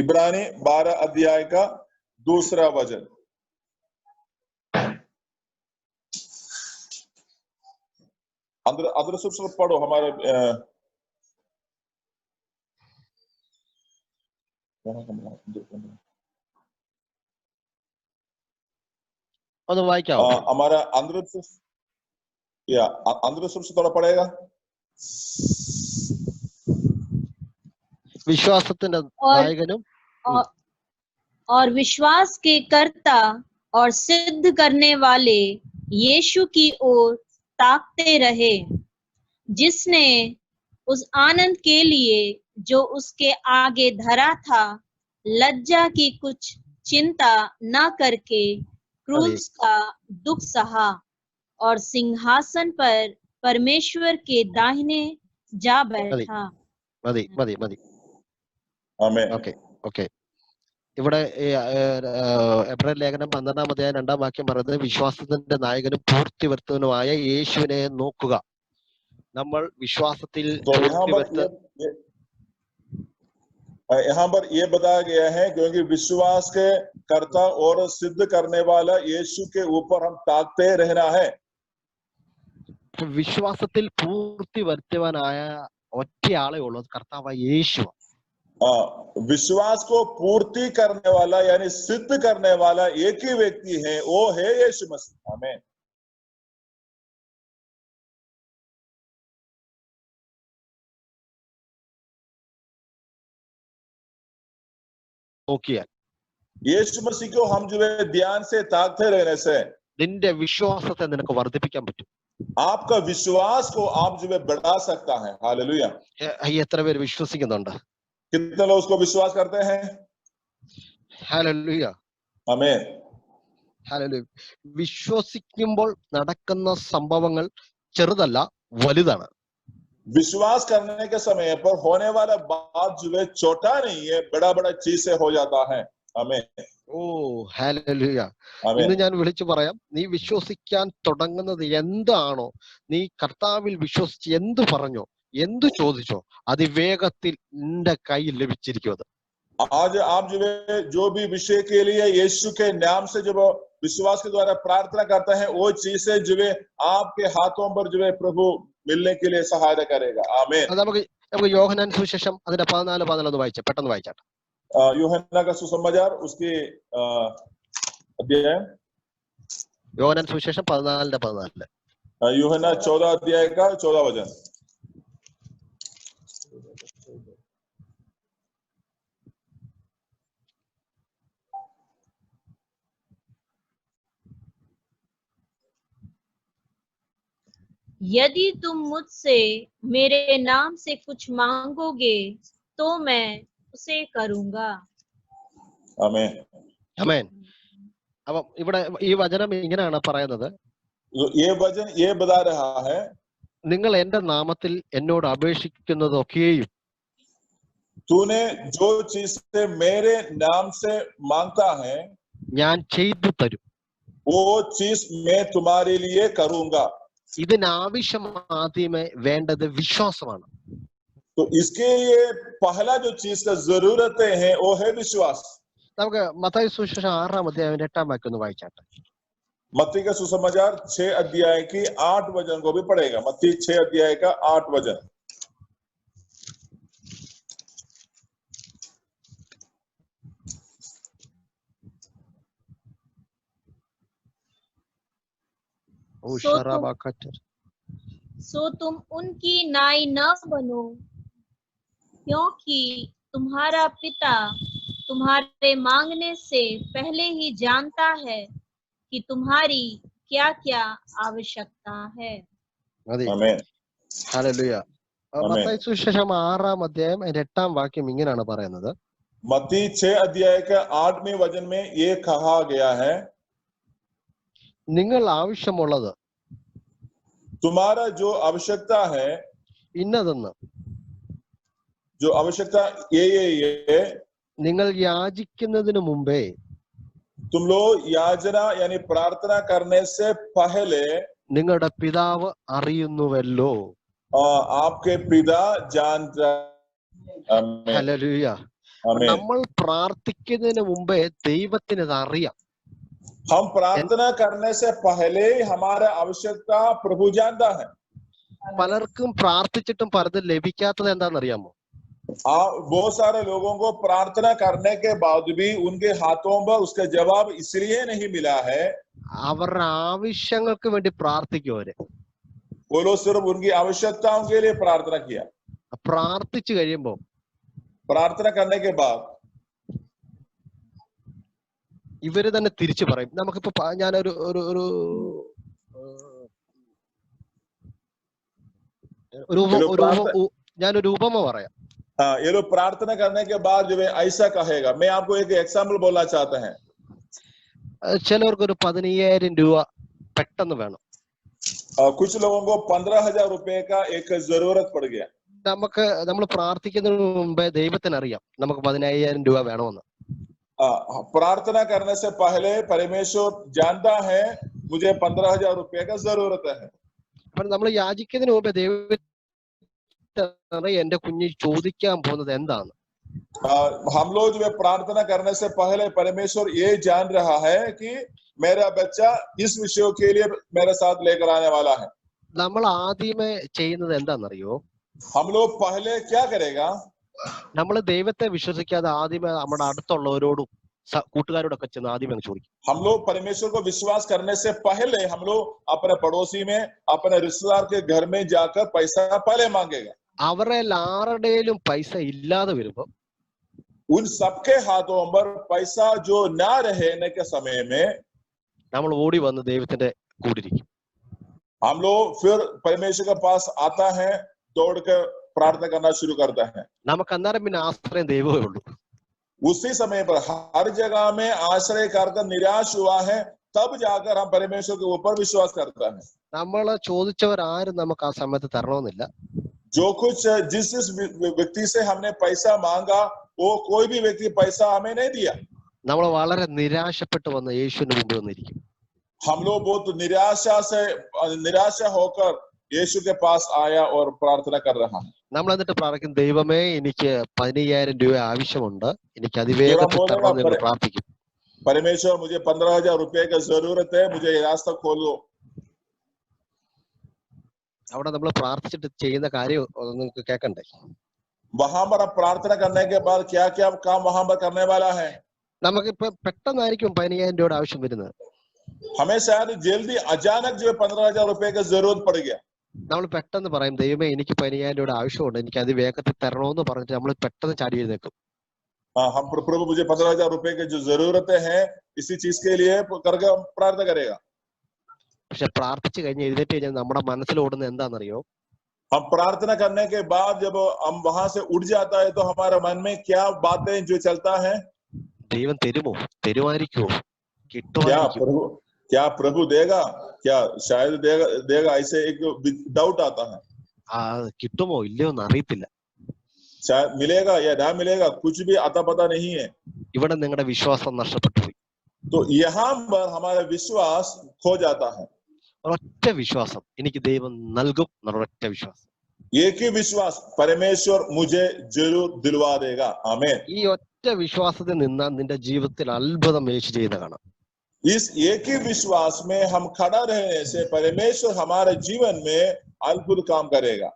इब्रानी 12 अध्याय का दूसरा वचन। अंदर सब पढ़ो हमारे ഒന്ന് വായിക്കാമോ? हमारा अंदर से थोड़ा पड़ेगा। വിശ്വാസത്തിന്റെ നായകനും और विश्वास के कर्ता और सिद्ध करने वाले यीशु की ओर ताकते रहे, जिसने उस आनंद के लिए जो उसके आगे धरा था लज्जा की कुछ चिंता न करके क्रूस का दुख सहा और सिंहासन पर परमेश्वर के दाहिने जा बैठा। മതി മതി മതി. ആമേൻ. Okay okay. ഇവിടെ എബ്രായർ ലേഖനം 12-ാം അധ്യായം 2-ാം വാക്യം പറയുന്നത് വിശ്വാസത്തിന്റെ നായകനും പൂർത്തി വരുത്തുവാനുമായ യേശുവിനെ നോക്കുക. നമ്മൾ വിശ്വാസത്തിൽ यहाँ पर ये बताया गया है क्योंकि विश्वास के कर्ता और सिद्ध करने वाला यीशु के ऊपर हम ताकते रहना है. വിശ്വാസത്തിൽ പൂർത്തി വരുത്തുവാനായ ഒറ്റയാളേ ഉള്ളൂ, കർത്താവായ യേശു. विश्वास को पूर्ति करने वाला यानी सिद्ध करने वाला एक ही व्यक्ति है, वो है यीशु मसीह. आमीन. यीशु मसीह को हम जो है ध्यान से ताकते रहने से നിന്റെ വിശ്വാസത്തെ നിനക്ക് വർദ്ധിപ്പിക്കാൻ പറ്റും. आपका विश्वास को आप जो है बढ़ा सकता है. हालेलुया. എത്ര പേര് വിശ്വസിക്കുന്നുണ്ട്? कितने लोग उसको विश्वास करते हैं? ഹല്ലേലൂയ. ആമേൻ. ഹല്ലേലൂയ. വിശ്വസിക്കുമ്പോൾ നടക്കുന്ന സംഭവങ്ങൾ ചെറുതല്ല, വലുതാണ്. विश्वास करने के समय पर होने वाला बात जो है छोटा नहीं है, बड़ा बड़ा चीज से हो जाता है. आमीन. ഓ ഹല്ലേലൂയ. ഇന്ന് ഞാൻ വിളിച്ചു പറയാം, നീ വിശ്വസിക്കാൻ തുടങ്ങുന്നത് എന്താണോ, നീ കർത്താവിൽ വിശ്വസിച്ച് എന്തു പറഞ്ഞോ എന്തു ചോദിച്ചോ അതിവേഗത്തിൽ നിന്റെ കയ്യിൽ ലഭിച്ചിരിക്കും. അത് आज आप जो भी विषय के लिए यीशु के नाम से जब विश्वास के द्वारा प्रार्थना करता है वो चीजें जो है आपके हाथों पर जो है प्रभु मिलने के लिए सहायता करेगा. आमीन. നമുക്ക് യോഹന്നാൻ സുവിശേഷം അതിന്റെ 14-15 വായിച്ചാ പെട്ടെന്ന് വായിച്ചാട്ടെ. यूहन्ना का सुसमाचार उसके अध्याय, യോഹന്നാൻ സുവിശേഷം 14-14. यूहन्ना 14 अध्याय का 14 वचन. यदि तुम मुझसे मेरे नाम से कुछ मांगोगे तो मैं उसे करूंगा. आमीन. ആമേൻ. അപ്പം ഇവിടെ ഈ വചനം ഇങ്ങനെയാണ് പറയുന്നത്, ये वचन ये बता रहा है നിങ്ങൾ എന്റെ നാമത്തിൽ എന്നോട് അപേക്ഷിക്കുന്നതൊക്കെയും तूने जो चीज से मेरे नाम से मांगता है ഞാൻ ചെയ്തു തരും. वो चीज मैं तुम्हारे लिए करूंगा. ഇതിനാവശ്യം ആദ്യമേ വേണ്ടത് വിശ്വാസമാണ്. तो इसके लिए पहला जो चीज का जरूरत है वो है विश्वास. നമുക്ക് മത്തായി സുവിശേഷം 6-ാം അധ്യായം 8-ാം വാക്യം ഒന്ന് വായിച്ചാട്ടെ. मत्ती का सुसमाचार 6 अध्याय की 8 वचन को भी पढ़ेगा. मत्ती 6 अध्याय का 8 वचन. सो तुम उनकी नाई न बनो, क्योंकि तुम्हारा पिता तुम्हारे मांगने से पहले ही जानता है कि तुम्हारी क्या क्या आवश्यकता है. आमीन. ഹല്ലേലൂയ. മത്തായി സുവിശേഷം 6-ാം അധ്യായം 8-ാം വാക്യം ഇങ്ങനെയാണ് പറയുന്നത്. मत्ती 6 अध्याय के 8वें वचन में ये कहा गया है, നിങ്ങൾ ആവശ്യമുള്ളത് तुम्हारा जो आवश्यकता है, ഇന്നതെന്ന്, जो आवश्यकता ये നിങ്ങൾ യാചിക്കുന്നതിന് മുമ്പേ तुम लोग याचना यानी प्रार्थना करने से पहले നിങ്ങളുടെ പിതാവ് അറിയുന്നുവല്ലോ. आपके पिता जानता. ഹല്ലേലൂയ. നമ്മൾ പ്രാർത്ഥിക്കുന്നതിന് മുമ്പേ ദൈവത്തിന് ഇത് അറിയാം. हम प्रार्थना करने से पहले हमारा आवश्यकता प्रभु जानता है. പലർക്കും പ്രാർത്ഥിച്ചിട്ടും പലതും ലഭിക്കാത്തത് എന്താണെന്നറിയാമോ? बहुत सारे लोगों को प्रार्थना करने के बाद भी उनके हाथों पर उसका जवाब इसलिए नहीं मिला है, അവരുടെ ആവശ്യങ്ങൾക്ക് വേണ്ടി പ്രാർത്ഥിക്കും. वो लोग सिर्फ उनकी आवश्यकताओं के लिए प्रार्थना किया. പ്രാർത്ഥിച്ചു കഴിയുമ്പോ प्रार्थना करने के बाद ഇവര് തന്നെ തിരിച്ചു പറയും. നമുക്കിപ്പോ ഞാനൊരു ഒരു ഒരു ഞാനൊരു ഉപമ പറയാം. ये लोग प्रार्थना करने के बाद जो है ऐसा कहेगा. मैं आपको एक एग्जाम्पल बोलना चाहते हैं. ചിലവർക്ക് ഒരു 15,000 രൂപ പെട്ടെന്ന് വേണം. कुछ लोगों को 15,000 रुपए का एक जरूरत पड़ गया. നമ്മൾ പ്രാർത്ഥിക്കുന്നതിന് മുമ്പേ ദൈവത്തിന് അറിയാം നമുക്ക് 15,000 രൂപ വേണമെന്ന്. प्रार्थना करने से पहले परमेश्वर जानता है मुझे 15,000 रुपए का जरूरत है. അപ്പോൾ നമ്മൾ യാചിക്കുന്നതിന് മുമ്പേ ദൈവത്തിന് എന്റെ കുഞ്ഞ് ചോദിക്കാൻ പോകുന്നത് എന്താണ്. हम लोग जो है प्रार्थना करने से पहले परमेश्वर ये जान रहा है कि मेरा बच्चा इस विषय के लिए मेरे साथ लेकर आने वाला है. നമ്മൾ ആദ്യമേ ചെയ്യുന്നത് എന്താണെന്നറിയോ? हम लोग पहले क्या करेगा? നമ്മൾ ദൈവത്തെ വിശ്വസിക്കാതെ ആദ്യമേ നമ്മുടെ അടുത്തുള്ളവരോടും കൂട്ടുകാരോടൊക്കെ ചെന്ന് ആദ്യമേ ചോദിക്കും. हम लोग परमेश्वर को विश्वास करने से पहले हम लोग अपने पड़ोसी में अपने रिश्तेदार के घर में जाकर पैसा पहले मांगेगा. അവരെ ആരുടെയും പൈസ ഇല്ലാതെ വരുമ്പോ उन सबके हाथों पर पैसा जो ना रहने के समय में നമ്മൾ ഓടി വന്ന് ദൈവത്തിന്റെ കൂടിരിക്കും. हम लोग फिर परमेश्वर के पास आता है, दौड़ कर प्रार्थना करना शुरू करता है. നമുക്ക് അന്നേരം പിന്നെ ആശ്രയം ദൈവമേ ഉള്ളൂ. उसी समय पर हर जगह में आश्रय कर निराश हुआ है, तब जाकर हम परमेश्वर के ऊपर विश्वास करता है. നമ്മൾ ചോദിച്ചവരാരും നമുക്ക് ആ സമയത്ത് തരണമെന്നില്ല. जो कुछ जिस व्यक्ति से हमने पैसा मांगा वो कोई भी व्यक्ति पैसा हमें नहीं दिया. നമ്മൾ വളരെ നിരാശപ്പെട്ടു വന്ന് യേശുവിന്റെ മുമ്പിൽ വന്നിരിക്കും. हम लोग बहुत निराशा होकर यीशु के पास आया और प्रार्थना कर रहा है. നമ്മൾ എന്നിട്ട് പ്രാർത്ഥിക്കും, ദൈവമേ എനിക്ക് 15,000 രൂപ ആവശ്യമുണ്ട്, എനിക്ക് അതിവേഗത്തിൽ തരണമെന്ന് പ്രാർത്ഥിക്കും. परमेश्वर मुझे 15,000 रुपए की जरूरत है, मुझे रास्ता खोलो. അവിടെ നമ്മൾ പ്രാർത്ഥിച്ചിട്ട് ചെയ്യുന്ന കാര്യം നിങ്ങൾക്ക് കേൾക്കണ്ടേ? वहां पर प्रार्थना करने के बाद क्या क्या काम वहां पर करने वाला है? നമുക്കിപ്പോ പെട്ടെന്നായിരിക്കും 15,000 രൂപയുടെ ആവശ്യം വരുന്നത്. हमें शायद जल्दी अचानक जो 15,000 रुपए की जरूरत पड़ गया. നമ്മൾ പെട്ടെന്ന് പറയും, ദൈവമേ എനിക്ക് 15,000 രൂപയുടെ ആവശ്യമുണ്ട്, എനിക്ക് അത് വേഗത്തിൽ തരണമെന്ന് പറഞ്ഞിട്ട് നമ്മൾ പെട്ടെന്ന് ചാടി എഴുന്നേക്കും. हम प्रभु मुझे 15,000 रुपए की जो जरूरतें हैं इसी चीज के लिए करके प्रार्थना करेगा. പക്ഷെ പ്രാർത്ഥിച്ചു കഴിഞ്ഞ് എഴുന്നേറ്റ് കഴിഞ്ഞാൽ നമ്മുടെ മനസ്സിൽ ഓടുന്നത് എന്താണെന്നറിയോ? हम प्रार्थना करने के बाद जब हम वहां से उठ जाता है तो हमारे मन में क्या बातें जो चलता है? ദൈവം തരുമോ? തരുമായിരിക്കുമോ? किട്ടുമായിരിക്കുമോ? क्या प्रभु देगा? क्या शायद देगा ऐसे एक डाउट आता है. കിട്ടുമോ ഇല്ലയോ എന്ന് അറിയത്തില്ല. शायद मिलेगा या ना मिलेगा कुछ भी आता पता नहीं है. ഇവിടെ നിങ്ങളുടെ വിശ്വാസം നഷ്ടപ്പെട്ടു പോയി. तो यहाँ पर हमारा विश्वास खो जाता है. ഒരൊറ്റ വിശ്വാസം, എനിക്ക് ദൈവം നൽകും എന്നൊരൊറ്റ വിശ്വാസം. एक ही विश्वास, परमेश्वर मुझे जरूर दिलवा देगा. आमीन. ഈ ഒറ്റ വിശ്വാസത്തിൽ നിന്നാൽ നിന്റെ ജീവിതത്തിൽ അത്ഭുതം യേശു ചെയ്യുന്ന കാണാം. इस एक ही विश्वास में हम खड़ा रहने से परमेश्वर हमारे जीवन में अद्भुत काम करेगा.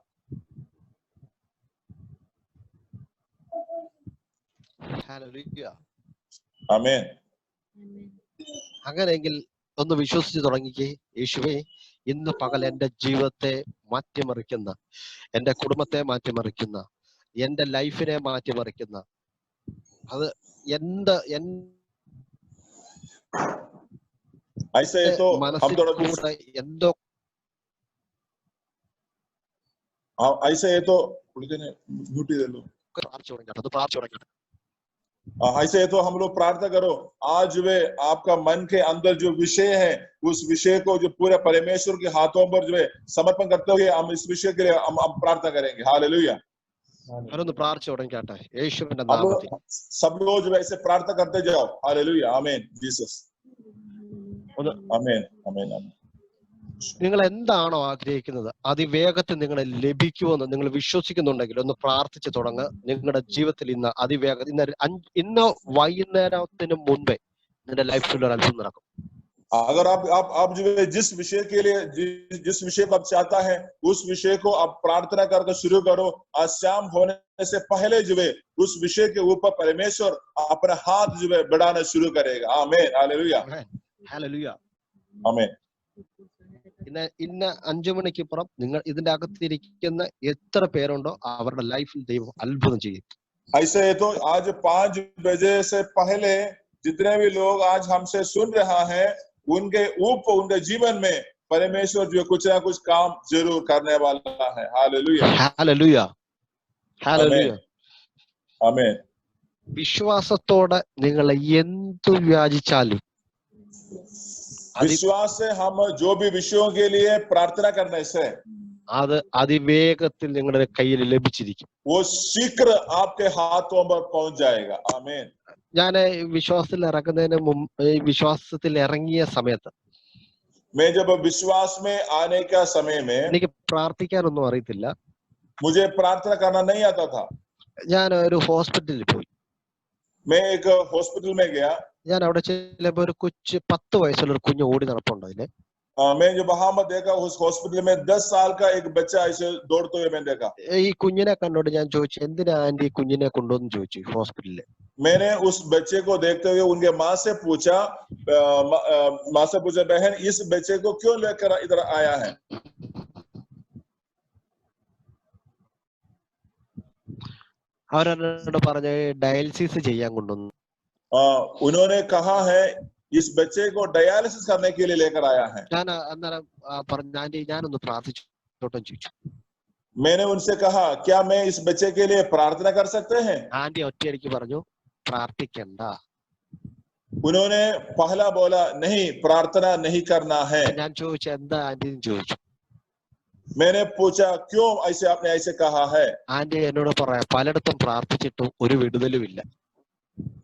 ഹല്ലേലൂയ. आमीन. അങ്ങനെയെങ്കിൽ ഒന്ന് വിശ്വസിച്ച് തുടങ്ങിക്കേ. യേശുവേ, ഇന്ന് പകൽ എന്റെ ജീവിതത്തെ മാറ്റിമറിക്കുന്ന, എന്റെ കുടുംബത്തെ മാറ്റിമറിക്കുന്ന, എന്റെ ലൈഫിനെ മാറ്റിമറിക്കുന്ന, അത് ऐसे तो हम थोड़ा എന്തോ ऐसे तो म्यूट दे लो. ऐसे तो हम लोग प्रार्थना करो. आज वे आपका मन के अंदर जो विषय है उस विषय को जो पूरे परमेश्वर के हाथों पर जो है समर्पण करते हुए हम इस विषय के लिए हम प्रार्थना करेंगे. हालेलुया. सब लोग जो ऐसे प्रार्थना करते जाओ. हालेलुया. आमीन. जीसस. आमीन. आमीन. आमीन. നിങ്ങൾ എന്താണോ ആഗ്രഹിക്കുന്നത് അതിവേഗത്തിൽ നിങ്ങളെ ലഭിക്കുമെന്ന് നിങ്ങൾ വിശ്വസിക്കുന്നുണ്ടെങ്കിൽ ഒന്ന് പ്രാർത്ഥിച്ചു തുടങ്ങുക. നിങ്ങളുടെ ജീവിതത്തിൽ ഇന്ന് അതിവേഗം ഇന്ന് വൈകുന്നേരത്തിന് മുൻപേ നിങ്ങളുടെ ലൈഫിൽ ഒരു അത്ഭുതം നടക്കും. अगर आप जो है जिस विषय के लिए जिस विषय को आप चाहता है उस विषय को आप प्रार्थना करके शुरू करो. आज शाम होने से पहले जो है उस विषय के ऊपर परमेश्वर अपना हाथ जो है बढ़ाना शुरू करेगा. आमीन. हालेलुया. हालेलुया. आमीन. ഇന്ന 5 മണിക്കിപ്പുറം നിങ്ങൾ ഇതിന്റെ അകത്തിരിക്കുന്ന എത്ര പേരുണ്ടോ അവരുടെ ലൈഫിൽ ദൈവം അത്ഭുതം ചെയ്യും. ऐसे तो आज 5 बजे से पहले जितने भी लोग आज हमसे सुन रहा है, उनके जीवन में परमेश्वर जो कुछ ना कुछ काम जरूर करने वाला है। Hallelujah, Hallelujah. आमीन, Hallelujah. आमीन। വിശ്വാസത്തോടെ നിങ്ങൾ എന്തു വ്യാചിച്ചാലും विश्वास से हम जो भी विषयों के लिए प्रार्थना करने से അത് അതിവേഗത്തിൽ നിങ്ങളുടെ കയ്യിൽ ലഭിച്ചിരിക്കും. वो शीघ्र आपके हाथों पर पहुंच जाएगा। आमीन। ഞാൻ വിശ്വാസത്തിൽ ഇറങ്ങുന്നതിന് മുമ്പ്, വിശ്വാസത്തിൽ ഇറങ്ങിയ സമയത്ത് मैं जब विश्वास में आने का समय में എനിക്ക് പ്രാർത്ഥിക്കാനൊന്നും അറിയത്തില്ല. मुझे प्रार्थना करना नहीं आता था। ഞാൻ ഒരു ഹോസ്പിറ്റലിൽ പോയി. मैं एक हॉस्पिटल में गया। ഞാൻ അവിടെ ചെല്ലുമ്പോ ഒരു 10 വയസ്സുള്ള ഒരു കുഞ്ഞ് ഓടി നടപ്പുണ്ട്. അതില് मैं जो वहां में देखा, उस हॉस्पिटल में 10 साल का एक बच्चा ऐसे दौड़ते हुए मैंने देखा। ഈ കുഞ്ഞിനെ കണ്ടോണ്ട് ഞാൻ ചോദിച്ചു, എന്തിനാ ആന്റി കുഞ്ഞിനെ കൊണ്ടുവന്ന് ചോദിച്ചു ഹോസ്പിറ്റലില്. मैंने उस बच्चे को देखते हुए उनके माँ से पूछा, बहन इस बच्चे को क्यों लेकर इधर आया है? അവരെന്നോട് പറഞ്ഞ ഡയാലിസിസ് ചെയ്യാൻ കൊണ്ടുവന്നു. उन्होंने कहा है इस बच्चे को डायलिसिस करने के लिए लेकर आया है। ഞാൻ അന്നേരം പറഞ്ഞു, ആന്റി ഞാനൊന്ന് പ്രാർത്ഥിച്ചോട്ടെ ചോദിച്ചു. मैंने उनसे कहा, क्या मैं इस बच्चे के लिए प्रार्थना कर सकते हैं? ആന്റി ഒറ്റയടിക്ക് പറഞ്ഞു, പ്രാർത്ഥിക്കണ്ട. उन्होंने पहला बोला, नहीं, प्रार्थना नहीं करना है। ഞാൻ ചോദിച്ചു, എന്താ ആന്റി ചോദിച്ചു. मैंने पूछा, क्यों ऐसे आपने ऐसे कहा है? ആന്റി എന്നോട് പറയാം, പലയിടത്തും പ്രാർത്ഥിച്ചിട്ടും ഒരു വിടുതലും ഇല്ല.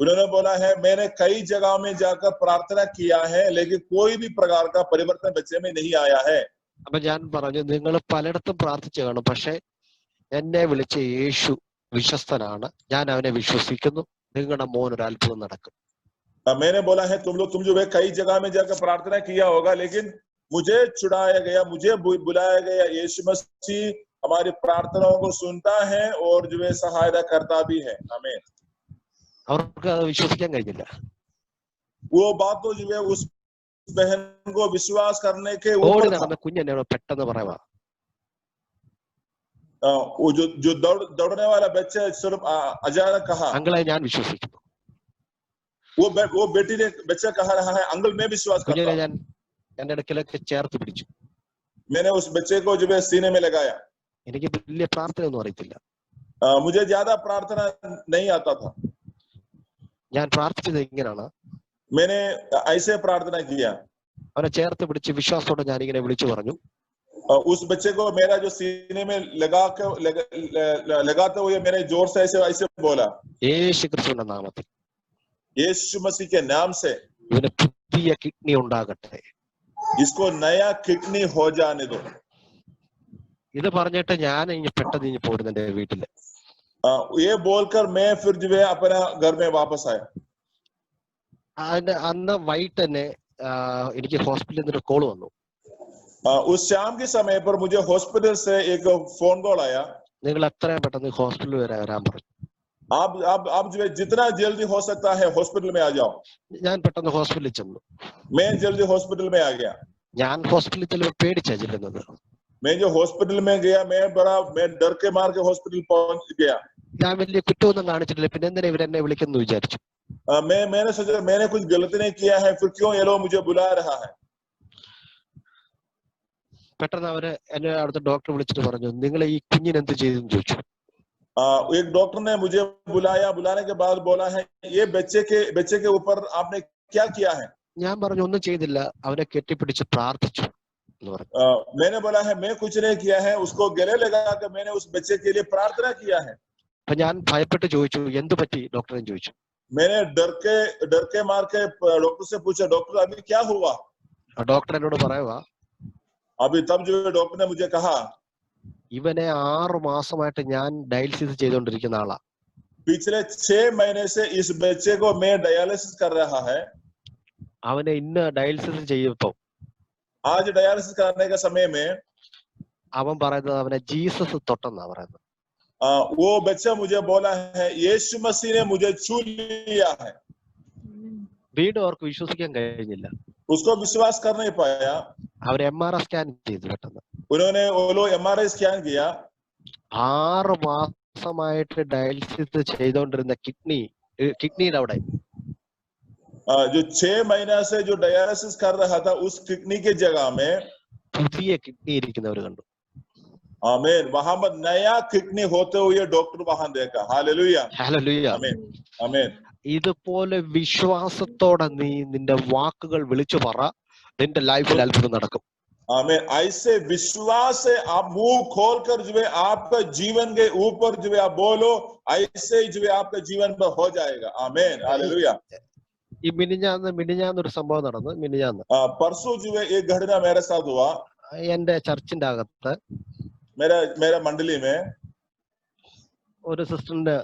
उन्होंने बोला है, मैंने कई जगह में जाकर प्रार्थना किया है, लेकिन कोई भी प्रकार का परिवर्तन बच्चे में नहीं आया है। അപ്പൊ ഞാൻ പറഞ്ഞു, നിങ്ങൾ പലയിടത്തും പ്രാർത്ഥിച്ചു കാണും, പക്ഷെ എന്നെ വിളിച്ച യേശു വിശ്വസ്തനാണ്, ഞാൻ അവനെ വിശ്വസിക്കുന്നു, നിങ്ങളുടെ മോൻ ഒരു അത്ഭുതം നടക്കും. मैंने बोला है, तुम जो है कई जगह में जाकर प्रार्थना किया होगा, लेकिन मुझे छुड़ाया गया, मुझे बुलाया गया यीशु मसीह हमारी प्रार्थनाओं को सुनता है और जो है सहायता करता भी है। आमीन। അവർക്ക് അത് വിശ്വസിക്കാൻ കഴിഞ്ഞില്ല. वो बात तो जो है उस बहन को विश्वास करने के ഓടി ऊपर था। നടന്ന കുഞ്ഞെന്നോട് പെട്ടെന്ന് പറയാ, वो जो दौड़ने वाला बच्चा सिर्फ अचानक कहा, അങ്കിളെ ഞാൻ വിശ്വസിക്കുന്നു. वो बेटी ने बच्चा कहा रहा है, अंकल मैं विश्वास करता കുഞ്ഞിനെ हूं। ഞാൻ എന്റെ അടുക്കലൊക്കെ ചേർത്ത് പിടിച്ചു. मैंने उस बच्चे को जो है सीने में लगाया। എനിക്ക് വലിയ പ്രാർത്ഥന ഒന്നും അറിയത്തില്ല. मुझे ज्यादा प्रार्थना नहीं आता था। ഞാൻ പ്രാർത്ഥിച്ചത് ഇങ്ങനെയാണ്, मैंने ऐसे प्रार्थना किया। അവനെ ചേർത്ത് പിടിച്ച് വിശ്വാസത്തോടെ ഞാൻ ഇങ്ങനെ വിളിച്ചു പറഞ്ഞു, उस बच्चे को मेरा जो सीने में लगाते हुए मैंने जोर से ऐसे बोला, യേശു ക്രിസ്തുവിന്റെ നാമത്തിൽ यीशु मसीह के नाम से ഇവന് പുതിയ കിഡ്നി ഉണ്ടാകട്ടെ. इसको नया किडनी हो जाने दो। ഇത് പറഞ്ഞിട്ട് ഞാൻ പെട്ടെന്ന് പോരുന്നു എന്റെ വീട്ടില്. ये बोलकर मैं फिर जो है अपना घर में वापस आया। അന്ന് വൈകിട്ട് തന്നെ എനിക്ക് ഹോസ്പിറ്റലിൽ നിന്ന് ഒരു കോൾ വന്നു. उस शाम के समय पर मुझे हॉस्पिटल से एक फोन कॉल आया, നിങ്ങൾ എത്രയും പെട്ടെന്ന് ഹോസ്പിറ്റലിൽ വരാൻ പറഞ്ഞു. आप जो है जितना जल्दी हो सकता है हॉस्पिटल में आ जाओ। ഞാൻ പെട്ടെന്ന് ഹോസ്പിറ്റലിൽ ചെന്നു. मैं जल्दी हॉस्पिटल में आ गया। ഞാൻ ഹോസ്പിറ്റലിൽ ചെല്ലുമ്പോൾ പേടിച്ചാ ചെല്ലുന്നത്. मैं जो हॉस्पिटल में गया, मैं डर के मार के हॉस्पिटल पहुंच गया। ഞാൻ വലിയ കുറ്റമൊന്നും കാണിച്ചിട്ടില്ല, പിന്നെ എന്തിനാ ഇവരെന്നെ വിളിക്കുന്നു വിചാരിച്ചു. मैंने सोचा मैंने कुछ गलती नहीं किया है, फिर क्यों ये लोग मुझे बुला रहा है। പെട്ടെന്ന് അവര് എന്നെ അവിടുത്തെ ഡോക്ടർ വിളിച്ചിട്ട് പറഞ്ഞു, നിങ്ങൾ ഈ കുഞ്ഞിന് എന്ത് ചെയ്തെന്ന് ചോദിച്ചു. एक डॉक्टर ने मुझे बुलाया, बुलाने के बाद बोला है, ये बच्चे के ऊपर आपने क्या किया है? ഞാൻ പറഞ്ഞു, ഒന്നും ചെയ്തില്ല, അവനെ കെട്ടിപ്പിടിച്ച് പ്രാർത്ഥിച്ചു എന്ന് പറഞ്ഞു. मैंने बोला है, मैं कुछ नहीं किया है, उसको गले लगा कर मैंने उस बच्चे के लिए प्रार्थना किया है। അപ്പൊ ഞാൻ ഭയപ്പെട്ട് ചോദിച്ചു, എന്ത് പറ്റി ഡോക്ടറെ ചോദിച്ചു. मैंने डर के मार के डॉक्टर से पूछा, डॉक्टर अभी क्या हुआ? ഡോക്ടർ എന്നോട് പറയുക, अभी तब जो डॉक्टर ने मुझे कहा, ഇവനെ 6 മാസമായിട്ട് ഞാൻ ഡയാലിസിസ് ചെയ്തുകൊണ്ടിരിക്കുന്ന ആളാ. पिछले 6 महीने से इस बच्चे को मैं डायलिसिस कर रहा है। അവനെ ഇന്ന് ഡയാലിസിസ് ചെയ്തപ്പോ आज डायलिसिस करने के समय में അവൻ പറയുന്നത് അവനെ ജീസസ് തൊട്ടെന്നാ പറയുന്നത്. वो बच्चा मुझे बोला है, यीशु मसीह ने मुझे छू लिया है। വീണ്ടും അവർക്ക് വിശ്വസിക്കാൻ കഴിഞ്ഞില്ല. उसको विश्वास कर नहीं पाया। അവർ MRI സ്കാൻ ചെയ്തു. പെട്ടെന്ന് उन्होंने वो लोग MRI स्कैन किया। 6 മാസമായിട്ട് ഡയാലിസിസ് ചെയ്തുകൊണ്ടിരുന്ന കിഡ്നിയുടെ അവിടെ जो 6 महीना से जो डायलिसिस कर रहा था उस किडनी के जगह में പുതിയ കിഡ്നി ഇരിക്കുന്നവർ കണ്ടു. आमीन, वहां पर नया किडनी होते हुए डॉक्टर वहां देखा. Hallelujah, hallelujah. आमीन, आमीन. ഇതുപോലെ വിശ്വാസത്തോടെ നീ നിന്റെ വാക്കുകൾ വിളിച്ചു പറ, നിന്റെ ലൈഫിൽ അത്ഭുതം നടക്കും. आमीन. ऐसे विश्वास से आप मुंह खोलकर जो है आपका जीवन के ऊपर जो है आप बोलो, ऐसे जो है आपका जीवन पर हो जाएगा. आमीन, हालेलुया. ഈ മിനിഞ്ഞാന്ന് ഒരു സംഭവം നടന്നു. മിനിഞ്ഞാന്ന് परसों जो है एक घटना मेरे साथ हुआ. എന്റെ ചർച്ചിന്റെ അകത്ത് मेरा मंडली में ഒരു സിസ്റ്ററിന്റെ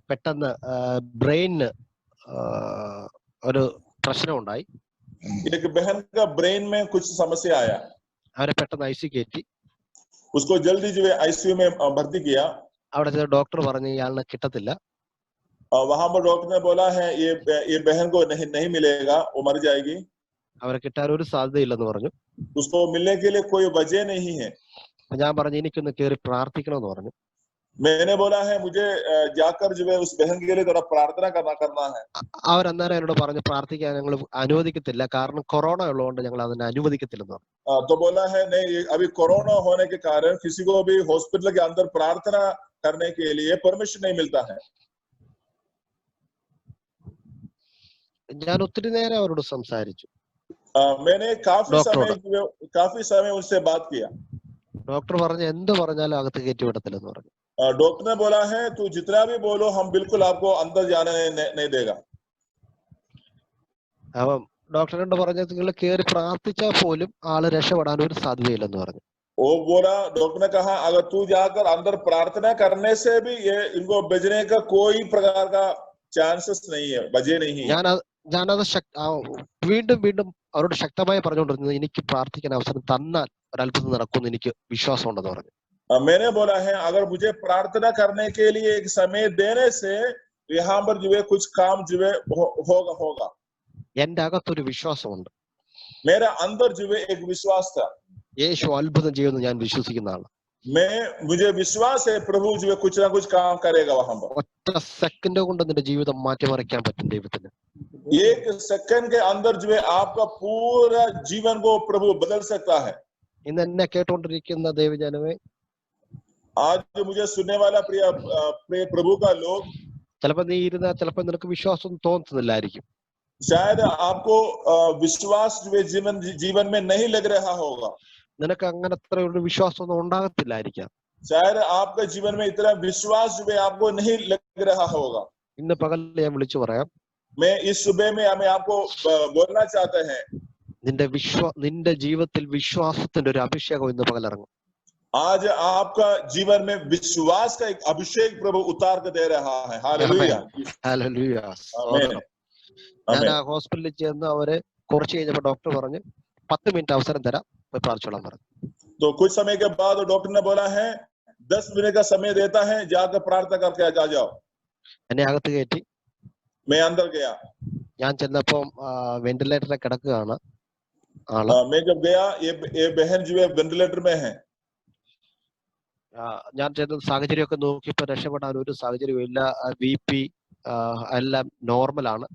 പെട്ടെന്ന് ബ്രെയിന് ഒരു പ്രശ്നം ഉണ്ടായി. एक बहन का ब्रेन में कुछ समस्या आया. അവരെ പെട്ടെന്ന് ഐസി കയറ്റി. उसको जल्दी जो है आईसीयू में भर्ती किया. അവിടെ ചെന്ന് ഡോക്ടർ പറഞ്ഞു ഇയാളിനെ കിട്ടത്തില്ല. वहां पर डॉक्टर ने बोला है ये बहन को नहीं मिलेगा, वो मर जाएगी. അവരെ കിട്ടാൻ ഒരു സാധ്യതയില്ലെന്ന് പറഞ്ഞു. उसको मिलने के लिए कोई वजह नहीं है. ഞാൻ പറഞ്ഞു എനിക്കൊന്ന് കയറി പ്രാർത്ഥിക്കണമെന്ന് പറഞ്ഞു. मैंने बोला है मुझे जाकर जो है उस बहन के लिए थोड़ा प्रार्थना करना है. അവരന്നേരം എന്നോട് പറഞ്ഞു പ്രാർത്ഥിക്കാൻ ഞങ്ങൾ അനുവദിക്കത്തില്ല, കാരണം കൊറോണ ഉള്ളതുകൊണ്ട് ഞങ്ങൾ അതിനെ അനുവദിക്കത്തില്ലെന്ന് പറഞ്ഞു. तो बोला है नहीं, अभी कोरोना होने के कारण किसी को भी हॉस्पिटल के अंदर प्रार्थना करने के लिए परमिशन नहीं मिलता है. ഞാൻ ഒത്തിരി നേരം അവരോട് സംസാരിച്ചു. मैंने काफी समय उनसे बात किया. ഡോക്ടർ പറഞ്ഞു എന്ത് പറഞ്ഞാലും അകത്ത് കയറ്റി വിടത്തില്ലെന്ന് പറഞ്ഞു. डॉक्टर ने बोला है तू जितना भी बोलो हम बिल्कुल आपको अंदर जाने नहीं देगा. അപ്പം ഡോക്ടറിനോട് പറഞ്ഞത് നിങ്ങൾ കയറി പ്രാർത്ഥിച്ചാൽ പോലും ആള് രക്ഷപ്പെടാൻ ഒരു സാധ്യതയില്ലെന്ന് പറഞ്ഞു. वो बोला, डॉक्टर ने कहा अगर तू जाकर अंदर प्रार्थना करने से भी ये इनको बचने का कोई प्रकार का चांसेस नहीं है, बचे नहीं है. ഞാനത് വീണ്ടും വീണ്ടും അവരോട് ശക്തമായി പറഞ്ഞുകൊണ്ടിരുന്നത് എനിക്ക് പ്രാർത്ഥിക്കാൻ അവസരം തന്നാൽ ഒരത്ഭുതം നടക്കുമെന്ന് എനിക്ക് വിശ്വാസം ഉണ്ടെന്ന് പറഞ്ഞു. मैंने बोला है अगर मुझे प्रार्थना करने के लिए एक समय देने से यहाँ पर जो है कुछ काम जो है होगा. എന്റെ അകത്തൊരു വിശ്വാസമുണ്ട്. मेरा अंदर जो है एक विश्वास था. യേശു അത്ഭുതം ചെയ്യുമെന്ന് ഞാൻ വിശ്വസിക്കുന്ന ആളാണ്. मुझे विश्वास है प्रभु जो है कुछ ना कुछ काम करेगा वहां पर. ഒറ്റ സെക്കൻഡ് കൊണ്ട് നിന്റെ ജീവിതം മാറ്റിമറിക്കാൻ പറ്റും ദൈവത്തിന്. एक सेकंड के अंदर जो है आपका पूरा जीवन को प्रभु बदल सकता है. ഇന്ന് എന്നെ കേട്ടുകൊണ്ടിരിക്കുന്ന ദൈവജനമേ, आज जो मुझे सुनने वाला प्रिय प्रभु का लोग, ചിലപ്പോ നീ ഇരുന്ന ചിലപ്പോ നിനക്ക് വിശ്വാസം തോന്നുന്നില്ലായിരിക്കും. शायद आपको विश्वास जो है जीवन में नहीं लग रहा होगा. നിനക്ക് അങ്ങനത്തെ ഒരു വിശ്വാസം ഒന്നും ഉണ്ടാകത്തില്ലായിരിക്കാം. शायद आपके जीवन में इतना विश्वास जो है आपको नहीं लग रहा होगा. ഇന്ന് പകൽ ഞാൻ വിളിച്ചു പറയാം, मैं इस सुबह में हमें आपको बोलना चाहते हैं, നിന്റെ ജീവിതത്തിൽ വിശ്വാസത്തിന്റെ ഒരു അഭിഷേകം ഇന്ന് പകൽ ഇറങ്ങും. आज आपका जीवन में विश्वास का एक अभिषेक प्रभु उतार कर दे रहा है. Hallelujah, hallelujah. ഞാൻ ആ ഹോസ്പിറ്റലിൽ ചെന്ന് അവരെ കുറച്ച് കഴിഞ്ഞപ്പോ ഡോക്ടർ പറഞ്ഞു 10 മിനിറ്റ് അവസരം തരാം, പോയി പ്രാർത്ഥിച്ചോളാൻ പറഞ്ഞു. तो कुछ समय के बाद डॉक्टर ने बोला है 10 मिनट का समय देता है, जाकर प्रार्थना करके आ जाओ. എന്നെ അകത്ത് കയറ്റി. मैं अंदर गया. ഞാൻ ചെന്നപ്പോ വെന്റിലേറ്ററിൽ കിടക്കുകയാണ് ആള്. मैं जब गया ये बहन जो है वेंटिलेटर में है. ഞാൻ ചെന്ന സാഹചര്യമൊക്കെ നോക്കിയപ്പോ രക്ഷപ്പെടാൻ ഒരു സാഹചര്യവും ഇല്ല. BP എല്ലാം നോർമലാണ്.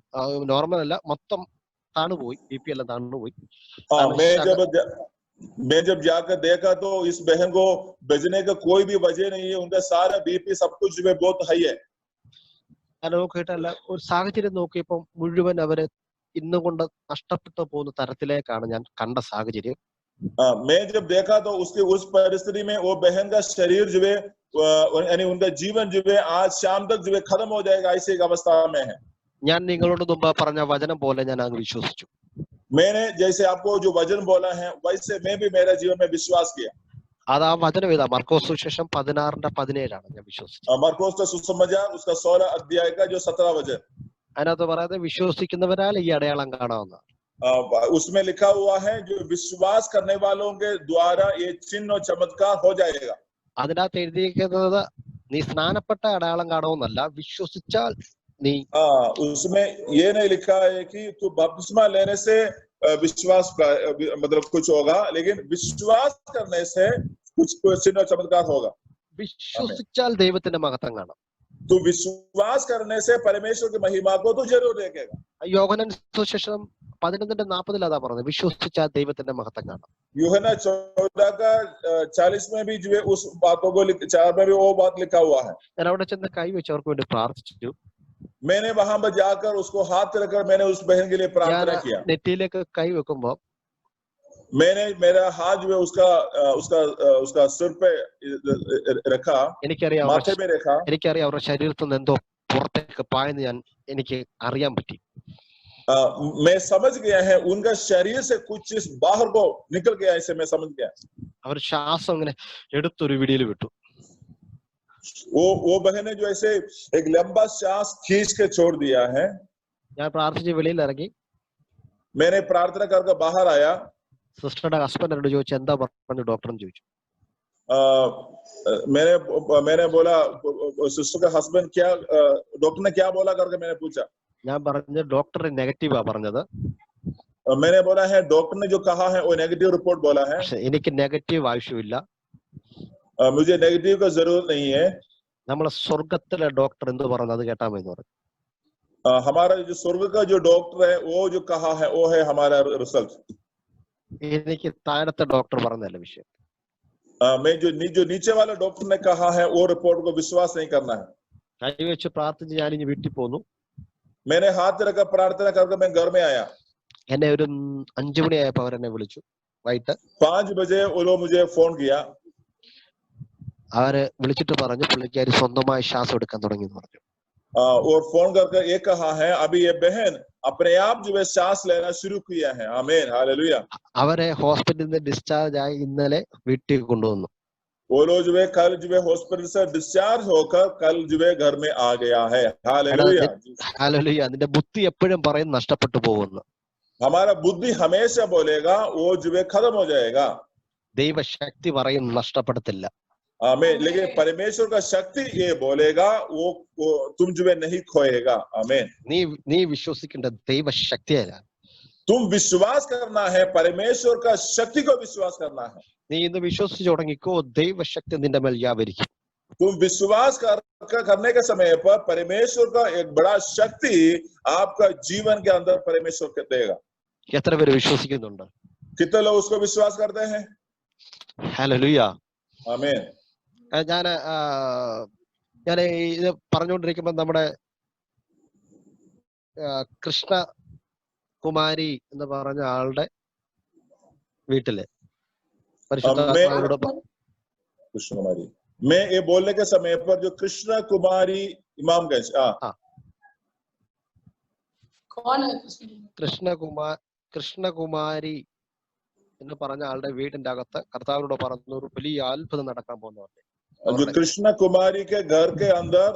നോർമൽ അല്ല, മൊത്തം താണുപോയി. BP എല്ലാം താണുപോയി. मैं जब जाकर देखा तो इस बहन को बचने का कोई भी वजह नहीं है. उनका सारा BP सब कुछ जो है बहुत हाई है. ഞാൻ നോക്കിയിട്ടല്ല, ഒരു സാഹചര്യം നോക്കിയപ്പോ മുഴുവൻ അവരെ ഇന്നുകൊണ്ട് നഷ്ടപ്പെട്ടു പോകുന്ന തരത്തിലേക്കാണ് ഞാൻ കണ്ട സാഹചര്യം. मैं जब देखा तो उसकी उस परिस्थिति में वो बहन का शरीर जो है यानी उनका जीवन जो है आज शाम तक जो है खत्म हो जाएगा, ऐसी एक अवस्था में है. ഞാൻ നിങ്ങളോട് മുമ്പ് പറഞ്ഞ വചനം പോലെ ഞാൻ അങ്ങ് വിശ്വസിച്ചു. मैंने जैसे आपको जो वचन बोला है वैसे मैं भी मेरे जीवन में विश्वास किया. അത് ആ വചനം ഏതാ? മർക്കോസ് സുവിശേഷം 16:17 ഞാൻ വിശ്വസിച്ചു. मरकोस का सुसमाचार उसका 16 अध्याय का जो 17 वचन, അതിനകത്ത് പറയുന്നത് വിശ്വസിക്കുന്നവരാൽ ഈ അടയാളം കാണാവുന്ന. उसमें लिखा हुआ है जो विश्वास करने वालों के द्वारा ये चिन्ह और चमत्कार हो जाएगा. അതിനകത്ത് എഴുതിയിരിക്കുന്നത് നീ സ്നാനപ്പെട്ട അടയാളം കാണുമെന്നല്ല, വിശ്വസിച്ചാൽ നീ. उसमें ये नहीं लिखा है कि तू बपतिस्मा लेने से विश्वास मतलब कुछ होगा, लेकिन विश्वास करने से कुछ चिन्ह और चमत्कार होगा. വിശ്വസിച്ചാൽ ദൈവത്തിന്റെ മഹത്വം കാണാം. तू विश्वास करने से परमेश्वर की महिमा को तू जरूर देखेगा. യോഹന്നാൻ സുവിശേഷം 11:40 അതാ പറഞ്ഞത്, വിശ്വസിച്ച ദൈവത്തിന്റെ മഹത്വം കാണാം. यूहन्ना 14:40 में भी जो है उस बातों को 4 में भी वो बात लिखा हुआ है। ഞാൻ അവിടെ ചെന്ന് കൈവച്ച് അവർക്ക് വേണ്ടി പ്രാർത്ഥിച്ചു. मैंने वहां पर जाकर उसको हाथ रखकर मैंने उस बहन के लिए प्रार्थना किया। നെറ്റിയിലേക്ക് കൈ വെക്കുമ്പോ मैंने मेरा हाथ जो है उसका सिर पे रखा, माथे में रखा। എനിക്കറിയാം അവരുടെ ശരീരത്തിൽ നിന്ന് എന്തോ പുറത്തേക്ക് പായെന്ന് എനിക്ക് അറിയാൻ പറ്റി. मैं समझ गया है उनका शरीर से कुछ चीज बाहर को निकल गया, इसे मैं समझ गया। അവർ ശ്വാസം ഇങ്ങനെ എടുത്തൊരു വിടിയിൽ വിട്ടു. वो बहन ने जो ऐसे एक लंबा श्वास खींच के छोड़ दिया है। ഞാൻ പ്രാർത്ഥിച്ച് വെളിയിൽ ഇറങ്ങി. मैंने प्रार्थना करके बाहर आया। സിസ്റ്ററുടെ ഹസ്ബൻഡിനോട് ചോദിച്ചു, എന്താ പറഞ്ഞു ഡോക്ടർ എന്ന് ചോദിച്ചു. मैंने बोला सिस्टर का हस्बैंड क्या, डॉक्टर ने क्या बोला करके मैंने पूछा। ഞാൻ പറഞ്ഞു ഡോക്ടർ നെഗറ്റീവാ പറഞ്ഞത്. मैंने बोला है डॉक्टर ने जो कहा है वो नेगेटिव रिपोर्ट बोला है। എനിക്ക് നെഗറ്റീവ് ആവശ്യമില്ല, मुझे नेगेटिव का जरूरत नहीं है। നമ്മളെ സ്വർഗത്തിലെ ഡോക്ടർ എന്ത് പറഞ്ഞു അത് കേട്ടാ മതി പറഞ്ഞു. हमारा जो स्वर्ग का जो डॉक्टर है वो जो कहा है वो है हमारा रिजल्ट। എനിക്ക് താഴത്തെ ഡോക്ടർ പറഞ്ഞല്ല വിഷയം. मैं जो नीचे वाले डॉक्टर ने कहा है वो रिपोर्ट को विश्वास नहीं करना है। കൈവച്ച് പ്രാർത്ഥിച്ച് ഞാൻ ഇനി വീട്ടിൽ പോന്നു. मैंने हाथ रखकर प्रार्थना करके मैं घर में आया। എന്നെ ഒരു 5 മണിയായപ്പോ അവരെന്നെ വിളിച്ചു. വൈകിട്ട് 5 बजे वो लोग मुझे फोन किया। അവര് വിളിച്ചിട്ട് പറഞ്ഞു പുള്ളിക്കാരി സ്വന്തമായി ശ്വാസം എടുക്കാൻ തുടങ്ങി എന്ന് പറഞ്ഞു. और फोन करके ये कहा है अभी ये बहन अपने आप जो है सांस लेना शुरू किया है। आमीन, हालेलुया। അവരെ ഹോസ്പിറ്റലിൽ നിന്ന് ഡിസ്ചാർജ് ആയി ഇന്നലെ വീട്ടിൽ കൊണ്ടുവന്നു. वो लोग जो है कल जो है हॉस्पिटल से डिस्चार्ज होकर कल जो है घर में आ गया है। Hallelujah, hallelujah. അതിന്റെ ബുദ്ധി എപ്പോഴും പറയും നഷ്ടപ്പെട്ടു പോകുന്നു. हमारा बुद्धि हमेशा बोलेगा वो जो है खत्म हो जाएगा। ദൈവശക്തി പറയും നഷ്ടപ്പെടത്തില്ല. आमीन। लेकिन परमेश्वर का शक्ति ये बोलेगा वो तुम जो है नहीं खोएगा। आमीन। നീ വിശ്വസിക്കേണ്ട ദൈവശക്തിയല്ല, तुम विश्वास करना है, परमेश्वर का शक्ति को विश्वास करना है। നീ ഇന്ന് വിശ്വസിച്ചു തുടങ്ങിക്കോ, ദൈവശക്തി നിന്റെ മേൽ വ്യാപരിക്കും. तुम विश्वास करने के समय पर परमेश्वर का एक बड़ा शक्ति आपका जीवन के अंदर परमेश्वर को देगा। എത്ര പേര് വിശ്വസിക്കുന്നുണ്ട്? कितने लोग उसको विश्वास करते हैं? ഹല്ലേലൂയ. आमीन। ഞാൻ ഇത് പറഞ്ഞുകൊണ്ടിരിക്കുമ്പോ നമ്മുടെ കൃഷ്ണകുമാരി എന്ന് പറഞ്ഞ ആളുടെ വീട്ടില് कृष्ण कुमारी, मैं ये बोलने के समय पर जो कृष्ण कुमारी इमामगंज, कौन है കൃഷ്ണകുമാരി എന്ന് പറഞ്ഞ ആളുടെ വീടിന്റെ അകത്ത് കർത്താവിനോട് പറഞ്ഞു ഒരു വലിയ അത്ഭുതം നടക്കാൻ പോകുന്നവരുടെ. जो कृष्ण कुमारी के घर के अंदर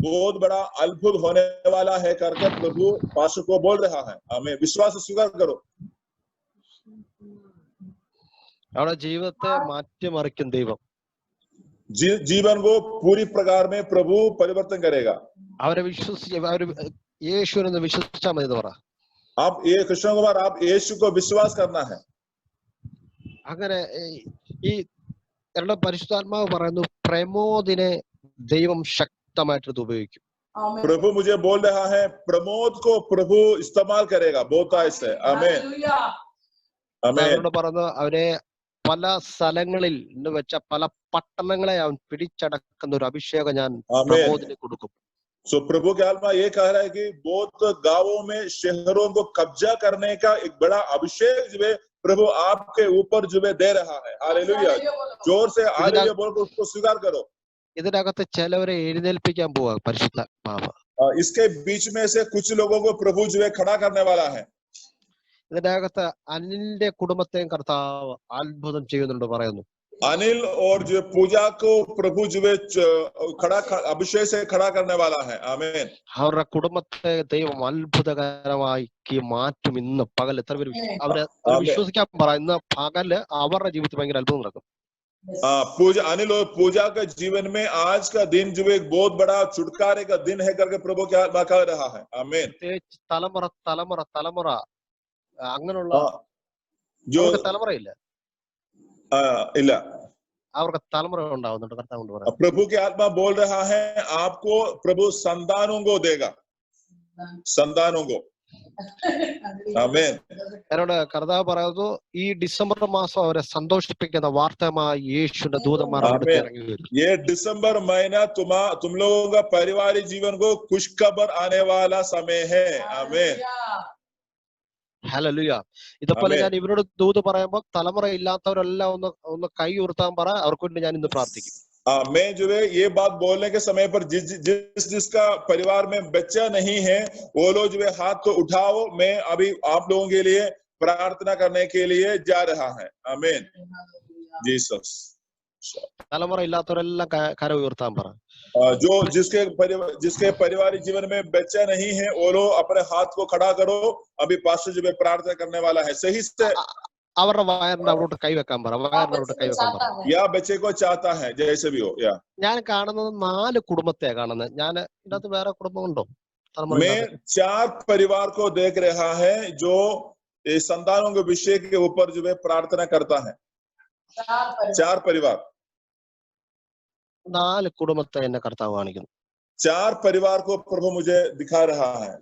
बहुत बड़ा अद्भुत होने वाला है करके प्रभु पास्टर को बोल रहा है। हमें विश्वास स्वीकार करो। അവരുടെ ജീവിതത്തെ മാറ്റിമറിക്കും ദൈവം. जीवन को पूरी प्रकार में प्रभु परिवर्तन करेगा। അവരെ യേശുവിനെ വിശ്വസിച്ചാൽ മതി എന്ന് പറ. आप ये कृष्ण कुमार आप यीशु को विश्वास करना है। അങ്ങനെ ഈ എന്റെ പരിശുദ്ധാത്മാവ് പറയുന്നു പ്രമോദിനെ ദൈവം ശക്തമായിട്ട് ഉപയോഗിക്കും. प्रभु मुझे बोल रहा है प्रमोद को प्रभु इस्तेमाल करेगा बहुत ऐसे। आमीन, आमीन। പറഞ്ഞു അവരെ പല സ്ഥലങ്ങളിൽ വെച്ച പല പട്ടണങ്ങളെ അവൻ പിടിച്ചടക്കുന്ന ഒരു അഭിഷേകം ഞാൻ പ്രമോദിന് കൊടുക്കും. सो प्रभु के आत्मा ये कह रहा है कि बहुत गांवों में शहरों को कब्जा करने का एक बड़ा अभिषेक जो है प्रभु आपके ऊपर जो है दे रहा है। हालेलुया। जोर से हालेलुया बोलकर उसको स्वीकार करो। ഇതിനകത്ത് ചിലവരെ എഴുന്നേൽപ്പിക്കാൻ പോവാ പരിശുദ്ധാത്മാവ്. इसके बीच में से कुछ लोगों को प्रभु जो है खड़ा करने वाला है। ഇതിനകത്ത് അനിലിന്റെ കുടുംബത്തെയും കർത്താവ് അത്ഭുതം ചെയ്യുന്നുണ്ട് പറയുന്നു. अनिल और जो पूजा को प्रभु जो है खड़ा अभिषेक से खड़ा करने वाला है। आमीन। അവരുടെ കുടുംബത്തെ ദൈവം അത്ഭുതകരമായി മാറ്റും. ഇന്ന് പകൽ എത്ര പേര് അവരെ വിശ്വസിക്കാൻ പറ. ഇന്ന് പകല് അവരുടെ ജീവിതത്തിൽ ഭയങ്കര അത്ഭുതം നടക്കും. पूजा अनिल और पूजा के जीवन में आज का दिन जो एक बहुत बड़ा छुटकारे का दिन है करके प्रभु क्या कह रहा है। आमीन। തലമുറ തലമുറ തലമുറ അങ്ങനെയുള്ള जो തലമുറയില്ല इला അവർക്ക് തലമുറ ഉണ്ടാവുന്നുണ്ട്. കർത്താവ് കൊണ്ട് പറയാം प्रभु के आत्मा बोल रहा है आपको प्रभु संतानों को देगा, संतानों को. Amen. എന്നോട് കർത്താവ് പറയുന്നു, ഈ ഡിസംബർ മാസം അവരെ സന്തോഷിപ്പിക്കുന്ന വാർത്തമായി യേശുവിന്റെ ദൂതന്മാർ അവിടുത്തെ Amen. ഇറങ്ങി വരും. ये दिसंबर महीना तुम लोगों का पारिवारिक जीवन को खुशखबर आने वाला समय है. Amen. ഹല്ലേലൂയ. ഇതുപോലെ Amen. ഞാൻ ഇവരോട് ദൂത് പറയുമ്പോൾ തലമുറ ഇല്ലാത്തവരെല്ലാം ഒന്ന് കൈ ഉയർത്താൻ പറ, അവർക്ക് വേണ്ടി ഞാൻ ഇന്ന് പ്രാർത്ഥിക്കും. मैं जो है ये बात बोलने के समय पर जिसका परिवार में बच्चा नहीं है वो लोग जो है हाथ को उठाओ. मैं अभी आप लोगों के लिए प्रार्थना करने के लिए जा रहा है. आमीन. जीसस. തലമുറ ഇല്ലാത്തവരെല്ലാം കര ഉയർത്താൻ പറ. जो जिसके पारिवारिक जीवन में बच्चा नहीं है वो लोग अपने हाथ को खड़ा करो. अभी पास्टर जो है प्रार्थना करने वाला है. सही से അവരുടെ വയറിന്റെ അവിടോട്ട് കൈവെക്കാൻ പറ, വയറിന്റെ അവിടോട്ട് കൈവെക്കാൻ പറ. या बच्चे को चाहता है जैसे भी हो. या ഞാൻ കാണുന്നത് 4 കുടുംബത്തെയാ കാണുന്നത്. ഞാൻ ഇതിനകത്ത് വേറെ കുടുംബമുണ്ടോ? मैं 4 परिवार को देख रहा है जो संतानों के विषय के ऊपर जो है प्रार्थना करता है. 4 परिवार 4 കുടുംബത്തെ എന്നെ കർത്താവ് കാണിക്കുന്നു. 4 परिवार को प्रभु मुझे दिखा रहा है.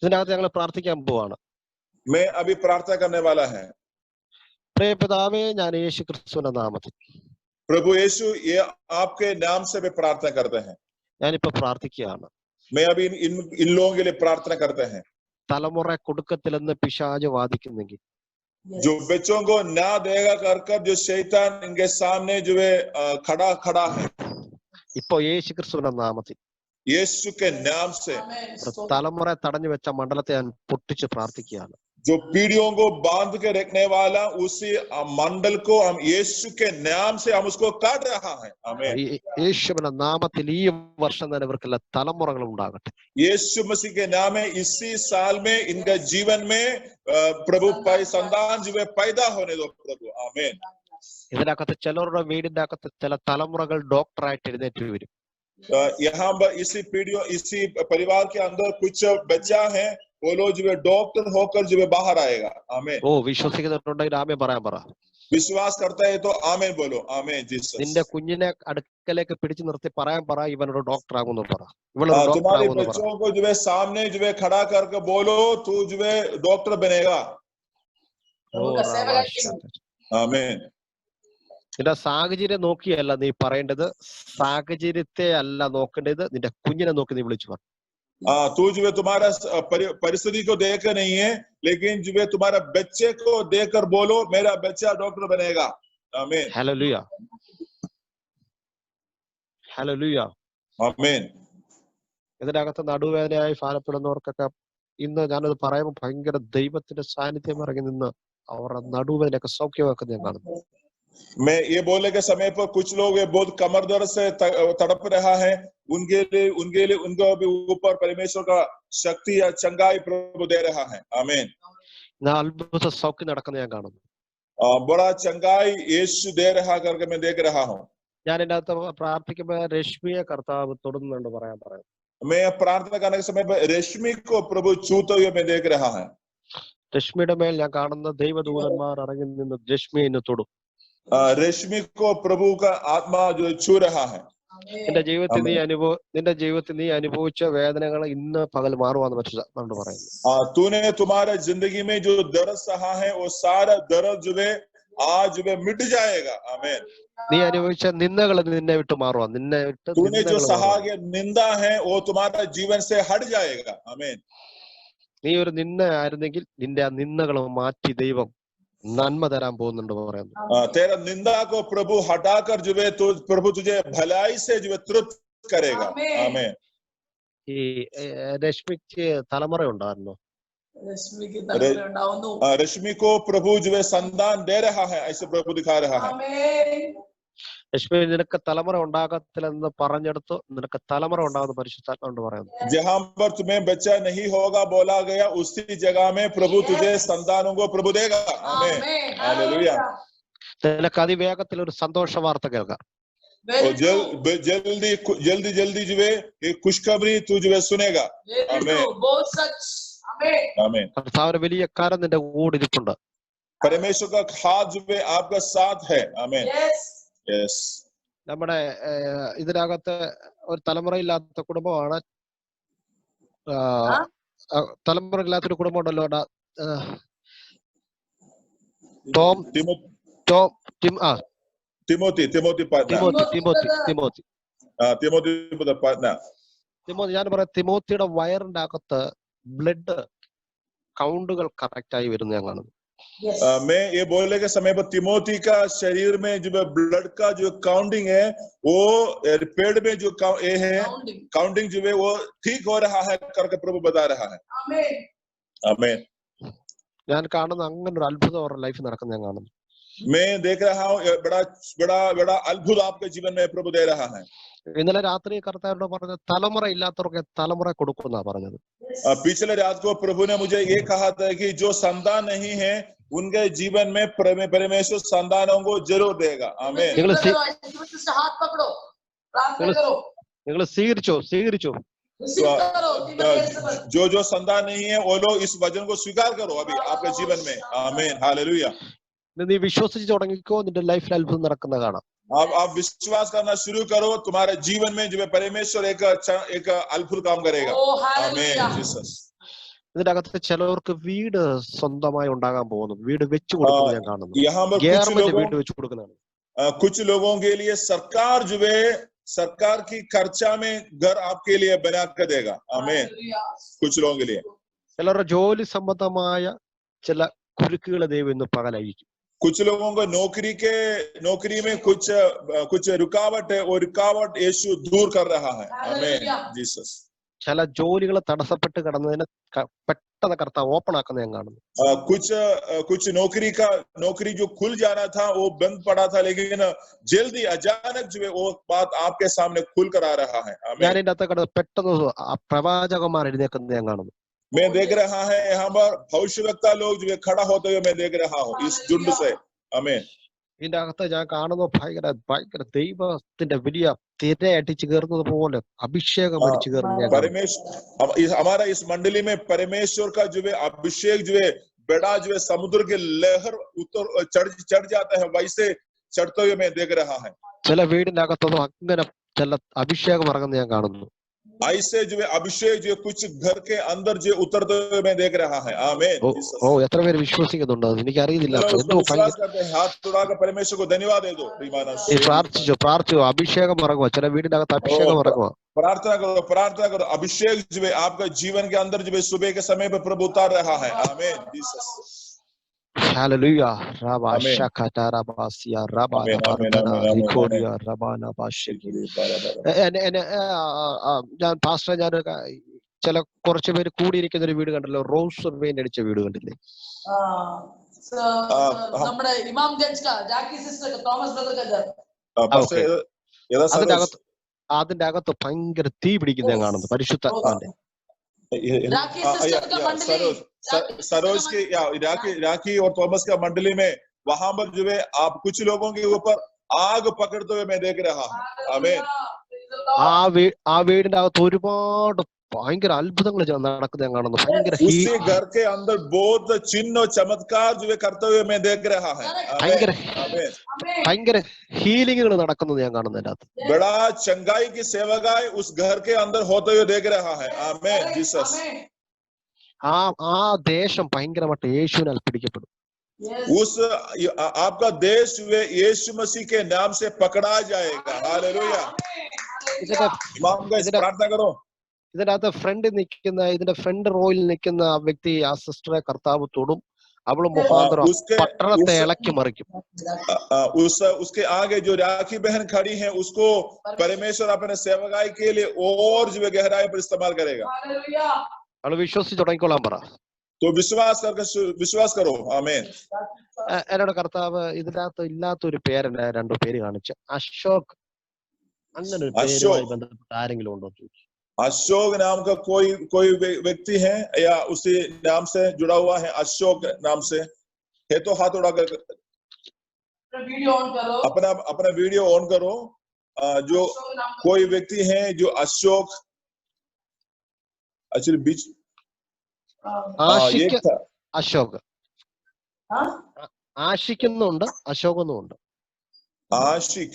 ഇതിനകത്ത് ഞങ്ങൾ പ്രാർത്ഥിക്കാൻ പോവാണ്. मैं अभी प्रार्थना करने वाला है. പ്രിയ പിതാവേ, ഞാൻ യേശു ക്രിസ്തുവിന്റെ നാമത്തിൽ प्रभु यीशु ये आपके नाम से भी प्रार्थना करते हैं. ഞാനിപ്പോ പ്രാർത്ഥിക്കുകയാണ്. मैं अभी इन लोगों के लिए प्रार्थना करते हैं തലമുറ കൊടുക്കത്തില്ലെന്ന് പിശാച് വാദിക്കുന്നെങ്കിൽ, जो बच्चों को ना देगा कर जो शैतान इनके सामने जो है खड़ा है. ഇപ്പോ യേശു ക്രിസ്തുവിന്റെ നാമത്തിൽ यीशु के नाम से തലമുറ തടഞ്ഞു വെച്ച മണ്ഡലത്തെ ഞാൻ പൊട്ടിച്ച് പ്രാർത്ഥിക്കുകയാണ്. जो पीढ़ियों को बांध के रखने वाला उसी मंडल को हम यीशु के नाम से हम उसको काट रहा है. आमीन. യേശുവിന്റെ നാമത്തിൽ ഈ വർഷം തന്നെ ഇവർക്കെല്ലാം തലമുറകൾ ഉണ്ടാകട്ടെ. यीशु मसीह के नाम है इसी साल में इनका जीवन में प्रभु संतान जो है पैदा होने दो प्रभु. आमीन. ഇതിനകത്ത് ചിലരുടെ വീടിന്റെ അകത്ത് ചില തലമുറകൾ ഡോക്ടറായിട്ട് എഴുന്നേറ്റ് വരും. यहाँ पर इसी पीढ़ियों इसी परिवार के अंदर कुछ बच्चा है वो लोग जो है डॉक्टर होकर जो है बाहर आएगा. आमीन. ഓ, വിശ്വസിക്കുന്നുണ്ടെങ്കിൽ ആമേൻ പറയാൻ പറ. विश्वास करता है तो आमीन बोलो. आमीन. जीसस. നിന്റെ കുഞ്ഞിനെ അടുക്കലേക്ക് പിടിച്ചു നിർത്തി പറയാൻ പറ, ഇവനൊരു ഡോക്ടർ ആകുമെന്ന് പറ, ഇവളൊരു ഡോക്ടർ तुम्हारे ആകുമെന്ന് പറ. बच्चों को जो है सामने जो है खड़ा करके बोलो तू जो है डॉक्टर बनेगा. ഓ, आमीन. നിന്റെ സാഹചര്യം നോക്കിയല്ല നീ പറയേണ്ടത്, സാഹചര്യത്തെ അല്ല നോക്കേണ്ടത്, നിന്റെ കുഞ്ഞിനെ നോക്കി നീ വിളിച്ചു പറ. तू जो है तुम्हारा परिस्थिति को देखकर नहीं है लेकिन जो है तुम्हारा बच्चे को देखकर बोलो मेरा बच्चा डॉक्टर बनेगा. आमीन. Hallelujah, hallelujah. आमीन. ഇതിനകത്ത് നടുവേദനയായി ഭാരപ്പെടുന്നവർക്കൊക്കെ ഇന്ന് ഞാനത് പറയുമ്പോൾ ഭയങ്കര ദൈവത്തിന്റെ സാന്നിധ്യം ഇറങ്ങി നിന്ന് അവരുടെ നടുവേദനയൊക്കെ സൗഖ്യമാക്കുന്ന ഞാൻ കാണുന്നു. मैं ये बोलने के समय पर कुछ लोग बहुत कमर दर्द से तड़प रहा है उनके लिए उनको भी ऊपर परमेश्वर का शक्ति या चंगाई प्रभु दे रहा है. आमीन. അത്ഭുത സൗഖ്യം നടക്കുന്ന ഞാൻ കാണുന്നു. बड़ा चंगाई यीशु दे रहा करके मैं देख रहा हूँ. ഞാൻ ഇതിന്റെ അകത്ത് പ്രാർത്ഥിക്കുമ്പോൾ രശ്മിയെ കർത്താവ് തൊടുന്നുണ്ട് പറയാൻ. मैं प्रार्थना करने के समय पर रश्मि को प्रभु छूते हुए मैं देख रहा है. രശ്മിയുടെ മേൽ ഞാൻ കാണുന്ന ദൈവദൂതന്മാർ ഇറങ്ങി നിന്ന് രശ്മിയെ ഇന്ന് തൊടും. रश्मि को प्रभु का आत्मा जो छू रहा है. നിന്റെ ജീവിതത്തിൽ നീ അനുഭവിച്ച വേദനകൾ ഇന്ന് പകൽ മാറുവാന്ന് മറ്റു പറയുന്നു. तूने तुम्हारा जिंदगी में जो दर्द सहा है वो सारा दर्द जो है आज जो है मिट जाएगा. आमीन. നീ അനുഭവിച്ച നിന്ദകൾ നിന്നെ വിട്ട് മാറുവാ. നിന്നെ വിട്ട് तूने जो सहा के निंदा है वो तुम्हारा जीवन से हट जाएगा. आमीन. നീ ഒരു നിന്ദ ആയിരുന്നെങ്കിൽ നിന്റെ ആ നിന്ദകൾ മാറ്റി ദൈവം നന്മ തരാൻ പോകുന്നുണ്ട് പറയുന്നു. तेरा निंदा को प्रभु हटाकर जो है तो प्रभु तुझे भलाई से जो है तृप्त करेगा. आमीन. ഈ രശ്മിക്ക് തലമുറ ഉണ്ടായിരുന്നു. रश्मि को प्रभु जो है संतान दे रहा है ऐसे प्रभु दिखा रहा है. രശ്മി, നിനക്ക് തലമുറ ഉണ്ടാകത്തില്ലെന്ന് പറഞ്ഞെടുത്ത് നിനക്ക് തലമുറ ഉണ്ടാകുന്ന പരിശുദ്ധാത്മാവ് പറയുന്നു. जहाँ पर तुम्हें बच्चा नहीं होगा बोला गया उसी जगह में प्रभु तुझे संतानों को प्रभु देगा. आमीन. हालेलुया. നിനക്ക് അതിവേഗത്തിൽ ഒരു സന്തോഷ വാർത്ത കേൾക്കാം. जल्दी जो है खुशखबरी तू जो है सुनेगा. आमीन. आमीन. കർത്താവിന്റെ വലിയ കാര്യം നിന്റെ കൂടെ ഇരിപ്പുണ്ട്. परमेश्वर का हाथ जो है आपका साथ है. आमीन. Yes. നമ്മുടെ ഇതിനകത്ത് ഒരു തലമുറയില്ലാത്ത കുടുംബമാണ് തലമുറ ഇല്ലാത്തൊരു കുടുംബം ഉണ്ടല്ലോ അവിടെ, ടോം ടോം ടിം ആ തിമോത്തി പാറ്റ്ന. തിമോത്തി ഞാൻ പറയാം, തിമോത്തിയുടെ വയറിന്റെ അകത്ത് ബ്ലഡ് കൗണ്ടുകൾ കറക്റ്റ് ആയി വരുന്ന ഞാൻ കാണുന്നു. मैं ये बोलने के समय पर तिमोथी का शरीर में जो ब्लड का जो काउंटिंग है वो पेड़ में जो ये है काउंटिंग जो है वो ठीक हो रहा है करके प्रभु बता रहा है. आमीन. ഞാൻ കാണുന്ന അങ്ങനെ ഒരു അത്ഭുതം അവരുടെ ലൈഫ് നടക്കുന്ന ഞാൻ കാണുന്നു. मैं देख रहा हूँ बड़ा बड़ा बड़ा अद्भुत आपके जीवन में प्रभु दे रहा है. ഇന്നലെ രാത്രി കർത്താവിനോട് പറഞ്ഞത് തലമുറ ഇല്ലാത്തവർക്ക് തലമുറ കൊടുക്കുന്ന പറഞ്ഞത്. पिछले रात को प्रभु ने मुझे ये कहा था कि जो संतान नहीं है उनके जीवन में परमेश्वर संतानों को जरूर देगा. आमीन. हाथ पकड़ो, प्रार्थना करो. നിങ്ങൾ സ്വീകരിച്ചോ. जो संतान नहीं है वो लोग इस वचन को स्वीकार करो अभी आपके जीवन में. आमीन. हालेलुया. നീ വിശ്വസിച്ച് തുടങ്ങിക്കോ, നിന്റെ ലൈഫിൽ അത്ഭുതം നടക്കുന്ന കാണാം. आप विश्वास करना शुरू करो, तुम्हारे जीवन में जो परमेश्वर एक अद्भुत काम करेगा. आमीन. जीसस. ഇതിന്റെ അകത്ത് ചിലവർക്ക് വീട് സ്വന്തമായി ഉണ്ടാകാൻ പോകുന്നു, വീട് വെച്ചു കൊടുക്കുന്നത് ഞാൻ കാണുന്നു. വീട് വെച്ചു കൊടുക്കുന്നതാണ്. कुछ लोगों के लिए सरकार जो है सरकार की खर्चा में घर आपके लिए बना कर देगा. आमीन. कुछ लोगों के लिए ചിലരുടെ ജോലി സംബന്ധമായ ചില കുരുക്കുകൾ ദൈവം ഇന്ന് പകലായിരിക്കും. कुछ लोगों को नौकरी में कुछ रुकावट है, वो रुकावट यीशु दूर कर रहा है. आमीन. जीसस. ചില ജോലികൾ തടസ്സപ്പെട്ട് കിടന്നതിനെ പെട്ടെന്ന് കർത്താവ് ഓപ്പൺ ആക്കുന്ന ഞാൻ കാണുന്നു. कुछ नौकरी जो खुल जाना था वो बंद पड़ा था, लेकिन जल्दी अचानक जो है वो बात आपके सामने खुल कर आ रहा है. ഞാൻ ഇതിന്റെ അകത്ത് കിടന്ന് പെട്ടെന്ന് പ്രവാചകന്മാർ എഴുന്നേക്കുന്നത് ഞാൻ കാണുന്നു. मैं देख रहा है यहाँ पर भविष्यवक्ता लोग जो खड़ा होते हुए मैं देख रहा हूँ इस झुंड से. आमीन. ഇതിന്റെ അകത്ത് ഞാൻ കാണുന്ന ഭയങ്കര ദൈവത്തിന്റെ വലിയ തിര അടിച്ചു കയറുന്നത് പോലെ അഭിഷേകം അടിച്ചു കയറുന്ന हमारा इस मंडली में परमेश्वर का जो है अभिषेक जो है बड़ा जो है समुद्र के लहर चढ़ जाता है, वैसे चढ़ते हुए मैं देख रहा है. ചില വീടിന്റെ അകത്തൊന്നും അങ്ങനെ ചില അഭിഷേകം ഇറങ്ങുന്ന ഞാൻ കാണുന്നു. ऐसे जो है अभिषेक जो कुछ घर के अंदर जो उतरते हुए मैं देख रहा है. आमीन. എത്ര പേര് വിശ്വസിക്കുന്നുണ്ടോ എനിക്ക് അറിയില്ല. परमेश्वर को धन्यवाद दे दो. പ്രാർത്ഥിച്ചു അഭിഷേകം ഇറങ്ങുക. ചില വീടിന്റെ അകത്ത് അഭിഷേകം ഇറങ്ങുക. प्रार्थना करो. अभिषेक जो है आपका जीवन के अंदर जो है सुबह के समय पर प्रभु उतार रहा है. आमीन. Jesus. Hallelujah. Rabba shakata rabasia rabba rabana rikoria rabana bashiki. ഞാൻ പാസ്റ്റർ ഞാൻ ചില കുറച്ച് പേര് കൂടിയിരിക്കുന്ന ഒരു വീട് കണ്ടല്ലോ, റോസ് പെയിന്റ് അടിച്ച വീട് കണ്ടില്ലേ? നമ്മുടെ ഇമാംഗഞ്ച് ജാക്കി സിസ്റ്റർ തോമസ് ബ്രദർ അതിന്റെ അകത്ത് ഭയങ്കര തീ പിടിക്കുന്ന ഞാൻ കാണുന്നു. പരിശുദ്ധാത്മാവിന്റെ सरोज की राखी और थॉमस का मंडली में वहां पर जो है आप कुछ लोगों के ऊपर आग पकड़ते हुए मैं देख रहा हूँ. आमीन. ആ വീടിന്റെ അകത്ത് ഒരുപാട് ഭയങ്കര അത്ഭുതങ്ങൾ നടക്കുന്ന ഞാൻ കാണുന്നു. उसी घर के अंदर बहुत चिन्ह और चमत्कार जो है करते हुए मैं देख रहा है. ഭയങ്കര ഹീലിംഗുകൾ നടക്കുന്നത് ഞാൻ കാണുന്നു. അതിനകത്ത് बड़ा चंगाई की सेवकाई उस घर के अंदर होते हुए देख रहा है. आमीन. जीसस. ആ ദേശം ഭയങ്കരമായിട്ട് യേശുവിനാൽ പിടിക്കപ്പെടും. उस आपका देश वे यीशु मसीह के नाम से पकड़ा जाएगा. हालेलुया. प्रार्थना करो. ഇതിന്റെ അകത്ത് ഇതിന്റെ ഫ്രണ്ട് റോയിൽ നിൽക്കുന്ന ആ വ്യക്തി, ആ സിസ്റ്ററെ കർത്താവ് തൊടും. അവള് മുഖാന്തരം പട്ടണത്തെ ഇളക്കി മറിക്കും. उसके आगे जो राखी बहन खड़ी है उसको परमेश्वर अपने सेवकाई के लिए और जो गहराई पर इस्तेमाल करेगा. അവള് വിശ്വസിച്ച് തുടങ്ങിക്കൊള്ളാൻ പറ. तो विश्वास करो. आमीन. എന്നോട് കർത്താവ് ഇതിനകത്ത് ഇല്ലാത്തൊരു പേരെന്നെ 2 പേര് കാണിച്ചു. അശോക്, അങ്ങനെ ഒരു പേരുമായി ബന്ധപ്പെട്ട ആരെങ്കിലും ഉണ്ടോ? अशोक नाम का कोई व्यक्ति है या उसी नाम से जुड़ा हुआ है? अशोक नाम से है तो हाथ उड़ा कर अपना वीडियो ऑन करो. जो कोई व्यक्ति है जो अशोक एक्चुअली बीच അശോക് ആഷിക്കുന്നുണ്ട്, അശോകെന്നുണ്ട്. आशिक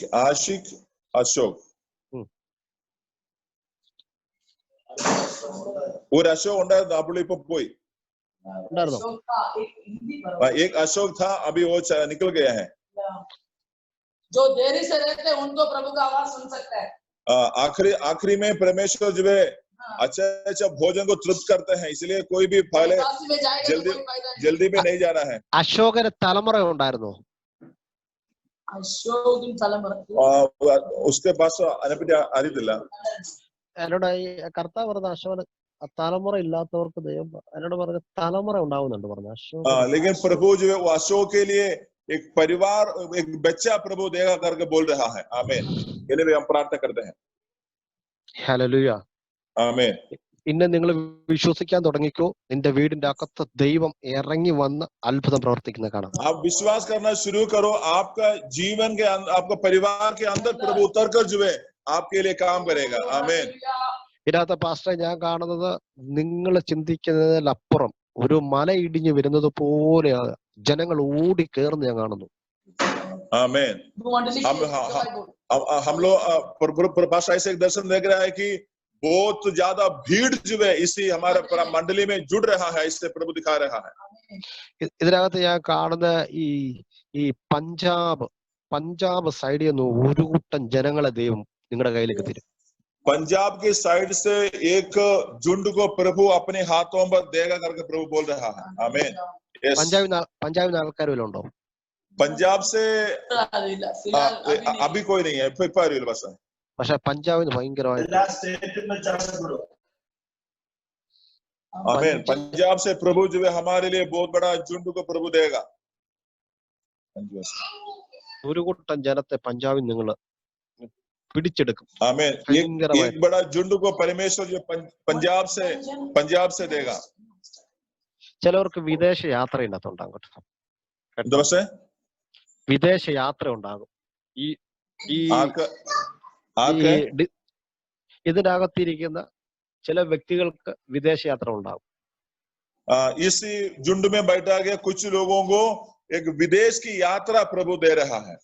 अशोक. ഒരു അശോക് ഉണ്ടായിരുന്നു, ആ പുള്ളി ഇപ്പൊ പോയി. ഉണ്ടായിരുന്നോ? अशोक का एक हिंदी पर एक अशोक था, अभी वो निकल गया है। जो देरी से रहते हैं उनको प्रभु का आवाज सुन सकता है। आखिरी में परमेश्वर जो है अच्छा अच्छा भोजन को तृप्त करते हैं, इसलिए कोई भी पहले काशी में जाएगा तो जल्दी कोई फायदा नहीं। जल्दी में नहीं जाना है। അശോകന് തലമുറ ഉണ്ടായിരുന്നോ? अशोक തലമുറ उसके पास അതിനെപ്പറ്റി അറിയത്തില്ല. എന്നോട് ഈ കർത്താവ് പറഞ്ഞ അശോകന് തലമുറ ഇല്ലാത്തവർക്ക് ദൈവം എന്നോട് പറഞ്ഞ തലമുറ ഉണ്ടാവുന്നുണ്ട് പറഞ്ഞു അശോക്. लेकिन प्रभु जो है वो अशोक के लिए एक परिवार, एक बच्चा प्रभु देगा करके बोल रहा है। आमीन। के लिए हम प्रार्थना करते हैं। ഹല്ലേലൂയ. आमीन। ഇന്ന് നിങ്ങൾ വിശ്വസിക്കാൻ തുടങ്ങിക്കോ, നിന്റെ വീടിന്റെ അകത്ത് ദൈവം ഇറങ്ങി വന്ന് അത്ഭുതം പ്രവർത്തിക്കുന്ന കാണാം. आप विश्वास करना शुरू करो, आपका जीवन के आपका परिवार के अंदर प्रभु उतर कर जो है आपके लिए काम करेगा। आमीन। ഇതിനകത്ത് പാസ്റ്റർ ഞാൻ കാണുന്നത് നിങ്ങൾ ചിന്തിക്കുന്നതിലപ്പുറം ഒരു മല ഇടിഞ്ഞു വരുന്നത് പോലെയാണ് ജനങ്ങൾ ഓടി കയറുന്ന ഞാൻ കാണുന്നു. आमीन। हम लोग पास्टर ऐसे एक दर्शन देख रहा है कि बहुत ज्यादा भीड़ जो है इसी हमारे मंडली में जुड़ रहा है, इससे प्रभु दिखा रहा है। ഇതിനകത്ത് ഞാൻ കാണുന്ന ഈ പഞ്ചാബ് സൈഡിൽ നിന്ന് ഒരു കൂട്ടം ജനങ്ങളെ ദൈവം നിങ്ങളുടെ കയ്യിലേക്ക് തരും. पंजाब के साइड से एक झुंड को प्रभु अपने हाथों पर देगा करके प्रभु बोल रहा है। आमीन। പഞ്ചാബിന് ആൾക്കാർ വല്ലതും ഉണ്ടോ? पंजाब से अभी कोई नहीं है, बस है। പക്ഷെ പഞ്ചാബിന് ഭയങ്കരമായിട്ട് आमीन। पंजाब से प्रभु जो है हमारे लिए बहुत बड़ा झुंड को प्रभु देगा। ഒരു കൂട്ടം ജനത്തെ പഞ്ചാബിൽ നിങ്ങൾ പിടിച്ചെടുക്കും. आमीन। एक बड़ा झुंड को परमेश्वर जो पंजाब से देगा। ചിലവർക്ക് വിദേശ യാത്ര ഇല്ലാത്തുണ്ടാകും കേട്ടോ. വിദേശ യാത്ര ഉണ്ടാകും. ഇതിനകത്തിരിക്കുന്ന ചില വ്യക്തികൾക്ക് വിദേശ യാത്ര ഉണ്ടാകും. इसी झुंड में बैठा गया कुछ लोगों को एक विदेश की यात्रा प्रभु दे रहा है।